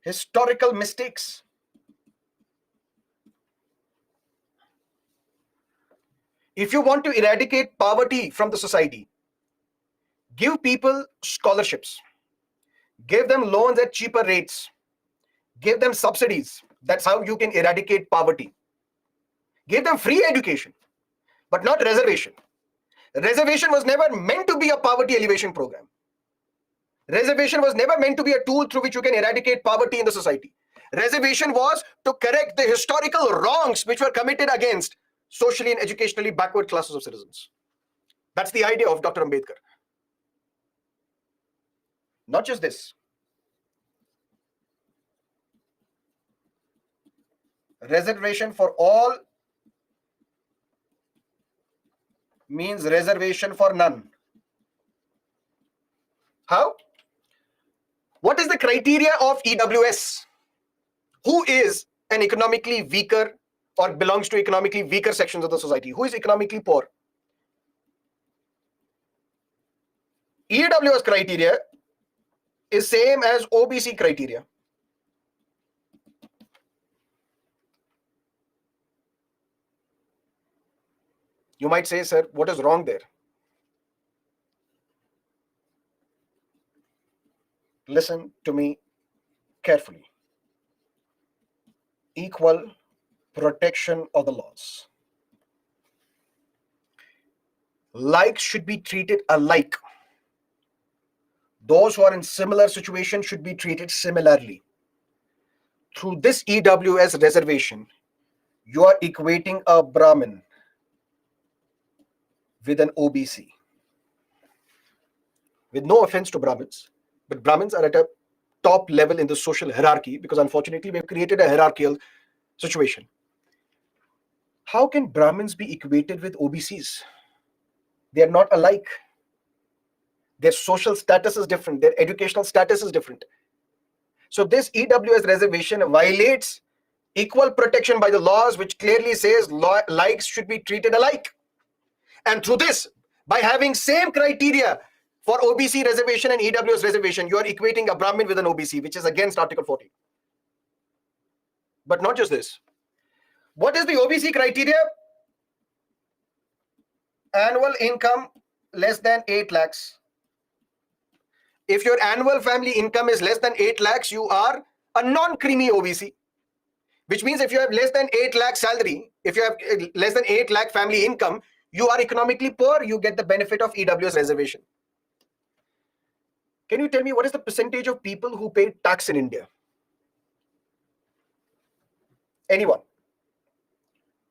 historical mistakes. If you want to eradicate poverty from the society, give people scholarships, give them loans at cheaper rates, give them subsidies. That's how you can eradicate poverty. Give them free education. but not reservation. Reservation was never meant to be a poverty alleviation program. Reservation was never meant to be a tool through which you can eradicate poverty in the society. Reservation was to correct the historical wrongs which were committed against socially and educationally backward classes of citizens. That's the idea of Dr. Ambedkar. Not just this. Reservation for all means reservation for none. How? What is the criteria of EWS? Who is an economically weaker or belongs to economically weaker sections of the society? Who is economically poor? EWS criteria is same as OBC criteria. You might say, sir, what is wrong there? Listen to me carefully. Equal protection of the laws. Like should be treated alike. Those who are in similar situations should be treated similarly. Through this EWS reservation, you are equating a Brahmin with an OBC. With no offense to Brahmins, but Brahmins are at a top level in the social hierarchy because unfortunately we've created a hierarchical situation. How can Brahmins be equated with OBCs? They are not alike. Their social status is different. Their educational status is different. So this EWS reservation violates equal protection by the laws, which clearly says likes should be treated alike. And through this, by having same criteria for OBC reservation and EWS reservation, you are equating a Brahmin with an OBC, which is against Article 40. But not just this. What is the OBC criteria? Annual income less than 8 lakhs. If your annual family income is less than 8 lakhs, you are a non-creamy OBC. Which means if you have less than 8 lakh salary, if you have less than 8 lakh family income, you are economically poor, you get the benefit of EWS reservation. Can you tell me what is the percentage of people who pay tax in India? Anyone?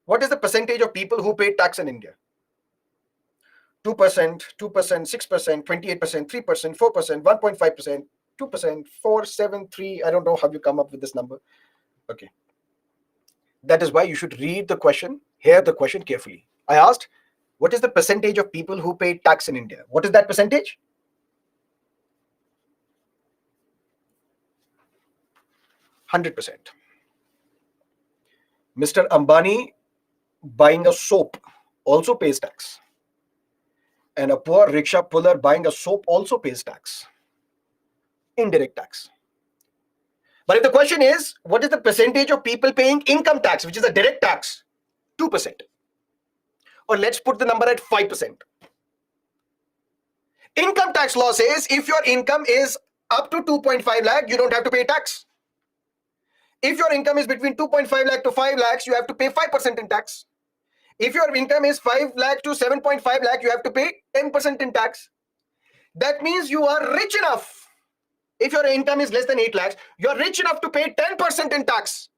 What is the percentage of people who pay tax in India? 2%, 6%, 28%, 3%, 4%, 1.5%, 2%, 4, 7, 3. I don't know how you come up with this number. Okay. That is why you should read the question, hear the question carefully. I asked, what is the percentage of people who pay tax in India? What is that percentage? 100%. Mr. Ambani buying a soap also pays tax. And a poor rickshaw puller buying a soap also pays tax. Indirect tax. But if the question is, what is the percentage of people paying income tax, which is a direct tax? 2%. Or let's put the number at 5%. Income tax law says if your income is up to 2.5 lakh, you don't have to pay tax. If your income is between 2.5 lakh to 5 lakhs, you have to pay 5% in tax. If your income is 5 lakh to 7.5 lakh, you have to pay 10% in tax. That means you are rich enough. If your income is less than 8 lakhs, you are rich enough to pay 10% in tax.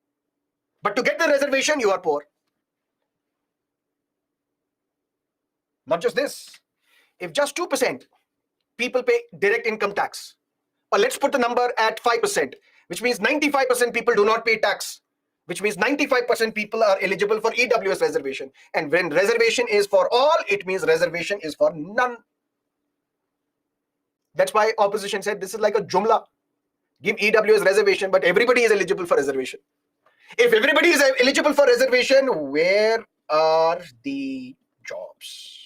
But to get the reservation, you are poor. Not just this. If just 2% people pay direct income tax, or let's put the number at 5%, which means 95% people do not pay tax, which means 95% people are eligible for EWS reservation. And when reservation is for all, it means reservation is for none. That's why opposition said this is like a jumla. Give EWS reservation, but everybody is eligible for reservation. If everybody is eligible for reservation, where are the jobs?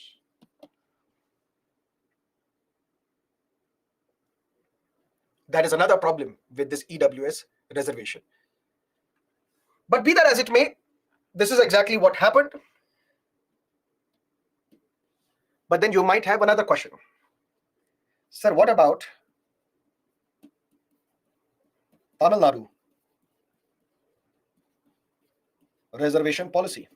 That is another problem with this EWS reservation. But be that as it may, this is exactly what happened. But then you might have another question. Sir, what about Tamil Nadu reservation policy?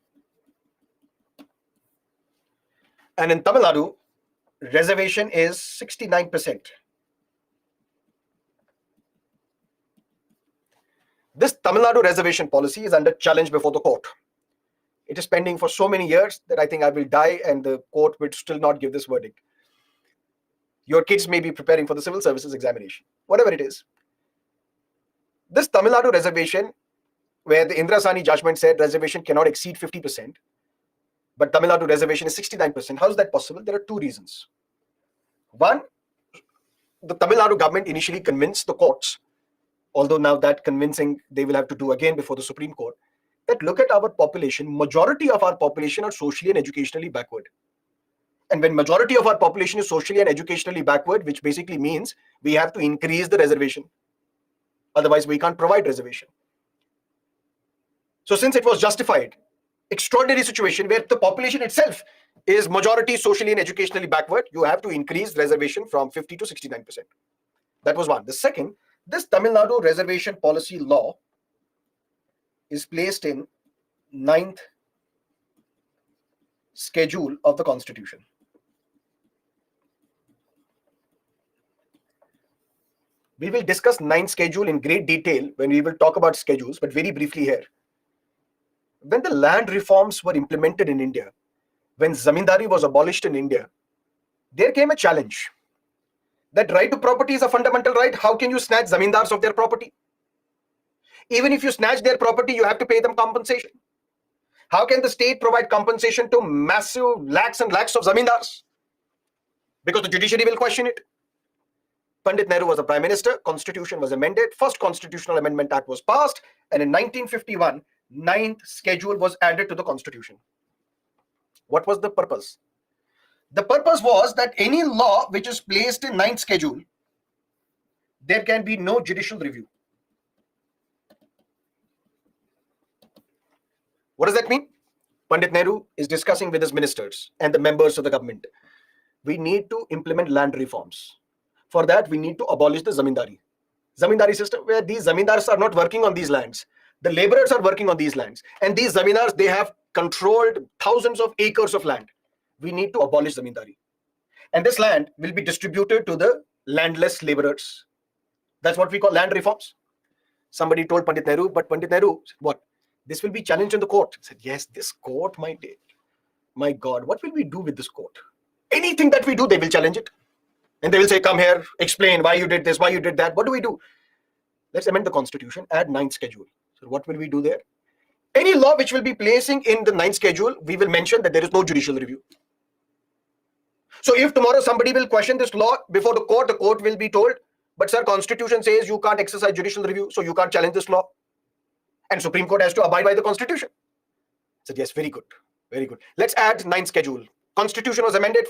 And in Tamil Nadu, reservation is 69%. This Tamil Nadu reservation policy is under challenge before the court. It is pending for so many years that I think I will die and the court will still not give this verdict. Your kids may be preparing for the civil services examination, whatever it is. This Tamil Nadu reservation, where the Indra Sani judgment said reservation cannot exceed 50%, but Tamil Nadu reservation is 69%. How is that possible? There are two reasons. One, the Tamil Nadu government initially convinced the courts, although now that convincing they will have to do again before the Supreme Court, that look at our population, majority of our population are socially and educationally backward. And when majority of our population is socially and educationally backward, which basically means we have to increase the reservation. Otherwise, we can't provide reservation. So since it was justified, extraordinary situation where the population itself is majority socially and educationally backward, you have to increase reservation from 50 to 69%. That was one. The second, this Tamil Nadu reservation policy law is placed in 9th schedule of the Constitution. We will discuss 9th schedule in great detail when we will talk about schedules, but very briefly here. When the land reforms were implemented in India, when zamindari was abolished in India, there came a challenge. That right to property is a fundamental right. How can you snatch zamindars of their property? Even if you snatch their property, you have to pay them compensation. How can the state provide compensation to massive lakhs and lakhs of zamindars? Because the judiciary will question it. Pandit Nehru was the Prime Minister, Constitution was amended, first Constitutional Amendment Act was passed, and in 1951, 9th schedule was added to the Constitution. What was the purpose? The purpose was that any law which is placed in 9th schedule, there can be no judicial review. What does that mean? Pandit Nehru is discussing with his ministers and the members of the government. We need to implement land reforms. For that, we need to abolish the zamindari system, where these zamindars are not working on these lands. The laborers are working on these lands. And these zamindars, they have controlled thousands of acres of land. We need to abolish zamindari. And this land will be distributed to the landless laborers. That's what we call land reforms. Somebody told Pandit Nehru, but Pandit Nehru said, what? This will be challenged in the court. He said, yes, this court, my God, what will we do with this court? Anything that we do, they will challenge it. And they will say, come here, explain why you did this, why you did that. What do we do? Let's amend the Constitution, add 9th schedule. So what will we do there? Any law which will be placing in the 9th schedule, we will mention that there is no judicial review. So if tomorrow somebody will question this law before the court will be told, but sir, Constitution says you can't exercise judicial review, so you can't challenge this law. And Supreme Court has to abide by the Constitution. I said, yes, very good, very good. Let's add 9th schedule. Constitution was amended,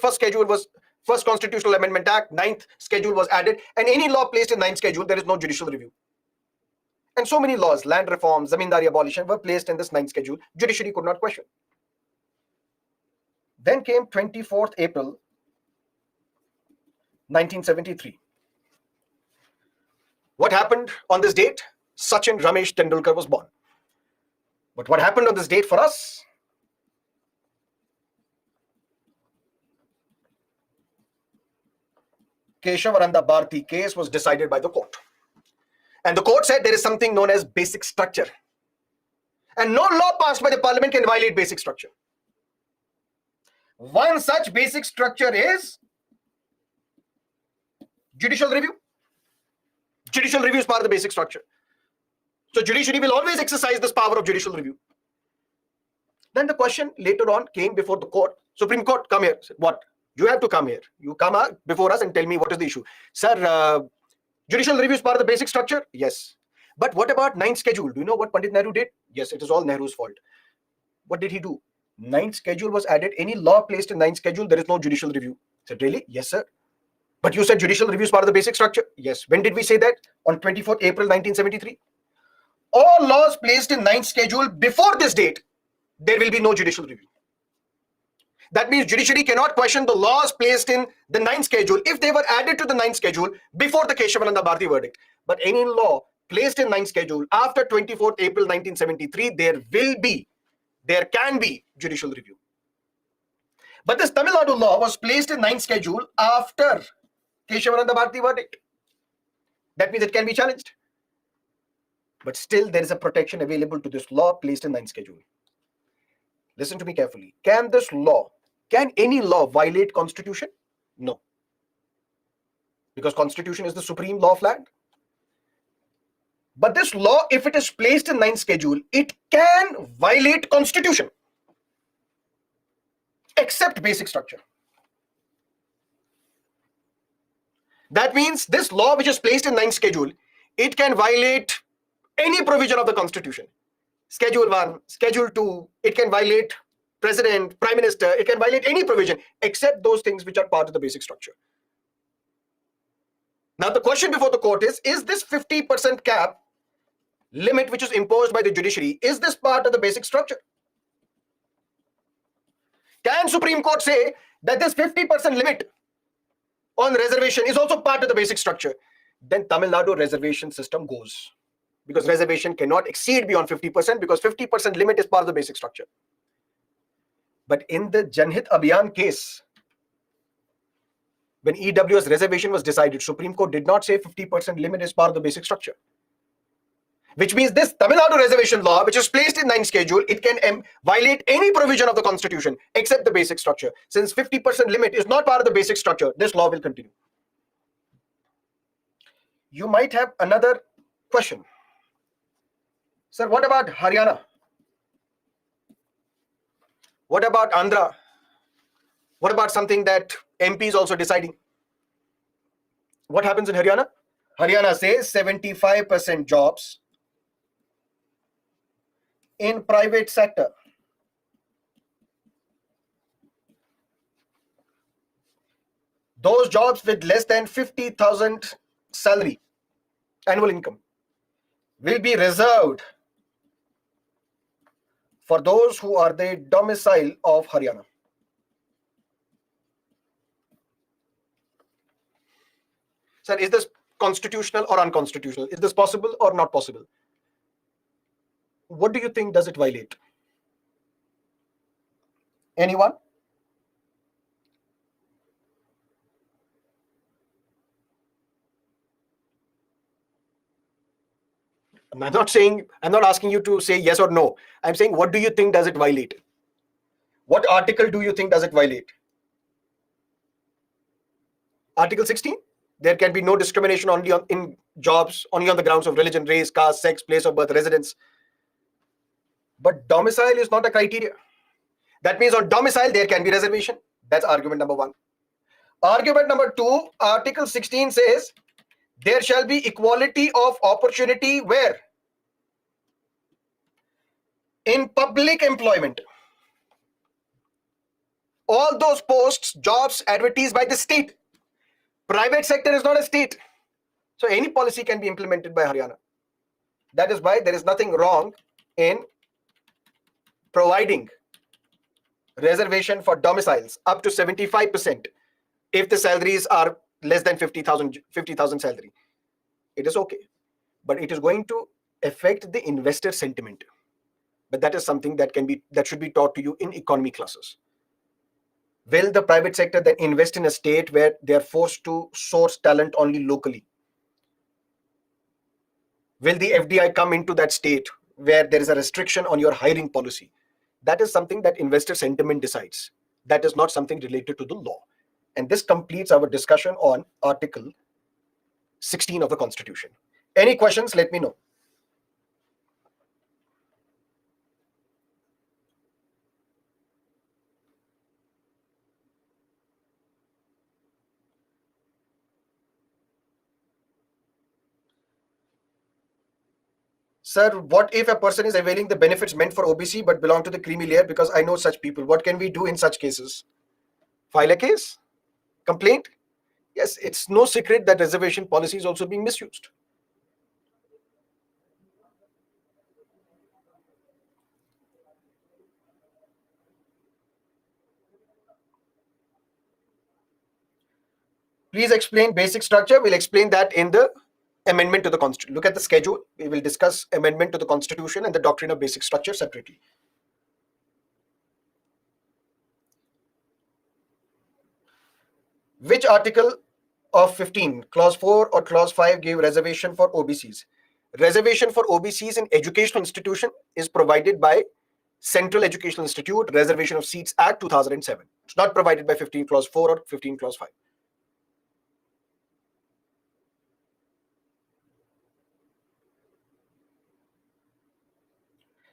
First Constitutional Amendment Act, 9th schedule was added, and any law placed in 9th schedule, there is no judicial review. And so many laws, land reform, zamindari abolition, were placed in this 9th schedule. Judiciary could not question. Then came 24th April, 1973. What happened on this date? Sachin Ramesh Tendulkar was born. But what happened on this date for us? Keshavaranda Bharti case was decided by the court. And the court said there is something known as basic structure. And no law passed by the parliament can violate basic structure. One such basic structure is judicial review. Judicial review is part of the basic structure. So judiciary will always exercise this power of judicial review. Then the question later on came before the court. Supreme Court, come here. Said, what? You have to come here. You come before us and tell me what is the issue. Sir, judicial review is part of the basic structure? Yes. But what about 9th schedule? Do you know what Pandit Nehru did? Yes, it is all Nehru's fault. What did he do? 9th schedule was added. Any law placed in 9th schedule, there is no judicial review. I said, really? Yes, sir. But you said judicial review is part of the basic structure? Yes. When did we say that? On 24th April 1973. All laws placed in 9th schedule before this date, there will be no judicial review. That means judiciary cannot question the laws placed in the 9th schedule if they were added to the 9th schedule before the Keshavananda Bharti verdict. But any law placed in 9th schedule after 24th April 1973, there can be judicial review. But this Tamil Nadu law was placed in 9th schedule after Keshavananda Bharati verdict. That means it can be challenged. But still, there is a protection available to this law placed in 9th schedule. Listen to me carefully. Can any law violate constitution? No. Because constitution is the supreme law of land. But this law, if it is placed in 9th schedule, it can violate constitution, except basic structure. That means this law which is placed in 9th schedule, it can violate any provision of the constitution. Schedule 1, Schedule 2, it can violate president, prime minister, it can violate any provision except those things which are part of the basic structure. Now the question before the court is this 50% cap limit which is imposed by the judiciary, is this part of the basic structure? Can Supreme Court say that this 50% limit on reservation is also part of the basic structure? Then Tamil Nadu reservation system goes. Because reservation cannot exceed beyond 50% because 50% limit is part of the basic structure. But in the Janhit Abhiyan case, when EWS reservation was decided, Supreme Court did not say 50% limit is part of the basic structure. Which means this Tamil Nadu reservation law, which is placed in 9th schedule, it can violate any provision of the constitution except the basic structure. Since 50% limit is not part of the basic structure, this law will continue. You might have another question. Sir, what about Haryana? What about Andhra? What about something that MP is also deciding? What happens in Haryana? Haryana says 75% jobs in private sector. Those jobs with less than 50,000 salary, annual income, will be reserved for those who are the domicile of Haryana. Sir, is this constitutional or unconstitutional? Is this possible or not possible? What do you think does it violate? Anyone? I'm not asking you to say yes or no. I'm saying, what do you think does it violate? What article do you think does it violate? Article 16? There can be no discrimination in jobs, only on the grounds of religion, race, caste, sex, place of birth, residence. But domicile is not a criteria. That means on domicile, there can be reservation. That's argument number 1. Argument number 2, Article 16 says, there shall be equality of opportunity where? In public employment. All those posts, jobs advertised by the state. Private sector is not a state. So any policy can be implemented by Haryana. That is why there is nothing wrong in providing reservation for domiciles up to 75% if the salaries are less than 50,000 salary. It is okay. But it is going to affect the investor sentiment. But that is something that should be taught to you in economy classes. Will the private sector then invest in a state where they are forced to source talent only locally? Will the FDI come into that state where there is a restriction on your hiring policy? That is something that investor sentiment decides. That is not something related to the law. And this completes our discussion on Article 16 of the Constitution. Any questions? Let me know. Sir, what if a person is availing the benefits meant for OBC but belong to the creamy layer? Because I know such people. What can we do in such cases? File a case? Complaint? Yes, it's no secret that reservation policy is also being misused. Please explain basic structure. We'll explain that in the amendment to the Constitution. Look at the schedule. We will discuss amendment to the Constitution and the doctrine of basic structure separately. Which article of 15, clause 4 or clause 5 gave reservation for OBCs? Reservation for OBCs in educational institution is provided by Central Educational Institute Reservation of Seats Act 2007. It's not provided by 15 clause 4 or 15 clause 5.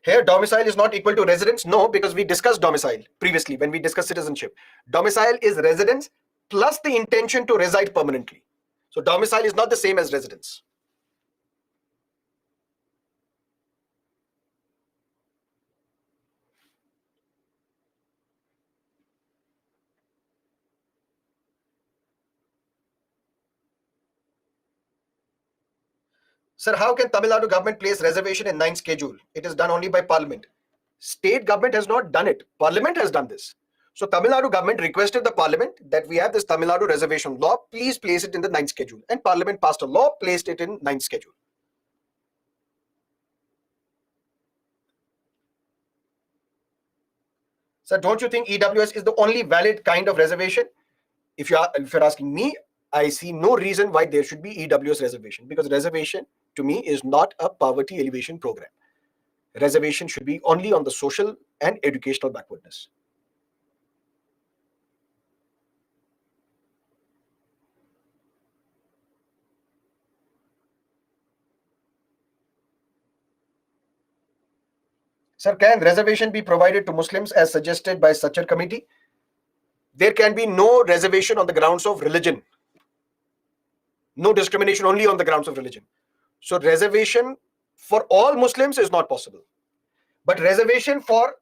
Here, domicile is not equal to residence. No, because we discussed domicile previously when we discussed citizenship. Domicile is residence plus the intention to reside permanently. So domicile is not the same as residence. Sir, how can Tamil Nadu government place reservation in 9th schedule? It is done only by parliament. State government has not done it. Parliament has done this. So Tamil Nadu government requested the parliament that we have this Tamil Nadu reservation law, please place it in the 9th schedule. And parliament passed a law, placed it in 9th schedule. Sir, don't you think EWS is the only valid kind of reservation? If you're asking me, I see no reason why there should be EWS reservation, because reservation to me is not a poverty alleviation program. Reservation should be only on the social and educational backwardness. Sir, can reservation be provided to Muslims as suggested by Sachar committee? There can be no reservation on the grounds of religion. No discrimination, only on the grounds of religion. So reservation for all Muslims is not possible. But reservation for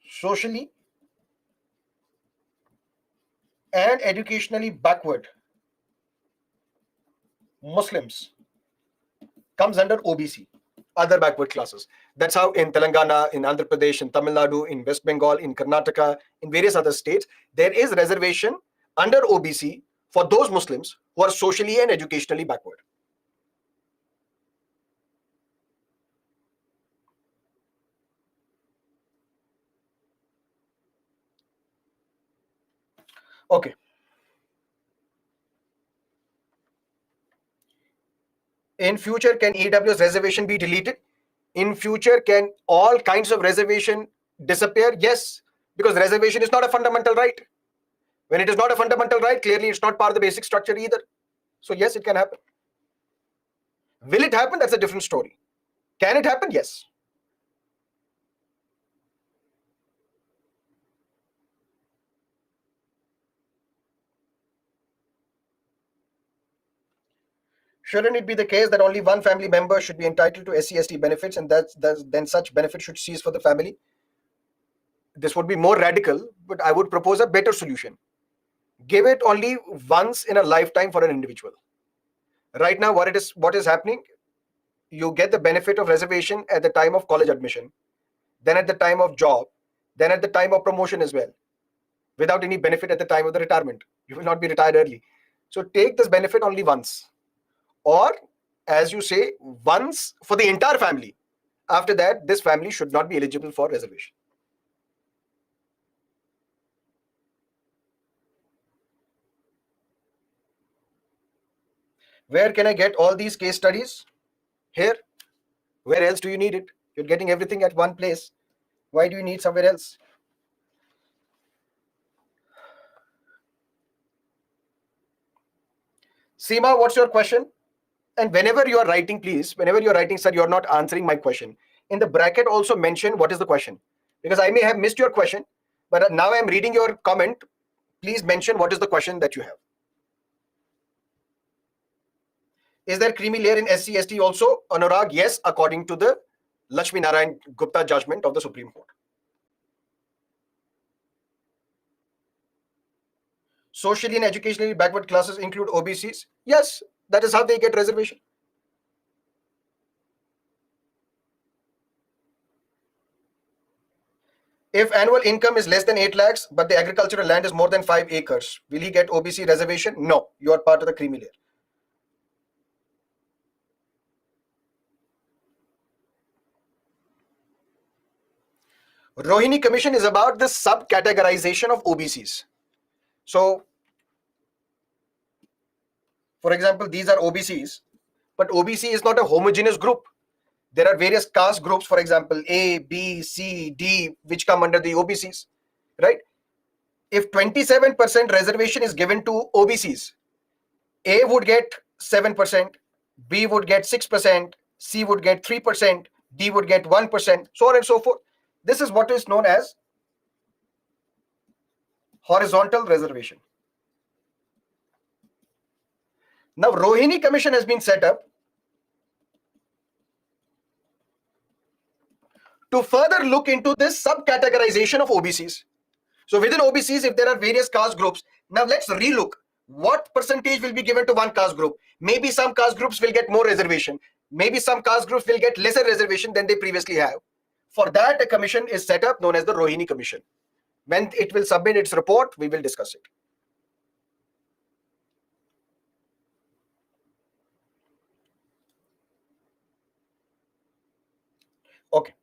socially and educationally backward Muslims comes under OBC, other backward classes. That's how in Telangana, in Andhra Pradesh, in Tamil Nadu, in West Bengal, in Karnataka, in various other states, there is reservation under OBC for those Muslims who are socially and educationally backward. Okay. In future, can EWS reservation be deleted? In future, can all kinds of reservation disappear? Yes, because reservation is not a fundamental right. When it is not a fundamental right, clearly it's not part of the basic structure either. So yes, it can happen. Will it happen? That's a different story. Can it happen? Yes. Shouldn't it be the case that only one family member should be entitled to SC/ST benefits, and then such benefit should cease for the family? This would be more radical, but I would propose a better solution. Give it only once in a lifetime for an individual. Right now, what is happening? You get the benefit of reservation at the time of college admission, then at the time of job, then at the time of promotion as well, without any benefit at the time of the retirement. You will not be retired early. So take this benefit only once. Or, as you say, once for the entire family. After that, this family should not be eligible for reservation. Where can I get all these case studies? Here. Where else do you need it? You're getting everything at one place. Why do you need somewhere else? Seema, what's your question? And whenever you are writing, please, whenever you're writing, sir, you're not answering my question. In the bracket, also mention what is the question. Because I may have missed your question, but now I'm reading your comment. Please mention what is the question that you have. Is there creamy layer in SC/ST also? Anurag, yes, according to the Lakshmi Narayan Gupta judgment of the Supreme Court. Socially and educationally backward classes include OBCs. Yes, that is how they get reservation. If annual income is less than 8 lakhs, but the agricultural land is more than 5 acres, will he get OBC reservation? No, you are part of the creamy layer. Rohini Commission is about the sub-categorization of OBCs. So, for example, these are OBCs, but OBC is not a homogeneous group. There are various caste groups, for example, A, B, C, D, which come under the OBCs, right? If 27% reservation is given to OBCs, A would get 7%, B would get 6%, C would get 3%, D would get 1%, so on and so forth. This is what is known as horizontal reservation. Now, Rohini Commission has been set up to further look into this subcategorization of OBCs. So within OBCs, if there are various caste groups, now let's relook what percentage will be given to one caste group. Maybe some caste groups will get more reservation. Maybe some caste groups will get lesser reservation than they previously have. For that, a commission is set up known as the Rohini Commission. When it will submit its report, we will discuss it. Okay.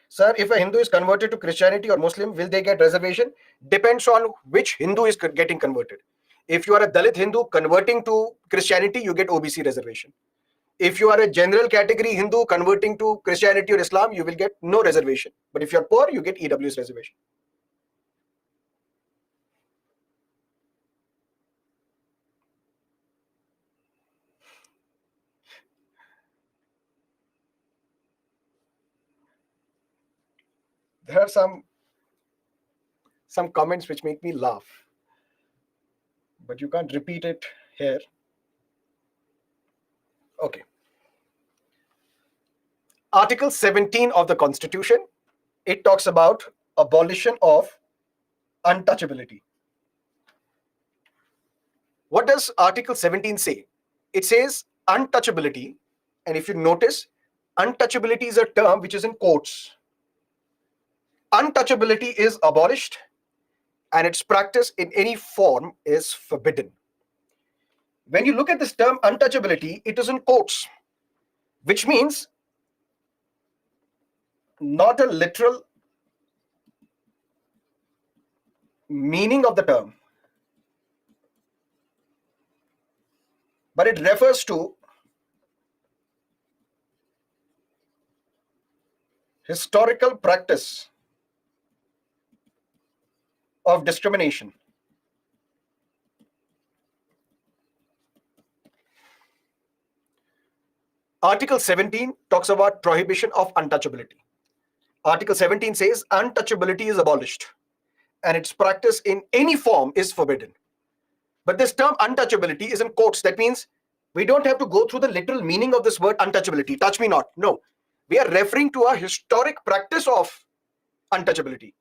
Sir, if a Hindu is converted to Christianity or Muslim, will they get reservation? Depends on which Hindu is getting converted. If you are a Dalit Hindu converting to Christianity, you get OBC reservation. If you are a general category Hindu converting to Christianity or Islam, you will get no reservation. But if you're poor, you get EWS reservation. There are some comments which make me laugh, but you can't repeat it here. Okay. Article 17 of the Constitution, it talks about abolition of untouchability. What does Article 17 say? It says untouchability, and if you notice, untouchability is a term which is in quotes. Untouchability is abolished and its practice in any form is forbidden. When you look at this term untouchability, it is in quotes, which means not a literal meaning of the term, but it refers to historical practice of discrimination. Article 17 talks about prohibition of untouchability. Article 17 says untouchability is abolished and its practice in any form is forbidden. But this term untouchability is in quotes. That means we don't have to go through the literal meaning of this word untouchability. Touch me not. No. We are referring to a historic practice of untouchability.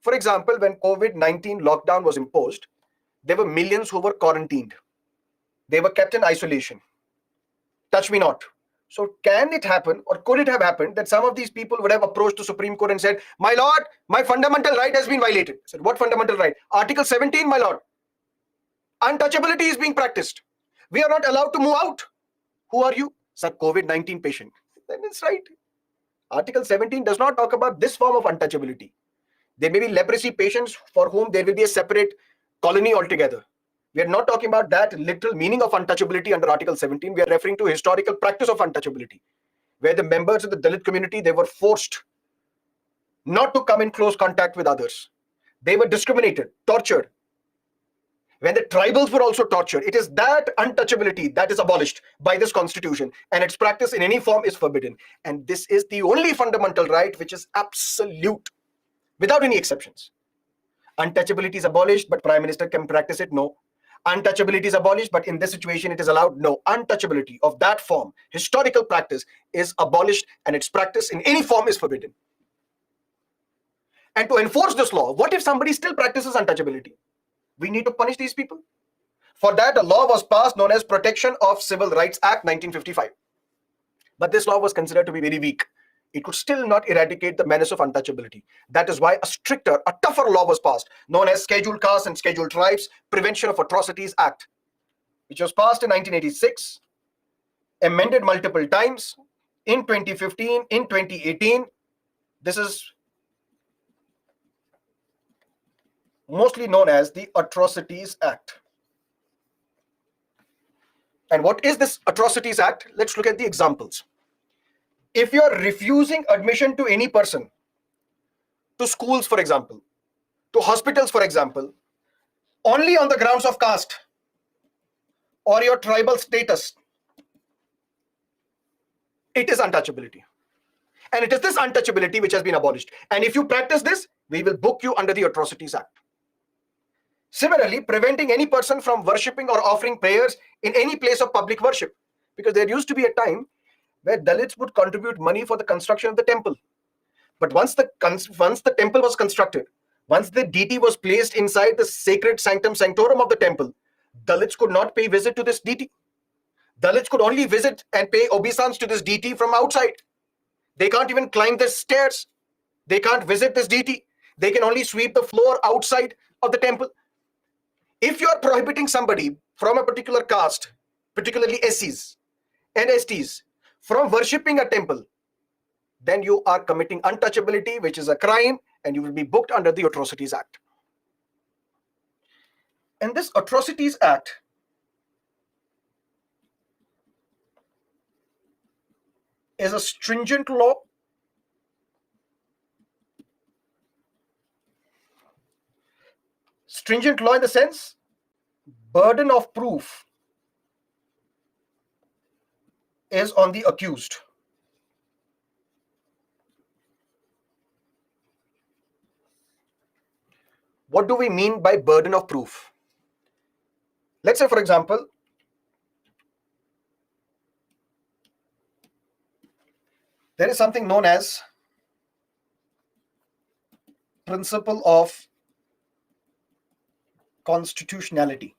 For example, when COVID-19 lockdown was imposed, there were millions who were quarantined. They were kept in isolation. Touch me not. So can it happen, or could it have happened, that some of these people would have approached the Supreme Court and said, my lord, my fundamental right has been violated? I said, what fundamental right? Article 17, my lord. Untouchability is being practiced. We are not allowed to move out. Who are you? Sir, COVID-19 patient. Then it's right. Article 17 does not talk about this form of untouchability. There may be leprosy patients for whom there will be a separate colony altogether. We are not talking about that literal meaning of untouchability under Article 17. We are referring to historical practice of untouchability, where the members of the Dalit community, they were forced not to come in close contact with others. They were discriminated, tortured. When the tribals were also tortured, it is that untouchability that is abolished by this constitution, and its practice in any form is forbidden. And this is the only fundamental right which is absolute, without any exceptions. Untouchability is abolished, but Prime Minister can practice it? No. Untouchability is abolished, but in this situation it is allowed? No. Untouchability of that form, historical practice, is abolished, and its practice in any form is forbidden. And to enforce this law, what if somebody still practices untouchability? We need to punish these people. For that, a law was passed known as Protection of Civil Rights Act 1955. But this law was considered to be very weak. It could still not eradicate the menace of untouchability. That is why a stricter, a tougher law was passed, known as Scheduled Castes and Scheduled Tribes Prevention of Atrocities Act, which was passed in 1986, amended multiple times, in 2015, in 2018, This is mostly known as the Atrocities Act. And what is this Atrocities Act? Let's look at the examples. If you're refusing admission to any person, to schools, for example, to hospitals, for example, only on the grounds of caste or your tribal status, it is untouchability. And it is this untouchability which has been abolished. And if you practice this, we will book you under the Atrocities Act. Similarly, preventing any person from worshipping or offering prayers in any place of public worship. Because there used to be a time where Dalits would contribute money for the construction of the temple. But once the temple was constructed, once the deity was placed inside the sacred sanctum sanctorum of the temple, Dalits could not pay visit to this deity. Dalits could only visit and pay obeisance to this deity from outside. They can't even climb the stairs. They can't visit this deity. They can only sweep the floor outside of the temple. If you are prohibiting somebody from a particular caste, particularly SCs and STs, from worshipping a temple, then you are committing untouchability, which is a crime, and you will be booked under the Atrocities Act. And this Atrocities Act is a stringent law. Stringent law in the sense, burden of proof is on the accused. What do we mean by burden of proof? Let's say, for example, there is something known as principle of constitutionality.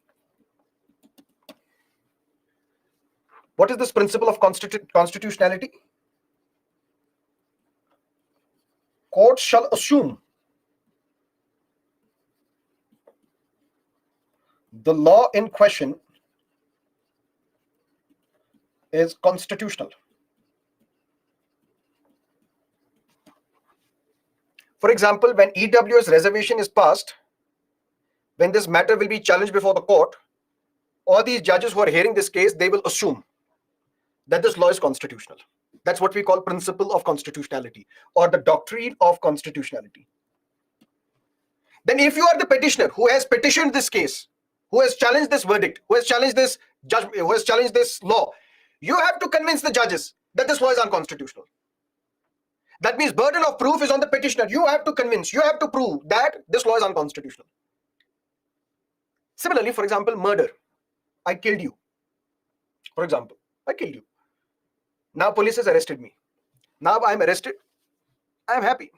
What is this principle of constitutionality? Courts shall assume the law in question is constitutional. For example, when EWS reservation is passed, when this matter will be challenged before the court, all these judges who are hearing this case, they will assume that this law is constitutional. That's what we call principle of constitutionality, or the doctrine of constitutionality. Then if you are the petitioner who has petitioned this case, who has challenged this verdict, who has challenged this judgment, who has challenged this law, you have to convince the judges that this law is unconstitutional. That means burden of proof is on the petitioner. You have to convince, you have to prove that this law is unconstitutional. Similarly, for example, murder. I killed you. For example, I killed you. Now police has arrested me. Now I'm arrested. I'm happy.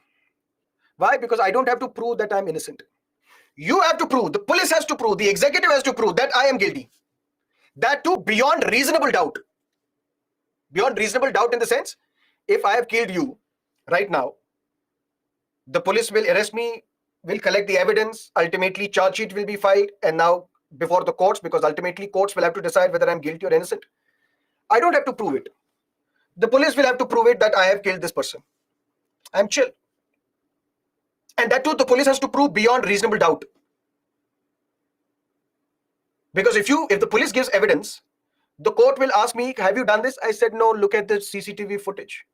Why? Because I don't have to prove that I'm innocent. You have to prove, the police has to prove, the executive has to prove that I am guilty. That too beyond reasonable doubt. Beyond reasonable doubt in the sense, if I have killed you right now, the police will arrest me, will collect the evidence, ultimately charge sheet will be filed, and now before the courts, because ultimately courts will have to decide whether I'm guilty or innocent. I don't have to prove it. The police will have to prove it that I have killed this person. I'm chill. And that too, the police has to prove beyond reasonable doubt. Because if the police gives evidence, the court will ask me, have you done this? I said, no, look at the CCTV footage.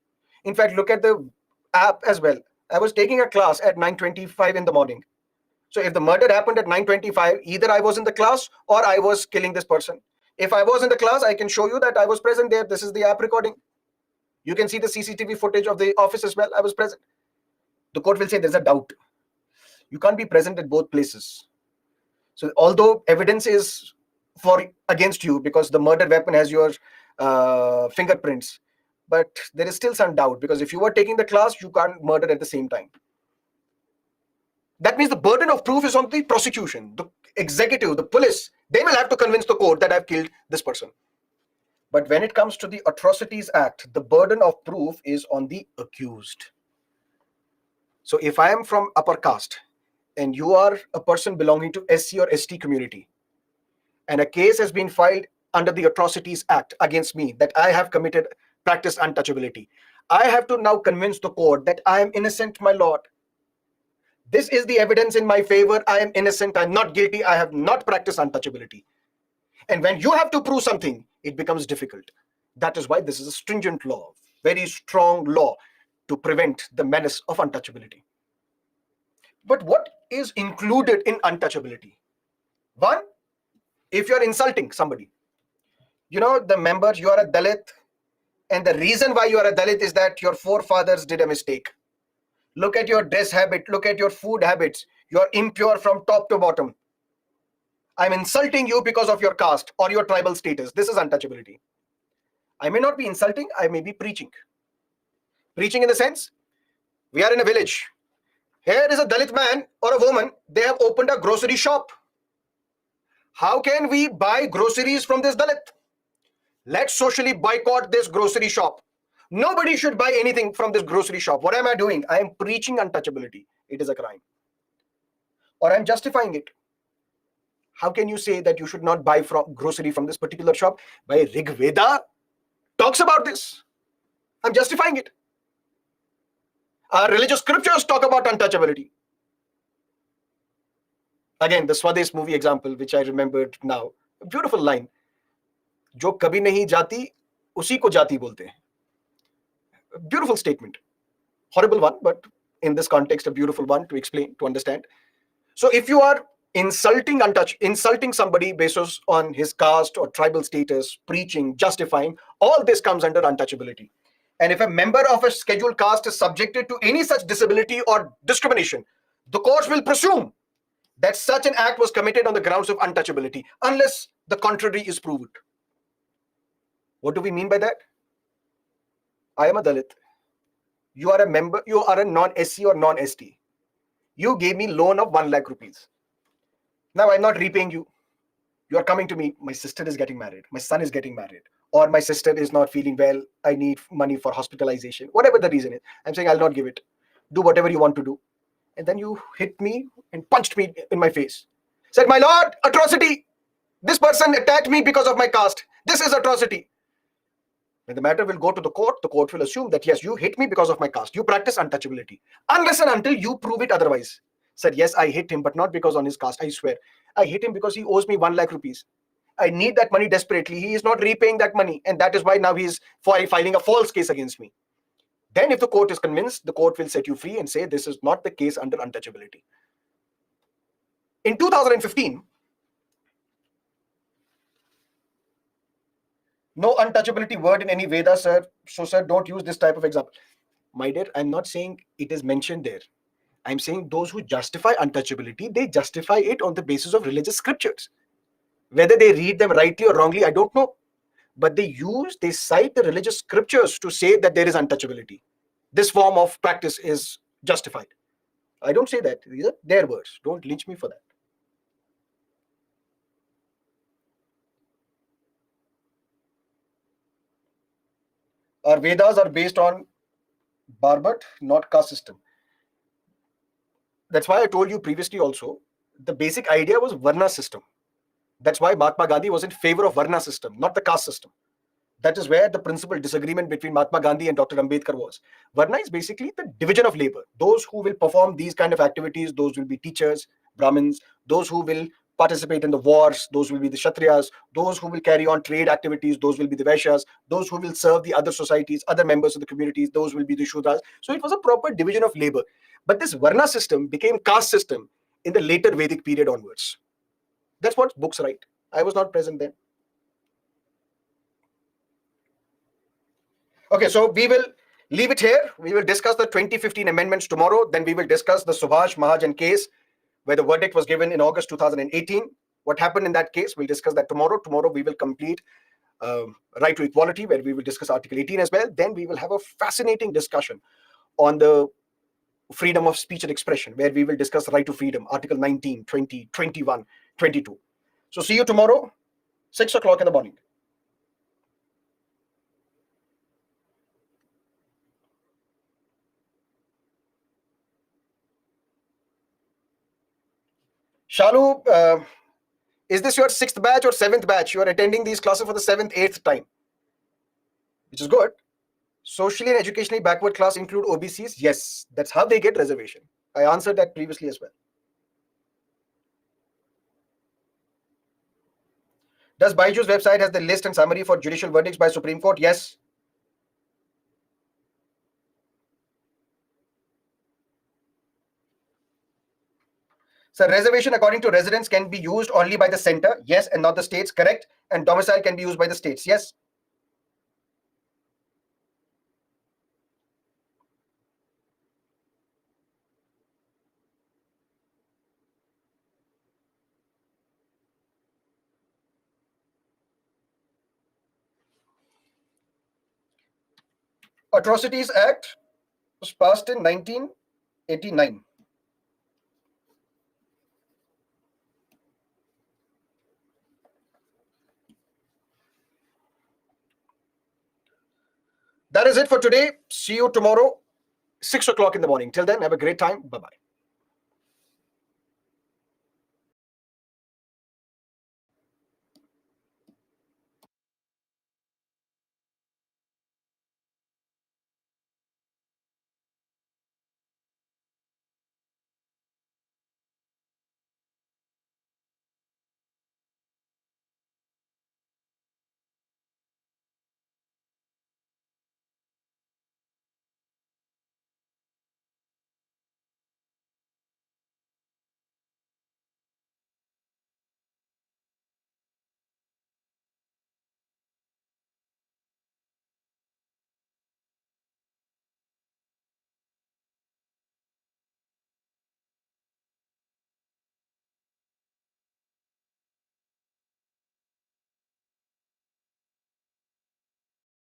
In fact, look at the app as well. I was taking a class at 9:25 in the morning. So if the murder happened at 9:25, either I was in the class or I was killing this person. If I was in the class, I can show you that I was present there. This is the app recording. You can see the CCTV footage of the office as well. I was present. The court will say there's a doubt. You can't be present at both places. So although evidence is against you because the murder weapon has your fingerprints, but there is still some doubt because if you were taking the class, you can't murder at the same time. That means the burden of proof is on the prosecution, the executive, the police. They will have to convince the court that I've killed this person. But when it comes to the Atrocities Act, the burden of proof is on the accused. So if I am from upper caste and you are a person belonging to SC or ST community, and a case has been filed under the Atrocities Act against me that I have practiced untouchability, I have to now convince the court that I am innocent, my lord. This is the evidence in my favor. I am innocent. I'm not guilty. I have not practiced untouchability. And when you have to prove something, it becomes difficult. That is why this is a stringent law, very strong law to prevent the menace of untouchability. But what is included in untouchability? One, if you're insulting somebody, the members, you are a Dalit, and the reason why you are a Dalit is that your forefathers did a mistake. Look at your dress habit, look at your food habits. You're impure from top to bottom. I'm insulting you because of your caste or your tribal status. This is untouchability. I may not be insulting, I may be preaching. Preaching in the sense, we are in a village. Here is a Dalit man or a woman, they have opened a grocery shop. How can we buy groceries from this Dalit? Let's socially boycott this grocery shop. Nobody should buy anything from this grocery shop. What am I doing? I am preaching untouchability. It is a crime. Or I'm justifying it. How can you say that you should not buy grocery from this particular shop? By Rig Veda talks about this. I'm justifying it. Our religious scriptures talk about untouchability. Again, the Swades movie example, which I remembered now. A beautiful line. जो कभी नहीं जाती, उसी को जाति बोलते हैं. A beautiful statement. Horrible one, but in this context, a beautiful one to explain, to understand. So if you are insulting somebody based on his caste or tribal status, preaching, justifying, all this comes under untouchability. And if a member of a scheduled caste is subjected to any such disability or discrimination, the courts will presume that such an act was committed on the grounds of untouchability, unless the contrary is proved. What do we mean by that? I am a Dalit. You are a member, you are a non-SC or non-ST. You gave me loan of 1 lakh rupees. Now I'm not repaying you. You are coming to me, my sister is getting married, my son is getting married, or my sister is not feeling well, I need money for hospitalization, whatever the reason is. I'm saying I'll not give it. Do whatever you want to do. And then you hit me and punched me in my face. Said, my lord, atrocity. This person attacked me because of my caste. This is atrocity. When the matter will go to the court will assume that yes, you hit me because of my caste. You practice untouchability. Unless and until you prove it otherwise. Said, yes, I hit him, but not because on his caste. I swear. I hit him because he owes me 1 lakh rupees. I need that money desperately. He is not repaying that money. And that is why now he is filing a false case against me. Then if the court is convinced, the court will set you free and say this is not the case under untouchability. In 2015, no untouchability word in any Veda, sir. So, sir, don't use this type of example. My dear, I'm not saying it is mentioned there. I'm saying those who justify untouchability, they justify it on the basis of religious scriptures. Whether they read them rightly or wrongly, I don't know. But they cite the religious scriptures to say that there is untouchability. This form of practice is justified. I don't say that. These are their words. Don't lynch me for that. Our Vedas are based on Bharbat, not caste system. That's why I told you previously also, the basic idea was Varna system. That's why Mahatma Gandhi was in favor of Varna system, not the caste system. That is where the principal disagreement between Mahatma Gandhi and Dr. Ambedkar was. Varna is basically the division of labor. Those who will perform these kind of activities, those will be teachers, Brahmins. Those who will participate in the wars, those will be the Kshatriyas. Those who will carry on trade activities, those will be the Vaishyas. Those who will serve the other societies, other members of the communities, those will be the Shudras. So it was a proper division of labor. But this Varna system became caste system in the later Vedic period onwards. That's what books write. I was not present then. Okay, so we will leave it here. We will discuss the 2015 amendments tomorrow. Then we will discuss the Subhash Mahajan case, where the verdict was given in August 2018. What happened in that case, we'll discuss that tomorrow. Tomorrow we will complete right to equality, where we will discuss Article 18 as well. Then we will have a fascinating discussion on the freedom of speech and expression, where we will discuss right to freedom, Article 19, 20, 21, 22. So see you tomorrow, 6 o'clock in the morning. Shalu, is this your 6th batch or 7th batch? You are attending these classes for the 7th, 8th time, which is good. Socially and educationally backward class include OBCs? Yes, that's how they get reservation. I answered that previously as well. Does Byju's website has the list and summary for judicial verdicts by Supreme Court? Yes. So reservation according to residence can be used only by the center, yes, and not the states, correct? And domicile can be used by the states, yes. Atrocities Act was passed in 1989. That is it for today. See you tomorrow, 6 o'clock in the morning. Till then, have a great time. Bye-bye.